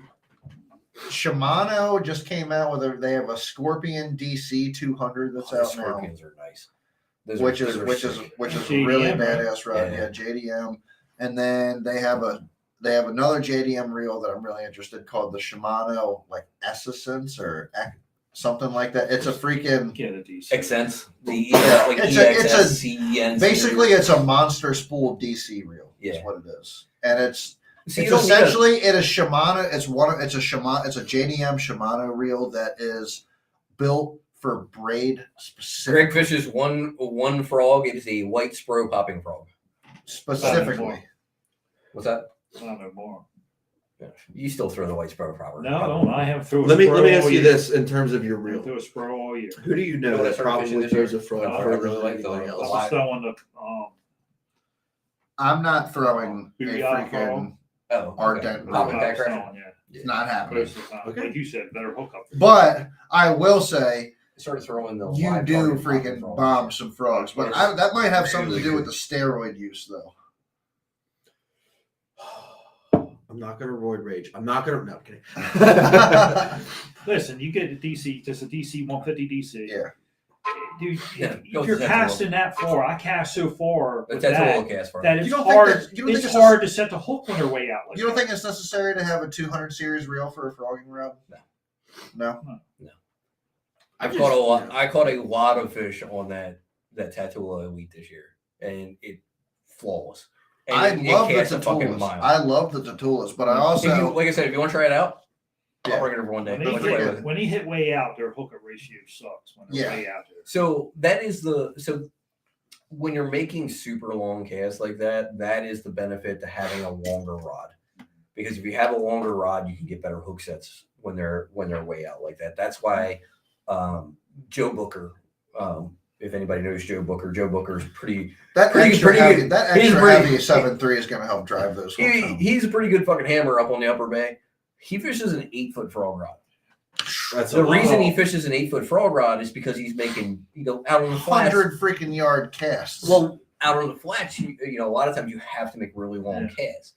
Shimano just came out with they have a Scorpion DC 200 that's out now. Scorpions are nice. Which is really badass rod. Yeah, JDM. And then they have another JDM reel that I'm really interested called the Shimano Essence or something like that. It's a freaking Accents. Basically it's a monster spool DC reel. Yeah. Is what it is. And it's essentially it is Shimano. It's a JDM Shimano reel that is built for braid specific. Greg Fish's one frog. It is a white spro popping frog. Specifically. What's that? Not no more. Yeah. You still throw the white spro probably. No, I don't. I haven't thrown. Let me ask you this in terms of your reel. I throw a spro all year. Who do you know that probably throws a frog further than anybody else? I was throwing the. I'm not throwing a freaking Ardent. It's not happening. Okay. Like you said, better hook up. But I will say, started throwing the you do freaking bomb some frogs. But that might have something to do with the steroid use, though. I'm not gonna roid rage. I'm kidding. Listen, you get a DC, just a DC 150 DC. Yeah. Dude, if you're casting that far, I cast so far that it's hard. It's hard to set the hook when they're way out. You don't think it's necessary to have a 200 series reel for a frogging rod? No. I caught a lot of fish on that Tatula Elite this year, and it flawless. And I love the Tatulas. I love the Tatulas, but I also like I said, if you want to try it out, I'll bring it over one day. When he hit way out, their hookup ratio sucks when they're way out there. So when you're making super long casts like that, that is the benefit to having a longer rod. Because if you have a longer rod, you can get better hook sets when they're way out like that. That's why Joe Booker, if anybody knows Joe Booker's pretty heavy good. 7.3 is going to help drive those hooks. He's a pretty good fucking hammer up on the upper bay. He fishes an 8-foot frog rod. That's the reason he fishes an 8-foot frog rod is because he's making out on the flats 100 freaking yard casts. Well, out on the flats, a lot of times you have to make really long casts,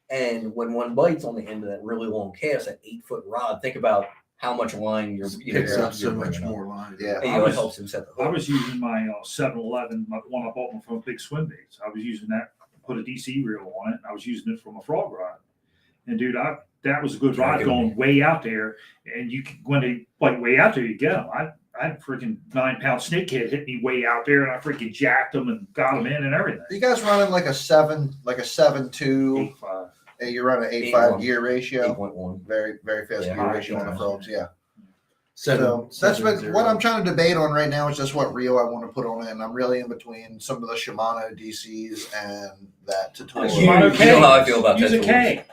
and when one bites on the end of that really long cast, that 8-foot rod, think about how much line picks up so much more line. Yeah, and it helps him set the hook. I was using my 7-Eleven, one I bought from Big Swim Baits. I was using that, put a DC reel on it. I was using it from a frog rod, and dude, that was a good rod going way out there. And when they way out there, you get them. I had a freaking 9-pound snakehead hit me way out there, and I freaking jacked them and got them in and everything. You guys running like a 7.2, 8.5. You run an 8.5 gear ratio. 8.1. Very, very fast gear ratio on the frogs. Yeah. So that's what I'm trying to debate on right now is just what reel I want to put on it, and I'm really in between some of the Shimano DCs and that Tatula. You know how I feel about Use a Tatulas. K.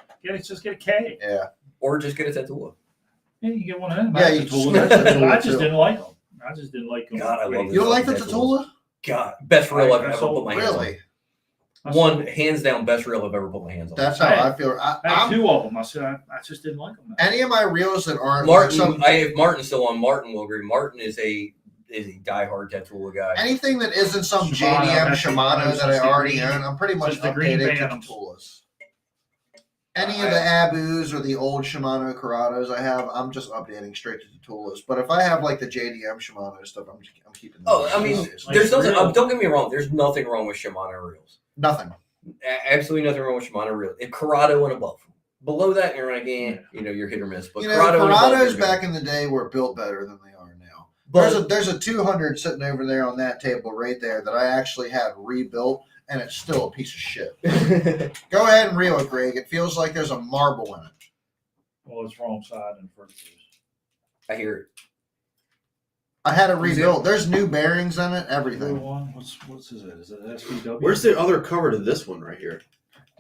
Just get a K. Yeah. Or just get a Tatula. Yeah, you get one of them. Yeah, you just get a Tatula I just too. didn't like them. I just didn't like them. God, I love You don't like the Tatulas. Tatula? God, best reel I've I ever sold- put my hands Really? on. One, hands down, best reel I've ever put my hands on. That's how I feel. I had two of them. I said I just didn't like them. Any of my reels that aren't Martin, I have Martin still on. Martin will agree. Martin is a diehard Tatula guy. anything that isn't some Shimano, JDM that's Shimano the that I already green- own, I'm pretty much just the green updated to Bantams. Tatulas. Any of the Abus or the old Shimano Corrados I have, I'm just updating straight to Tatulas. But if I have like the JDM Shimano stuff, I'm keeping. Oh, I mean, obviously. there's nothing. real. Don't get me wrong. There's nothing wrong with Shimano reels. Nothing. Absolutely nothing wrong with Shimano reels. If Corrado and above, below that, you're like, you're hit or miss. But Corrados Corrado and above, back in the day were built better than they are now. But There's a 200 sitting over there on that table right there that I actually had rebuilt, and it's still a piece of shit. Go ahead and reel it, Greg. It feels like there's a marble in it. Well, it's wrong side and first. I hear it. I had it rebuilt. There's new bearings in it, everything. What's is it? Is it an SVW? Where's the other cover to this one right here?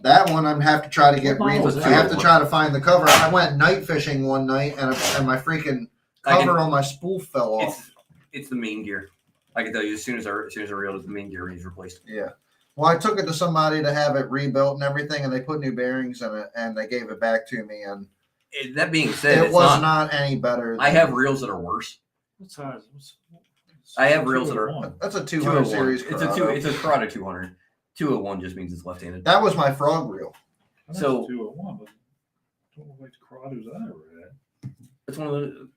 That one I'm have to try to get What model is I that? have to try to find the cover. I went night fishing one night and my freaking cover on my spool fell off. It's the main gear. I can tell you as soon as I reeled it, the main gear needs replaced. Yeah. Well, I took it to somebody to have it rebuilt and everything, and they put new bearings in it, and they gave it back to me, and That being said, it was not any better. I have reels that are worse. What size? I have reels that are. That's a 200 series. It's a Corrado 200. 201 just means it's left-handed. That was my frog reel. So- 201, but don't look like the Corrados I ever had. It's one of the.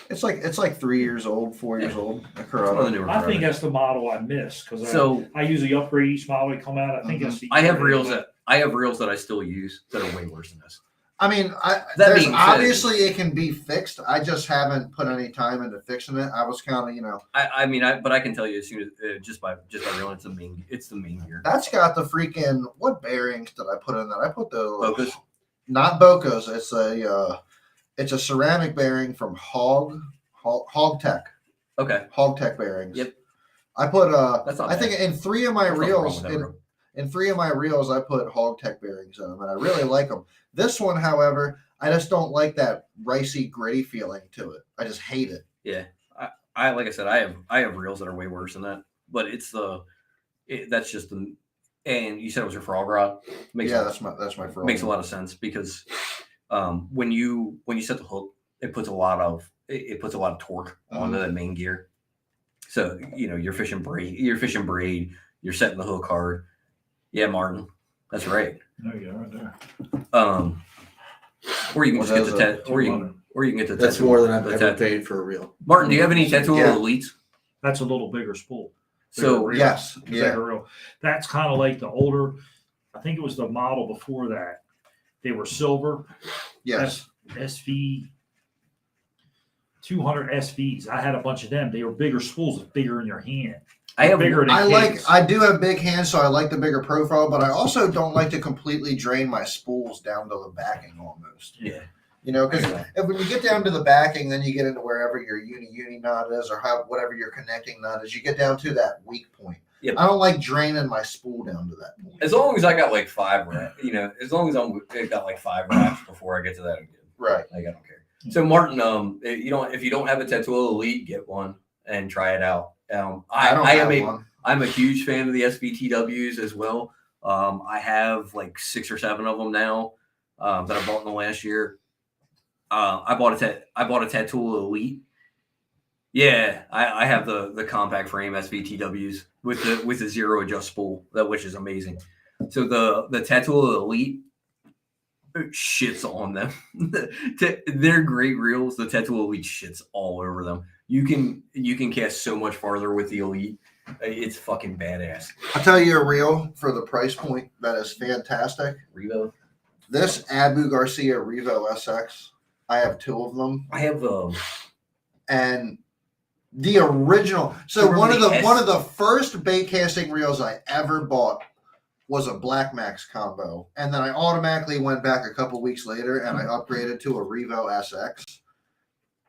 It's like 3 years old, 4 years old. A It's one of the Corrado. newer I think Corrados. that's the model I missed because So I usually upgrade each model they come out. I think that's the. I have reels that I still use that are way worse than this. I mean, That being said- obviously it can be fixed. I just haven't put any time into fixing it. I was kind of, But I can tell you as soon as just by reeling, it's the main gear. that's got the freaking what bearings did I put in that? I put those Focus. not Bocos. It's a ceramic bearing from Hog Tech. Okay. Hog Tech bearings. Yep. I put That's not I think bad. in 3 of my There's nothing wrong reels with that, bro. in 3 of my reels I put Hog Tech bearings in them, and I really like them. This one, however, I just don't like that ricey, gritty feeling to it. I just hate it. Yeah. I like I said, I have reels that are way worse than that. But that's just the. And you said it was your frog rod. That's my frog. Makes a lot of sense because when you set the hook, it puts a lot of torque onto that main gear. So you're fishing braid, you're setting the hook hard. Yeah, Martin, that's right. There you go, right there. Or you can Well, just get the those tat, or you can get the. That's tattoo- more than I've the ever tat- paid for a reel. Martin, do you have any tattoo Yeah. elites? That's a little bigger spool. So Bigger Yes. reel. Yeah. Bigger reel. That's kind of like the older. I think it was the model before that. They were silver. Yes. SV 200 SVs. I had a bunch of them. They were bigger spools, bigger in your hand. I have bigger than I do have big hands, so I like the bigger profile, but I also don't like to completely drain my spools down to the backing almost. Yeah. Because when you get down to the backing, then you get into wherever your uni knot is, or whatever your connecting knot is. You get down to that weak point. Yep. I don't like draining my spool down to that point. As long as I got like 5 wraps, as long as I got like 5 wraps before I get to that, I'm good. Right. Like I don't care. So Martin, if you don't have a Tattoo Elite, get one and try it out. I'm a huge fan of the SVTWs as well. I have like 6 or 7 of them now that I bought in the last year. I bought a Tattoo Elite. Yeah, I have the compact frame SVTWs with the zero adjust spool, which is amazing. So the Tattoo Elite shits on them. They're great reels. The Tattoo Elite shits all over them. You can cast so much farther with the Elite. It's fucking badass. I'll tell you a reel for the price point that is fantastic. Revo. This Abu Garcia Revo SX. I have 2 of them. I have And the original. So one of the first bait casting reels I ever bought was a Black Max combo, and then I automatically went back a couple weeks later and I upgraded to a Revo SX.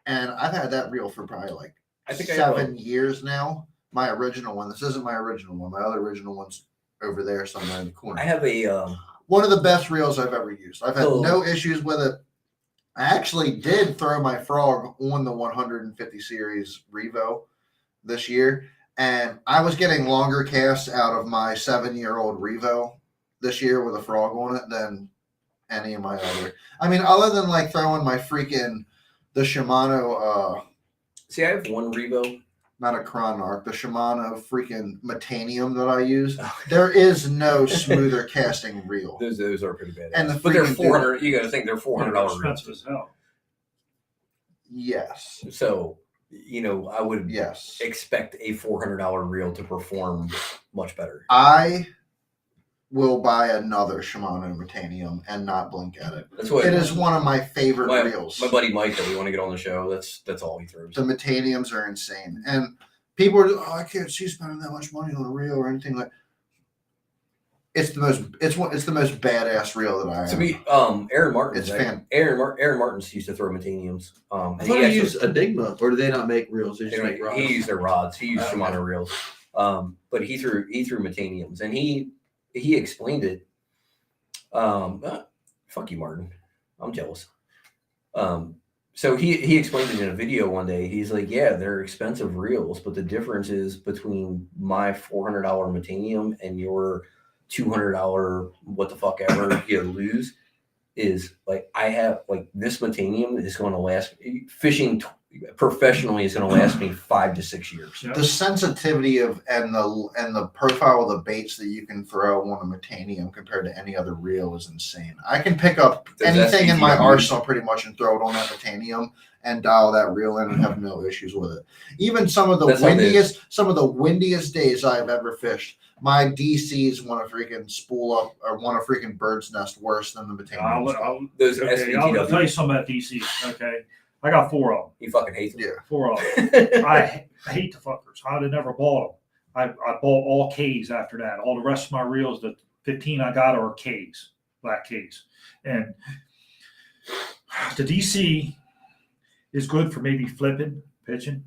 And I've had that reel for probably like I think 7 years now. My original one. This isn't my original one. My other original one's over there somewhere in the corner. I have a one of the best reels I've ever used. I've had no issues with it. I actually did throw my frog on the 150 series Revo this year, and I was getting longer casts out of my 7-year-old Revo this year with a frog on it than any of my other. I mean, other than like throwing my the Shimano. See, I have one Revo. Not a Chronarch, the Shimano freaking Metanium that I use. There is no smoother casting reel. Those are pretty bad. And but they're $400. You got to think they're $400 expensive as hell. Yes. So, I would yes expect a $400 reel to perform much better. I will buy another Shimano Metanium and not blink at it. It is one of my favorite reels. My buddy Mike that we want to get on the show, that's all he throws. The Metaniums are insane. And people are, I can't see spending that much money on a reel or anything like. It's the most badass reel that I have. To me, Aaron Martin. It's fan. Aaron Martin's used to throw Metaniums. I thought he used a Digma, or do they not make reels? They just make rods. He used their rods. He used Shimano reels. But he threw Metaniums, and he explained it. Fuck you, Martin. I'm jealous. So he explained it in a video one day. He's like, yeah, they're expensive reels, but the difference is between my $400 Metanium and your $200 what the fuck ever you lose is like I have like this Metanium is going to last fishing professionally is going to last me 5 to 6 years. The sensitivity of and the profile of the baits that you can throw on a Metanium compared to any other reel is insane. I can pick up anything in my arsenal pretty much and throw it on that Metanium and dial that reel in and have no issues with it. Even some of the windiest days I've ever fished, my DCs want to freaking spool up or want to freaking bird's nest worse than the Metanium. I'll tell you something about DCs. Okay. I got 4 of them. You fucking hate them. Yeah. 4 of them. I hate the fuckers. I'd have never bought them. I bought all Ks after that. All the rest of my reels, the 15 I got are Ks, black Ks. And the DC is good for maybe flipping, pitching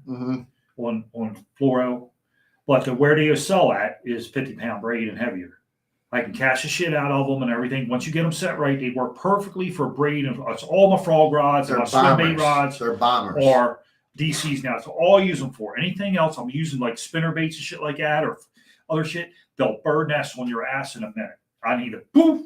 on fluoro. But where they sell at is 50-pound braid and heavier. I can catch the shit out of them and everything. Once you get them set right, they work perfectly for braid. And it's all my frog rods, my swim bait rods, they're bombers, or DCs now. So all I use them for. Anything else, I'm using like spinner baits and shit like that, or other shit. They'll bird nest on your ass in a minute. I need a poof.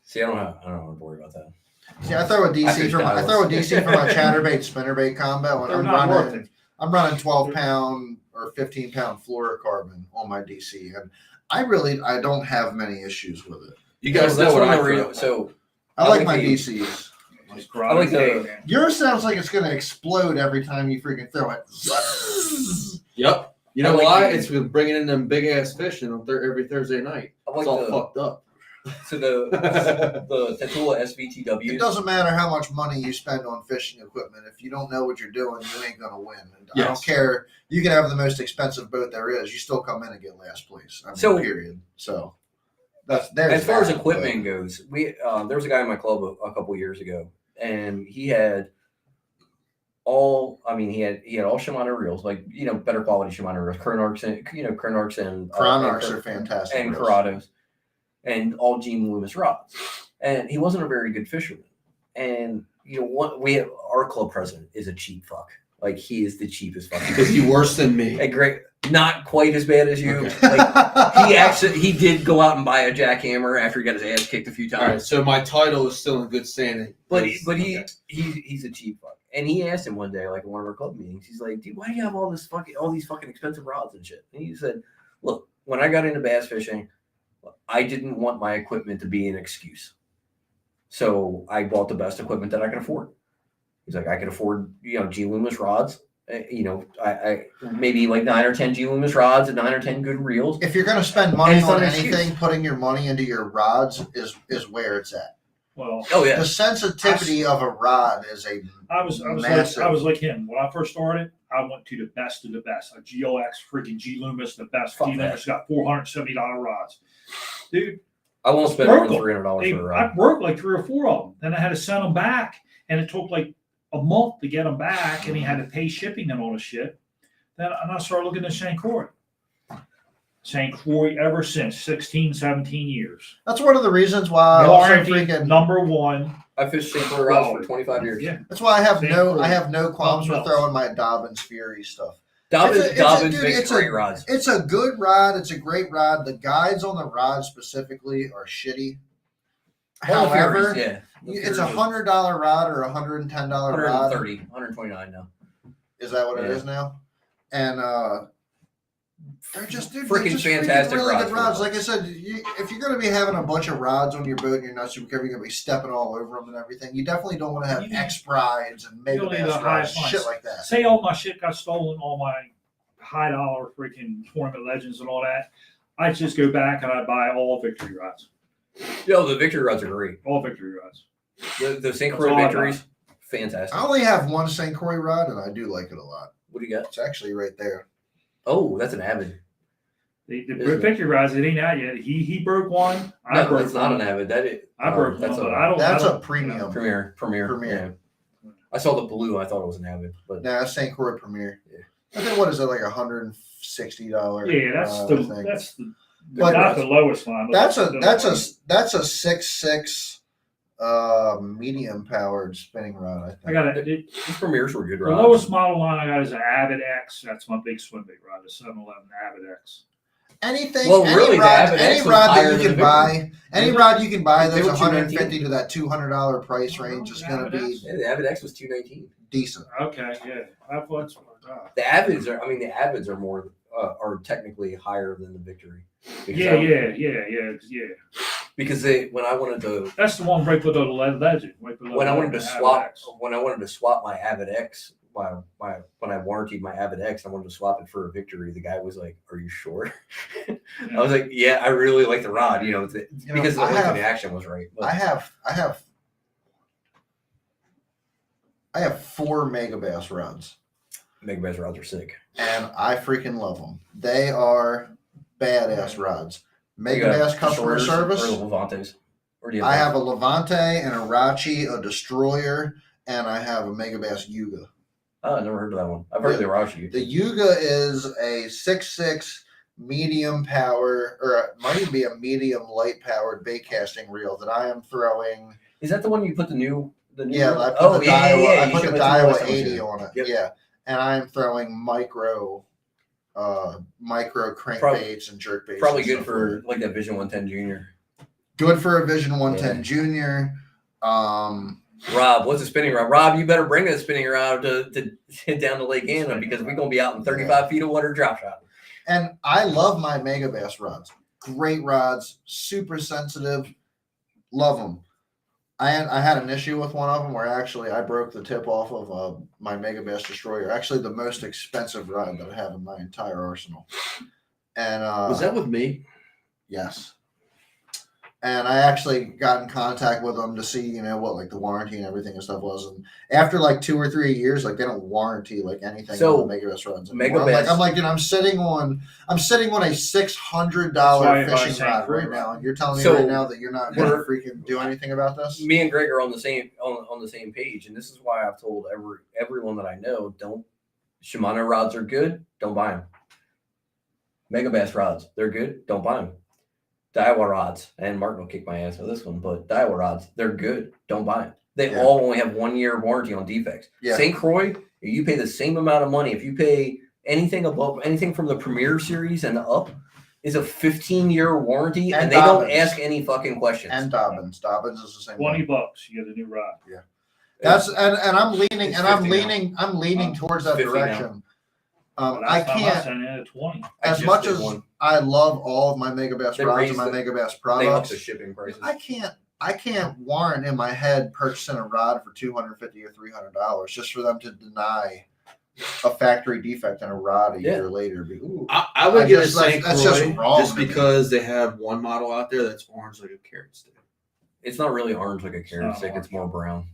See, I don't have to worry about that. See, I throw a DC for my chatterbait spinnerbait combo, and I'm running 12-pound or 15-pound fluorocarbon on my DC, and I don't have many issues with it. You guys know what I throw. So I like my DCs. I like yours sounds like it's going to explode every time you freaking throw it. Yep. You know why? It's bringing in them big ass fish every Thursday night. It's all fucked up. So the Tatula SVTW. It doesn't matter how much money you spend on fishing equipment. If you don't know what you're doing, you ain't gonna win. Yes. I don't care. You can have the most expensive boat there is. You still come in and get last place. Period. So that's as far as equipment goes. We there was a guy in my club a couple years ago, and he had all. I mean, he had all Shimano reels, like better quality Shimano reels, Chronarchs and are fantastic, and Corrados. And all Gene Loomis rods, and he wasn't a very good fisherman. And our club president is a cheap fuck. Like he is the cheapest fuck. Is he worse than me? Hey, great, not quite as bad as you. Okay. Like he did go out and buy a jackhammer after he got his ass kicked a few times. All right, so my title is still in good standing. But he's a cheap fuck. And he asked him one day, like at one of our club meetings, he's like, "Dude, why do you have all these fucking expensive rods and shit?" And he said, "Look, when I got into bass fishing, I didn't want my equipment to be an excuse. So I bought the best equipment that I could afford." He's like, I could afford, G Loomis rods. I maybe like 9 or 10 G Loomis rods and 9 or 10 good reels. If you're going to spend money on anything, putting your money into your rods is where it's at. Well, the sensitivity of a rod is I was like him when I first started. I went to the best of the best. A GLX freaking G Loomis, the best. G Loomis got $470 rods, dude. I won't spend more than $300 for a rod. I broke like 3 or 4 of them. Then I had to send them back, and it took like a month to get them back, and he had to pay shipping and all the shit. Then and I started looking at St. Croix. St. Croix ever since 16, 17 years. That's one of the reasons why I also freaking number one. I fished St. Croix rods for 25 years. Yeah. That's why I have no qualms with throwing my Dobbins Fury stuff. Dobbins makes great rods. It's a good rod. It's a great rod. The guides on the rod specifically are shitty. However, it's $100 rod or $110 rod. $130, $129 now. Is that what it is now? And they're just freaking fantastic really rods. Good rods. Like I said, if you're going to be having a bunch of rods on your boat and you're not super careful, you're going to be stepping all over them and everything. You definitely don't want to have X Prides and Mega Bass rods, shit like that. Say all my shit got stolen, all my high dollar freaking tournament legends and all that. I just go back and I buy all victory rods. Yo, the victory rods are great. All victory rods. The St. Croix victories, fantastic. I only have one St. Croix rod and I do like it a lot. What do you got? It's actually right there. Oh, that's an Avid. The victory rods, it ain't out yet. He broke one. I broke it's not an Avid. I broke one, but I don't. That's a premium. Premier. Yeah. I saw the blue. I thought it was an Avid, but no, St. Croix Premier. Yeah. I think what is it like $160? Yeah, that's but not the lowest one. That's a 6.6 medium powered spinning rod. I think. I got it. These Premiers were good The rods. lowest model line I got is an Avid X. That's my big swim bait rod, the 711 Avid X. Anything, well, any rod that you can buy, rod you can buy that's $150 to that $200 price range is going to be. Yeah, the Avid X was $219. Decent. Okay, yeah. The Avids are. I mean, the Avids are more are technically higher than the Victory. Yeah. Because when I wanted to, that's the one right below the legend. When I wanted to swap my Avid X, when I warrantied my Avid X, I wanted to swap it for a Victory. The guy was like, "Are you sure?" I was like, "Yeah, I really like the rod, because the action was right." But I have 4 Mega Bass rods. Mega Bass rods are sick, and I freaking love them. They are badass rods. Mega Bass customer service. Or the Levantes. I have a Levante, an Arachi, a Destroyer, and I have a Mega Bass Yuga. Oh, I never heard of that one. I've heard of the Arachi. The Yuga is a 6.6 medium power, or it might even be a medium light powered bait casting reel that I am throwing. Is that the one you put the new? Yeah, I put the Daiwa. I put the Daiwa 80 on it. Yep. Yeah, and I'm throwing micro crankbaits and jerk baits. Probably good for like that Vision 110 Junior. Good for a Vision 110 Junior. Rob, what's a spinning rod? Rob, you better bring a spinning rod to down to Lake Anna because we're gonna be out in 35 feet of water drop shot. And I love my Mega Bass rods. Great rods, super sensitive. Love them. I had an issue with one of them where actually I broke the tip off of my Mega Bass Destroyer. Actually, the most expensive rod that I have in my entire arsenal. And was that with me? Yes. And I actually got in contact with them to see, what like the warranty and everything and stuff was. And after like 2 or 3 years, like they don't warranty like anything on the Mega Bass rods. I'm like, I'm sitting on a $600 fishing rod right now, and you're telling me right now that you're not going to freaking do anything about this. Me and Greg are on the same page, and this is why I've told everyone that I know, Shimano rods are good, don't buy them. Mega Bass rods, they're good, don't buy them. Daiwa rods, and Martin will kick my ass for this one, but Daiwa rods, they're good. Don't buy them. They all only have 1 year warranty on defects. Yeah. St. Croix, you pay the same amount of money. If you pay anything from the Premier Series and up, is a 15-year warranty, and they don't ask any fucking questions. And Dobbins is the same. $20, you get a new rod. Yeah, that's and I'm leaning towards that direction. I can't. As much as I love all of my Mega Bass rods and my Mega Bass products, the shipping prices. I can't warrant in my head purchasing a rod for $250 or $300 just for them to deny a factory defect in a rod a year later. I would get a St. Croix just because they have one model out there that's orange like a carrot stick. It's not really orange like a carrot stick; it's more brown.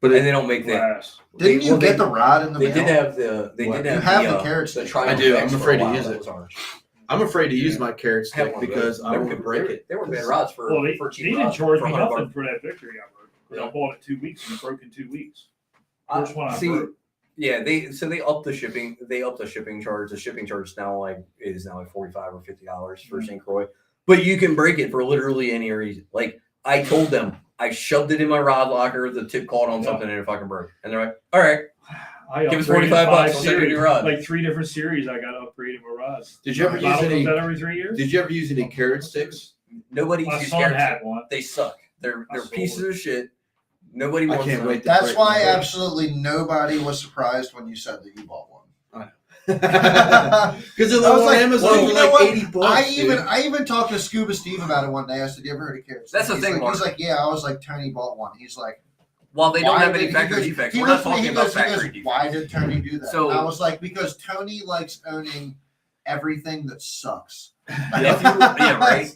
But they don't make that. Didn't you get the rod in the mail? They did have the. They did have the carrot stick. I do. I'm afraid to use it. I'm afraid to use my carrot stick because I want to break it. They were bad rods for cheap. They didn't charge me nothing for that victory I broke. I bought it 2 weeks and it broke in 2 weeks. First one I See, broke. yeah, they upped the shipping. They upped the shipping charge. The shipping charge now is now like $45 or $50 for St. Croix. But you can break it for literally any reason. Like I told them, I shoved it in my rod locker. The tip caught on something and it fucking broke. And they're like, "All right, give us $45. I'll send you a new rod." Like 3 different series, I got upgraded with rods. Did you ever use Model any? comes out every 3 years? Did you ever use any carrot sticks? Nobody My uses son carrot had stick. one. They suck. They're sold pieces it. of shit. Nobody I wants can't them. wait. That's why break absolutely nobody was surprised when you said that you bought one. because I they're was on like, Amazon well, for you know like what? $80. I even talked to Scuba Steve about it one day. I said, "You ever heard of carrots?" That's the He's thing, like, Mark. he's like, "Yeah." I was like, "Tony bought one." He's like, While they don't "Why have any did-" factory he goes- defects, he we're not goes to me, talking he about goes, he goes, factory defects. "Why did Tony do that?" So- and I was like, "Because Tony likes owning everything that sucks, Yeah, right.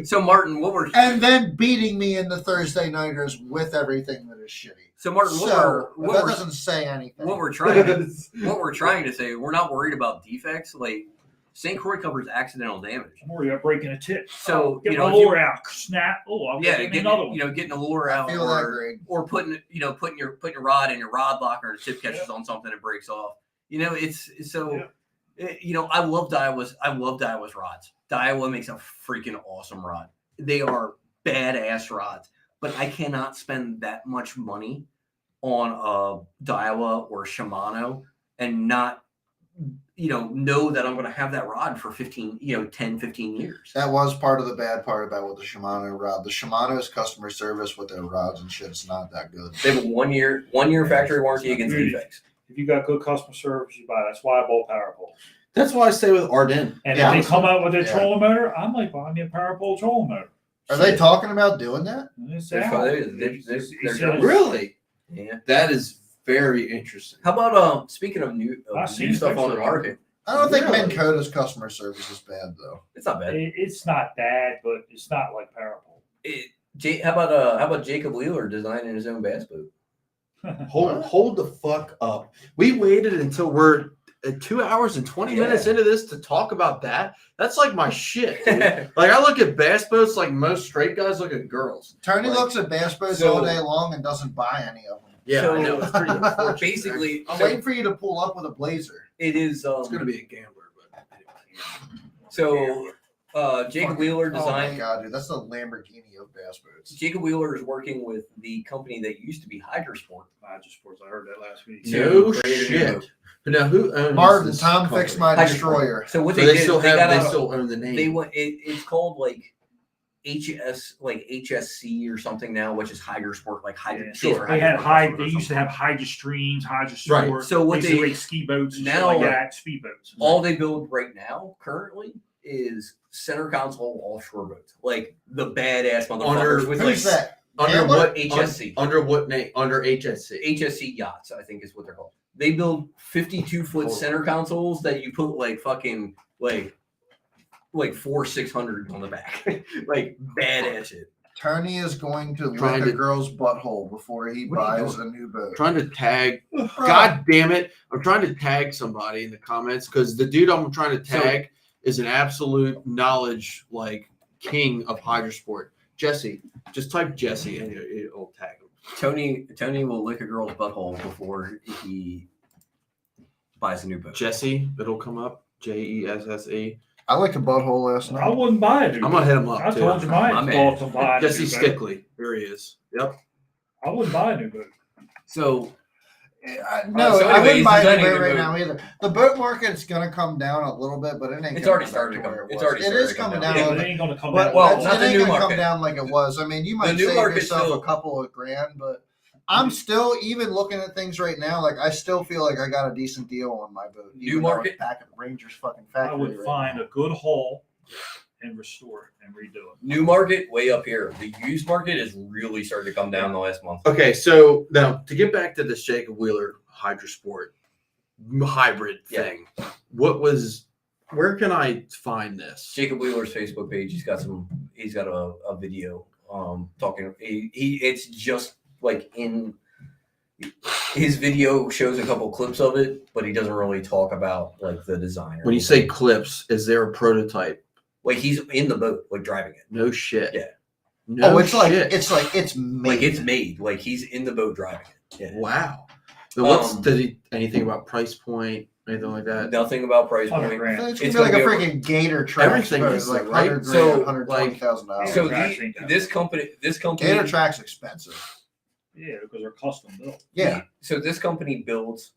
So Martin, and then beating me in the Thursday nighters with everything that is shitty." So Martin, So what that we're doesn't say anything. what we're trying to say, we're not worried about defects. Like St. Croix covers accidental damage. I'm worried about breaking a tip. So, get you my know, if you- lure out, snap. Oh, I'll Yeah, get another one. getting a lure I out, feel that, or Greg. putting your rod in your rod locker and the tip catches on something and breaks off. You know, it's so. I love Daiwa's. I love Daiwa's rods. Daiwa makes a freaking awesome rod. They are badass rods, but I cannot spend that much money on a Daiwa or Shimano and not, know that I'm going to have that rod for 10, 15 years. That was part of the bad part about with the Shimano rod. The Shimano's customer service with their rods and shit is not that good. They have a one year factory warranty against defects. If you got good customer service, you buy it. That's why I bought power poles. That's why I stay with Ardennes. And Yeah, if they come out with a yeah. trolling motor, I'm like, buy me a power pole trolling motor. Are they talking about doing that? And it's They're out. fine. They're It's done. Really? Yeah. That is very interesting. How about speaking of new I've seen new stuff on the pictures. market? I don't think Really? Minn Kota's customer service is bad though. It's not bad. It's not bad, but it's not like power pole. How about Jacob Wheeler designing his own bass boat? Hold the fuck up. We waited until we're 2 hours and 20 minutes into this to talk about that. That's like my shit, dude. Like I look at bass boats like most straight guys look at girls. Tony Like, looks at bass boats so- all day long and doesn't buy any of them. Yeah, So, I know. It's pretty unfortunate. Basically, I'm so waiting for you to pull up with a blazer. it is. It's gonna be a gambler, but anyway. So Jacob Wheeler Oh my designed. god, dude, that's the Lamborghini of bass boats. Jacob Wheeler is working with the company that used to be Hydrosport. Sports. I heard that last week. No to create a new shit. boat. But now who owns Martin, this Tom company? fixed my Hydrosport. destroyer. So what So they, they did, still they have got they out- still own the name. They went. It's called like HSC or something now, which is Hydrosport, like Hydro. Yeah, stands for They had Hydrosport or They used to something. have Hydro Streams, Hydro Right. Sport. So what basically they- like ski boats and now- shit like that, speed boats. All they build right now, currently, is center console offshore boats, like the badass motherfuckers with like Who's that? under Gambler? what HSC. Under what name? Under HSC. HSC yachts, I think is what they're called. They build 52-foot center consoles that you put like fucking like 400-600 on the back, like badass shit. Tony is going to Trying lick a to- girl's butthole before he What are you buys a new boat. Trying to tag. God damn it! I'm trying to tag somebody in the comments because the dude I'm trying to tag is an absolute knowledge like king of hydrosport. Jesse, just type Jesse and it'll tag him. Tony will lick a girl's butthole before he buys a new boat. Jesse, it'll come up. Jesse. I licked a butthole last I night. wouldn't buy it. I'm gonna hit him up I too. told you My my man. thoughts on buying a Jesse new boat. Stickley. Here he is. Yep. I wouldn't buy a new boat. So No, so I anyways, wouldn't buy a designing new the boat right boat. now either. The boat market's gonna come down a little bit, but it ain't. It's gonna already come started back to where come- it it's was. already It started is to come coming down. down. Yeah, a but little it ain't gonna come But down. well, it's- not it the ain't new gonna market. come down like it was. I mean, you might new save market yourself still- a couple of grand, but I'm still even looking at things right now. Like I still feel like I got a decent deal on my boat. New even though market? it's back at the Rangers fucking I factory. would right find now. a good hull and restore it and redo it. new market way up here. The used market is really starting to come down the last month. Okay, so now to get back to this Jacob Wheeler Hydrosport hybrid thing, where can I find this? Jacob Wheeler's Facebook page. He's got a video talking. It's just like in his video shows a couple clips of it, but he doesn't really talk about like the design. or When you say anything. clips, is there a prototype? like he's in the boat, like driving it, No shit. Yeah. No it's shit. like it's made. like it's made, like he's in the boat driving it. Yeah. Wow. So anything about price point, anything like that? Nothing about price point. $100,000. It's gonna be like a freaking Gator track. Everything is like right? $100,000, So, $120,000. So Tracks ain't that this company, Gator track's expensive. Yeah, because they're custom built. Yeah. So this company builds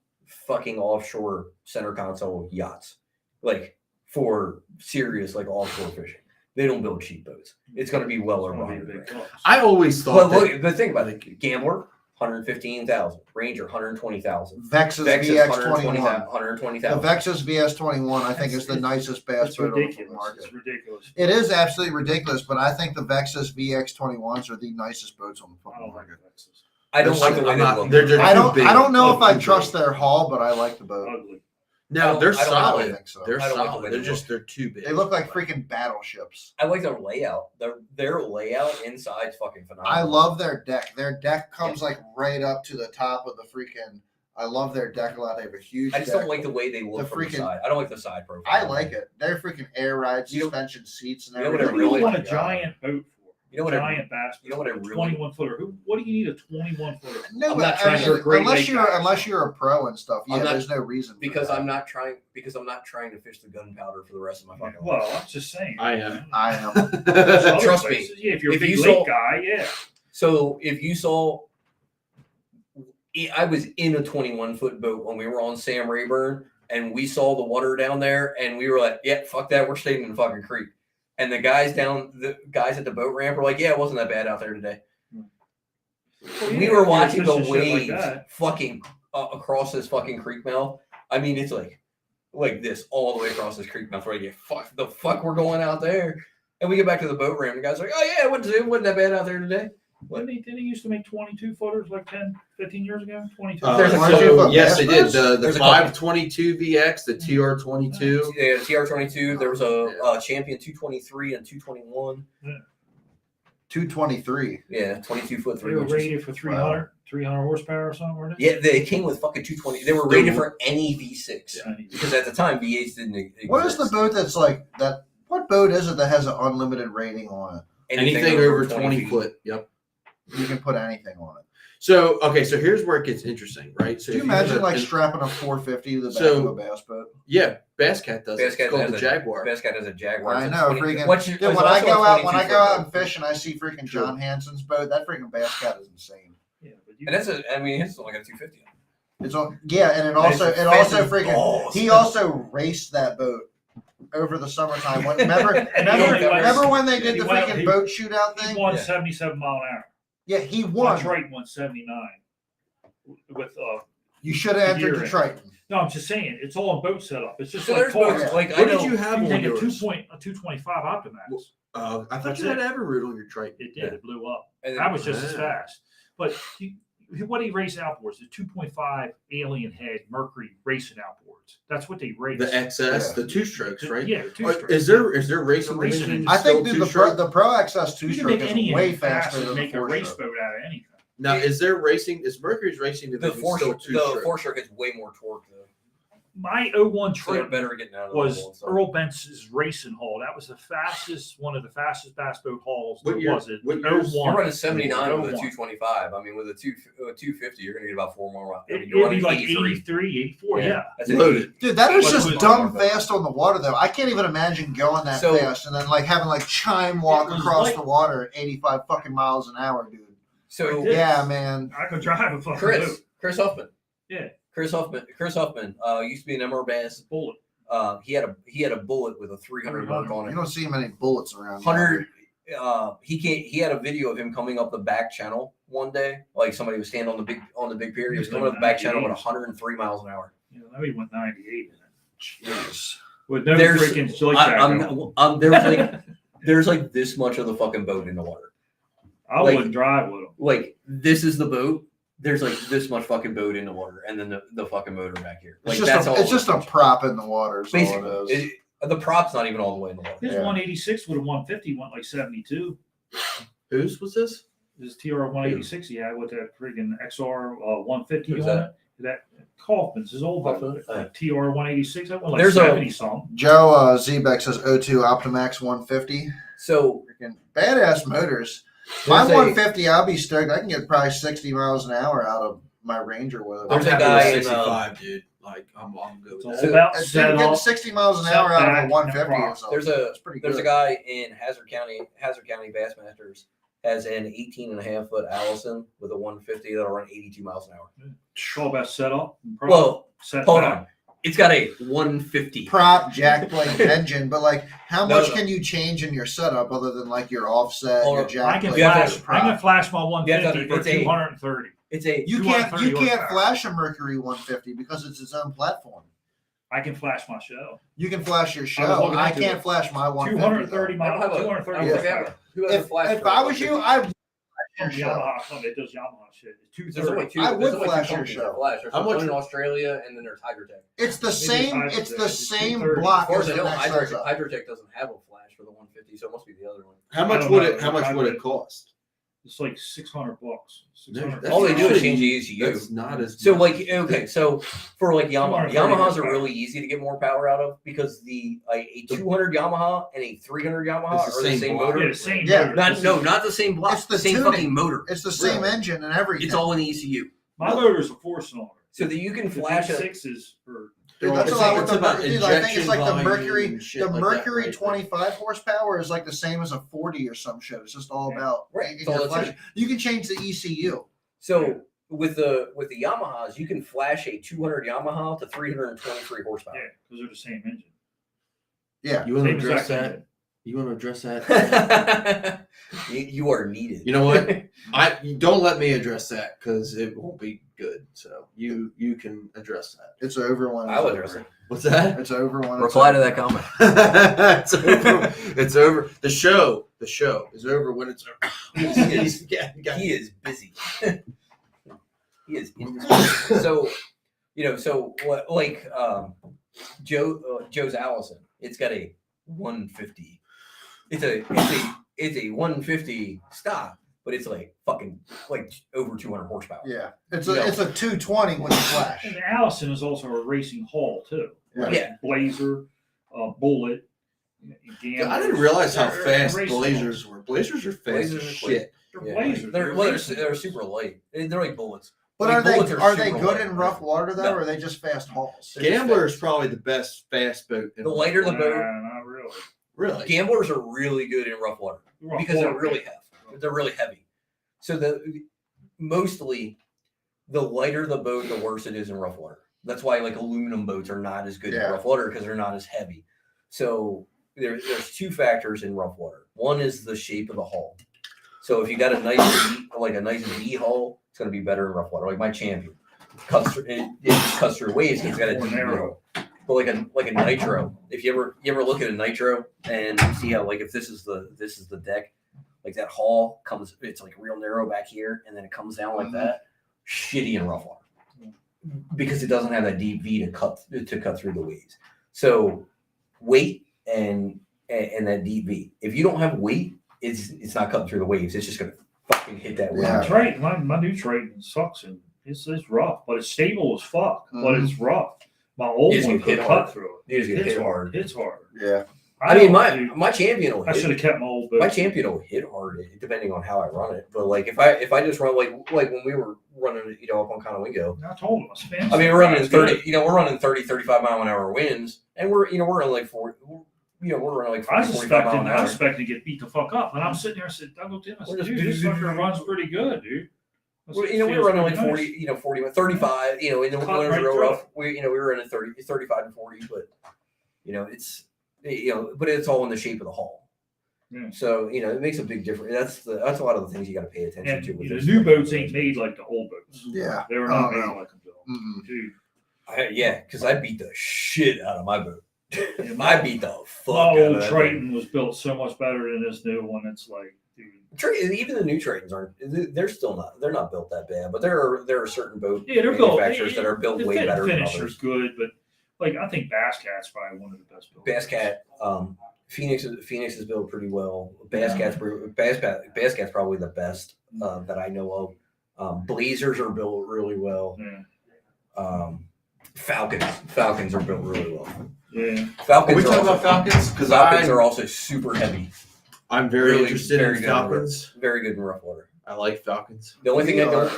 fucking offshore center console yachts, like for serious like offshore fishing. They don't build cheap boats. It's going to be well over $100,000. I always thought. But think about it: Gambler, 115,000; Ranger, 120,000; Vexus VX21. 120,000. The Vexus VS21, I think, is the nicest bass It's boat on the ridiculous. market. It's ridiculous. It is absolutely ridiculous, but I think the Vexus VX21s are the nicest boats on the I fucking don't like market. Vexus. I don't like the way they look. They're just I too don't. big. I don't know if I Too trust big. their hull, but I like the boat. Ugly. No, they're I don't solid. think so. They're I don't like the solid. way They're they just they're too big. They look like freaking battleships. I like their layout. Their layout inside's fucking phenomenal. I love their deck. Their deck comes like right up to the top of the freaking. I love their deck a lot. They have a huge. I just deck. don't like the way they look The from the freaking- side. I don't like the side profile. I like it. They're freaking air ride You know- suspension seats and you know what I everything. What do you really want a like, giant boat for? You know what I- giant bass boat. you know what I really- 21 footer. What do you need a 21 footer? No, I'm but not trying I mean, to great unless lake you're guys. a pro and stuff. Yeah, I'm not- there's no reason for because that. I'm not trying to fish the gunpowder for the rest of my fucking life. Well, I'm just saying. I am. I am. There's other Trust me. places. Yeah, if you're If a big you lake saw- guy, yeah. So if you saw, I was in a 21-foot boat when we were on Sam Rayburn, and we saw the water down there, and we were like, "Yeah, fuck that, we're staying in the fucking creek." And the guys at the boat ramp were like, "Yeah, it wasn't that bad out there today." Well, We yeah, were if you're watching the fishing shit like waves that. fucking across this fucking creek mouth. I mean, it's like this all the way across this creek mouth. Right? Yeah, fuck, we're going out there. And we get back to the boat ramp, and the guys are like, "Oh yeah, it wasn't that bad out there today." Didn't they used to make 22 footers like 10, 15 years ago? 22. There's a couple- yes, they did. Bass The There's a couple. 522 VX, the TR22. Yeah, TR22. There was a Yeah. Champion 223 and 221. 223. Yeah, 22 foot They 3 were inches. rated for 300 horsepower or something, weren't they? Yeah, they came with fucking 220. They were rated for any V6 because at the time V8s didn't exist. What is the boat that's like that? What boat is it that has an unlimited rating on it? Anything over 20 foot. Yep. You can put anything on it. So here's where it gets interesting, right? So Do you if have imagine like an- strapping a 450 to the back So- of a bass boat? yeah, Bass Cat does. Bass it. Cat It's called has the a- Jaguar. Best Cat has a Jaguar. I It's a know, 20 freaking. What's- Dude, it's when I also go a out, when I 22 go out foot and boat. fish and I see freaking John Hansen's boat, that freaking Bass Cat is insane. Yeah, but And that's it's only got a 250. It's on. Yeah, and it also freaking. balls. He also raced that boat over the summertime. Remember when they did He the went- freaking he- boat shootout he thing? won Yeah. 77 mile an hour. Yeah, he won. Triton won 79 with You should have entered Year. the Triton. no, I'm just saying it's all on boat setup. It's just So like there's cars. boats like I What know. did you have You on take a yours? 225 Optimax. I thought That's you had it. Everroot on your Triton. It did. It blew up. And then- That was just as Ah. fast. But what he raced outboards, the 2.5 Alien Head Mercury racing outboards. That's what they raced. The XS, Yeah. the two strokes, right? Yeah, two Are- strokes. Is there racing Racing division I think still dude, two-stroke? the Pro XS You can two-stroke make is any way engine faster than the make a race four-stroke. boat out of anything. Now, is there racing? Is Mercury's racing the division four still the two-stroke? 4-stroke gets way more torque though. My 01 So they're Triton better at getting out of the was hole and stuff. Earl Bentz's racing hull. That was one of the fastest bass boat hulls. What there year- was it? what years- You're 01. running 79 with a 01. 225. I mean, with a 250, you're gonna get about 4 more. I mean, It'd you're be running like 83. 83, 84. Yeah. That's an Loaded. 80. Dude, that is What just was- dumb fast on the water, though. I can't even imagine going that So- fast and then like having like chime walk It was across like- the water at 85 fucking miles an hour, dude. So Like this. Yeah, man. I could drive a fucking Chris boat. Huffman. Yeah. Chris Huffman used to be an MR Bass. Bullet. He had a bullet with a 300 mark on You it. don't see many bullets around. 100. He had a video of him coming up the back channel one day. Like somebody was standing on the big pier. He was coming up the back channel at 103 miles an hour. You know, he went 98 in it. Jeez. With no There's- freaking joy track. There's like this much of the fucking boat in the water. I like- wouldn't drive with him. Like this is the boat. There's like this much fucking boat in the water, and then the fucking motor back here. Like that's all. It's just a prop in the water. Is all basically. it is. The prop's not even all the way in the water. His Yeah. 186 with a 150 went like 72. Whose was this? His TR 186 he had with that freaking XR 150 Who's on that? it. That Kaufman's his old boat. Kaufman? Like TR 186. That went like There's 70 something. Joe Zebek says O2 Optimax 150. So Freaking badass motors. My there's a- 150, I'll be stoked. I can get probably 60 miles an hour out of my Ranger with it. There's I'm a happy guy with in, 65, dude. Like I'm good with It's that. all about Dude, set getting up. 60 miles an set hour out back, of a 150 and is There's pretty a good. guy in Hazard County Bassmasters has an 18.5 foot Allison with a 150 that'll run 82 miles an hour. It's all about set up. And Well, set hold back. on. It's got a 150 Prop, jack plate, engine, but like, how No, much no. can you change in your setup other than like your offset, Hold your on. jack I can plate? Yeah, flash. your I can prop? flash my Yeah, 150 for it's a- 230. It's a You 230 can't horsepower. flash a Mercury 150 because it's its own platform. I can flash my show. You can flash your I was show. looking I into can't it. flash my 150. 230 though. miles. 230 horsepower. Who has a flash If for I was you, 150? I would flash your show. Yamaha. It does Yamaha shit. It's There's only 230. two. I would there's only two flash your companies that show. Flash. There's How one much- in Australia, and then there's Hydrotech. It's the same. It's the same 230. block As far as as I the know, next size up. Hydrotech doesn't have a flash for the 150, so it must be the other one. How I much don't would know. it? How much would it cost? It's like $600. That's All they do is actually- change the ECU. That's not as So much. like okay, so for like Yamaha, 230 Yamahas are horsepower. really easy to get more power out of because the like a 200 Yamaha and a 300 Yamaha It's are the the same same block. motor. Yeah, the same Yeah. motor. Not the same block. It's the same tuning. fucking motor. It's the same Really? engine and everything. It's all in the ECU. My motor's a 4-cylinder. So that you can flash a sixes or Dude, that's a It's lot like- with it's the about Mercury. I think it's injection like the volume Mercury. and shit The like that, Mercury right? 25 horsepower is like the same as a 40 or some shit. It's just all Yeah. about Right. changing It's all your it's flash. in. You can change the ECU. So with the Yamahas, you can flash a 200 Yamaha to 323 yeah, horsepower. because they're the same engine. Yeah. You want to Same address exact that? engine. You want to address that? you are needed. You know what? You don't let me address that because it won't be good. So you can address that. It's over when I it's would over. address it. What's that? It's over when Reply to it's that comment. it's over. It's over. The show is over when it's over. He is busy. He is indispensable. So, so what? Like Joe's Allison, it's got a 150. It's a 150 stock, but it's like fucking like over 200 horsepower. Yeah. It's You know. a 220 with the flash. And Allison is also a racing hull too. Yeah. Yeah. Blazer, Bullet. I didn't realize how They're fast racing Blazers were. Blazers are fast Blazers as are shit. They're Yeah. Blazers. They're super light. They're like bullets. But Like, are they bullets are they super good light. in rough water though, No. or are they just fast hauls? They're just Gambler fast. is probably the best fast boat. In The lighter the boat, Not really. really. Gamblers are really good in rough water. Because they're really heavy. They're really heavy. So mostly the lighter the boat, the worse it is in rough water. That's why like aluminum boats are not as good in Yeah. rough water because they're not as heavy. So there's two factors in rough water. One is the shape of the hull. So if you got a nice V hull, it's going to be better in rough water. Like my Champion it cuts through waves. It's got a More deep narrow. V. But like a nitro, if you ever look at a nitro and you see how like if this is the deck, like that hull comes, it's like real narrow back here, and then it comes down like that. Shitty in rough water because it doesn't have that deep V to cut through the waves. So weight and that deep V. If you don't have weight, it's not cutting through the waves. It's just gonna fucking hit that wave. Yeah. Triton, my new Triton sucks and it's rough, but it's stable as fuck. But it's rough. My old You just one get could hit cut hard. through it. You just get hit hard. It's hard. Yeah. I mean, don't- my Champion will I should hit. have kept my old boat. My Champion will hit hard depending on how I run it. But like if I just run like when we were running, up on Conowingo, I told him. Spence, I mean we're running it's 30, good. we're running 30, 35 mile an hour winds, and we're running like 40. We're running like I 40, was 45 mile an hour. expecting to get beat the fuck up, and I'm sitting there. I said, "I looked at him. I said, We're just- dude, this fucker runs pretty good, dude." I said, Well, we "Feels were running like pretty 40, 40, 35, in the Cut winners right are real through rough. We were running 30, 35 and 40, but but it's all in the shape of the hull. Yeah. So, it makes a big difference. That's a lot of the things you got to pay attention And to. With the this new stuff. boats ain't made like the old boats. Yeah. They were not Oh, made no. like them, Bill. Mm-mm. Dude, Because I beat the shit out of my boat. Yeah, I beat the fuck my out of old that Triton was built so much better than this new one. It's like, dude. Even the new Tritons aren't. They're not built that bad. But there are certain boat Yeah, they're built. manufacturers that are built way better than Finish others. is good, but like I think Bass Cat's probably one of the best built. Bass Cat, Phoenix is built pretty well. Bass Cat's probably the best that I know of. Blazers are built really well. Yeah. Falcons are built really well. Yeah. Are we Falcons talking about Falcons? Because Falcons are also super heavy. I'm very Really interested very in good in rough- Falcons. Very good in rough water. I like Falcons. The only thing I don't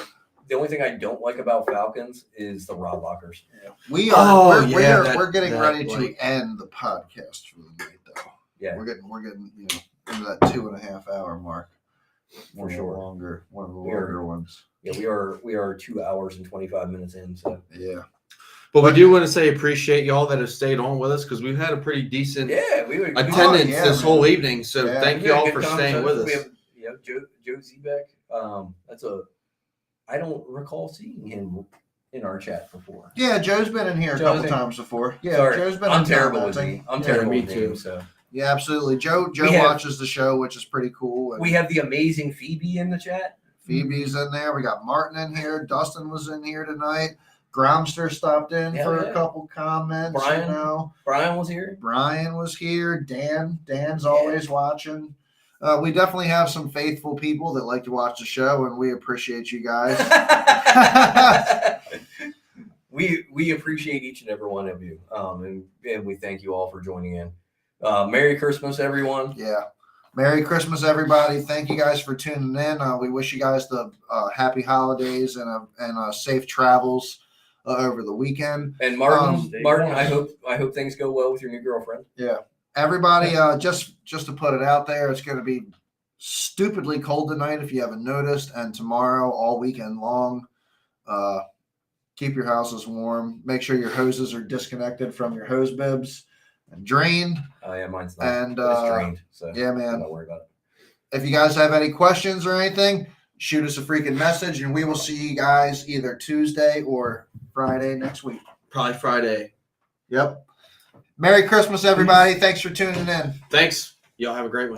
The only thing I don't like about Falcons is the rod lockers. We are. Oh, we're getting that, ready like- to end the podcast for the night, though. Yeah, We're getting into that 2.5 hour mark. for sure. One of the We are- longer ones. Yeah, we are 2 hours and 25 minutes in. So Yeah. But we do want to say appreciate y'all that have stayed on with us because we've had a pretty decent yeah, we would attendance yeah, this man. whole evening. So Yeah. thank we had a y'all good for staying with conversation. us. We have, Joe Zebek. I don't recall seeing him in our chat before. Yeah, Joe's been in here a Joe's couple in- times before. Yeah, Sorry, Joe's been I'm in terrible with commenting. him. I'm Yeah, terrible me with too. him. So Yeah, absolutely. Joe We have- watches the show, which is pretty cool. And we have the amazing Phoebe in the chat. Phoebe's in there. We got Martin in here. Dustin was in here tonight. Gromster stopped in Hell for yeah. a couple comments. Brian? You know. Brian was here. Brian was here. Dan's always watching. We definitely have some faithful people that like to watch the show, and we appreciate you guys. we appreciate each and every one of you, and we thank you all for joining in. Merry Christmas, everyone. Yeah. Merry Christmas, everybody. Thank you guys for tuning in. We wish you guys the happy holidays and safe travels over the weekend. And Martin, Stay Martin, warm. I hope things go well with your new girlfriend. Yeah. Everybody, just to put it out there, it's going to be stupidly cold tonight if you haven't noticed, and tomorrow all weekend long. Keep your houses warm. Make sure your hoses are disconnected from your hose bibs and drained. Oh yeah, mine's not. And It's drained, so yeah, man. don't worry about it. If you guys have any questions or anything, shoot us a freaking message, and we will see you guys either Tuesday or Friday next week. Probably Friday. Yep. Merry Christmas, everybody. Thanks for tuning in. Thanks. Y'all have a great one.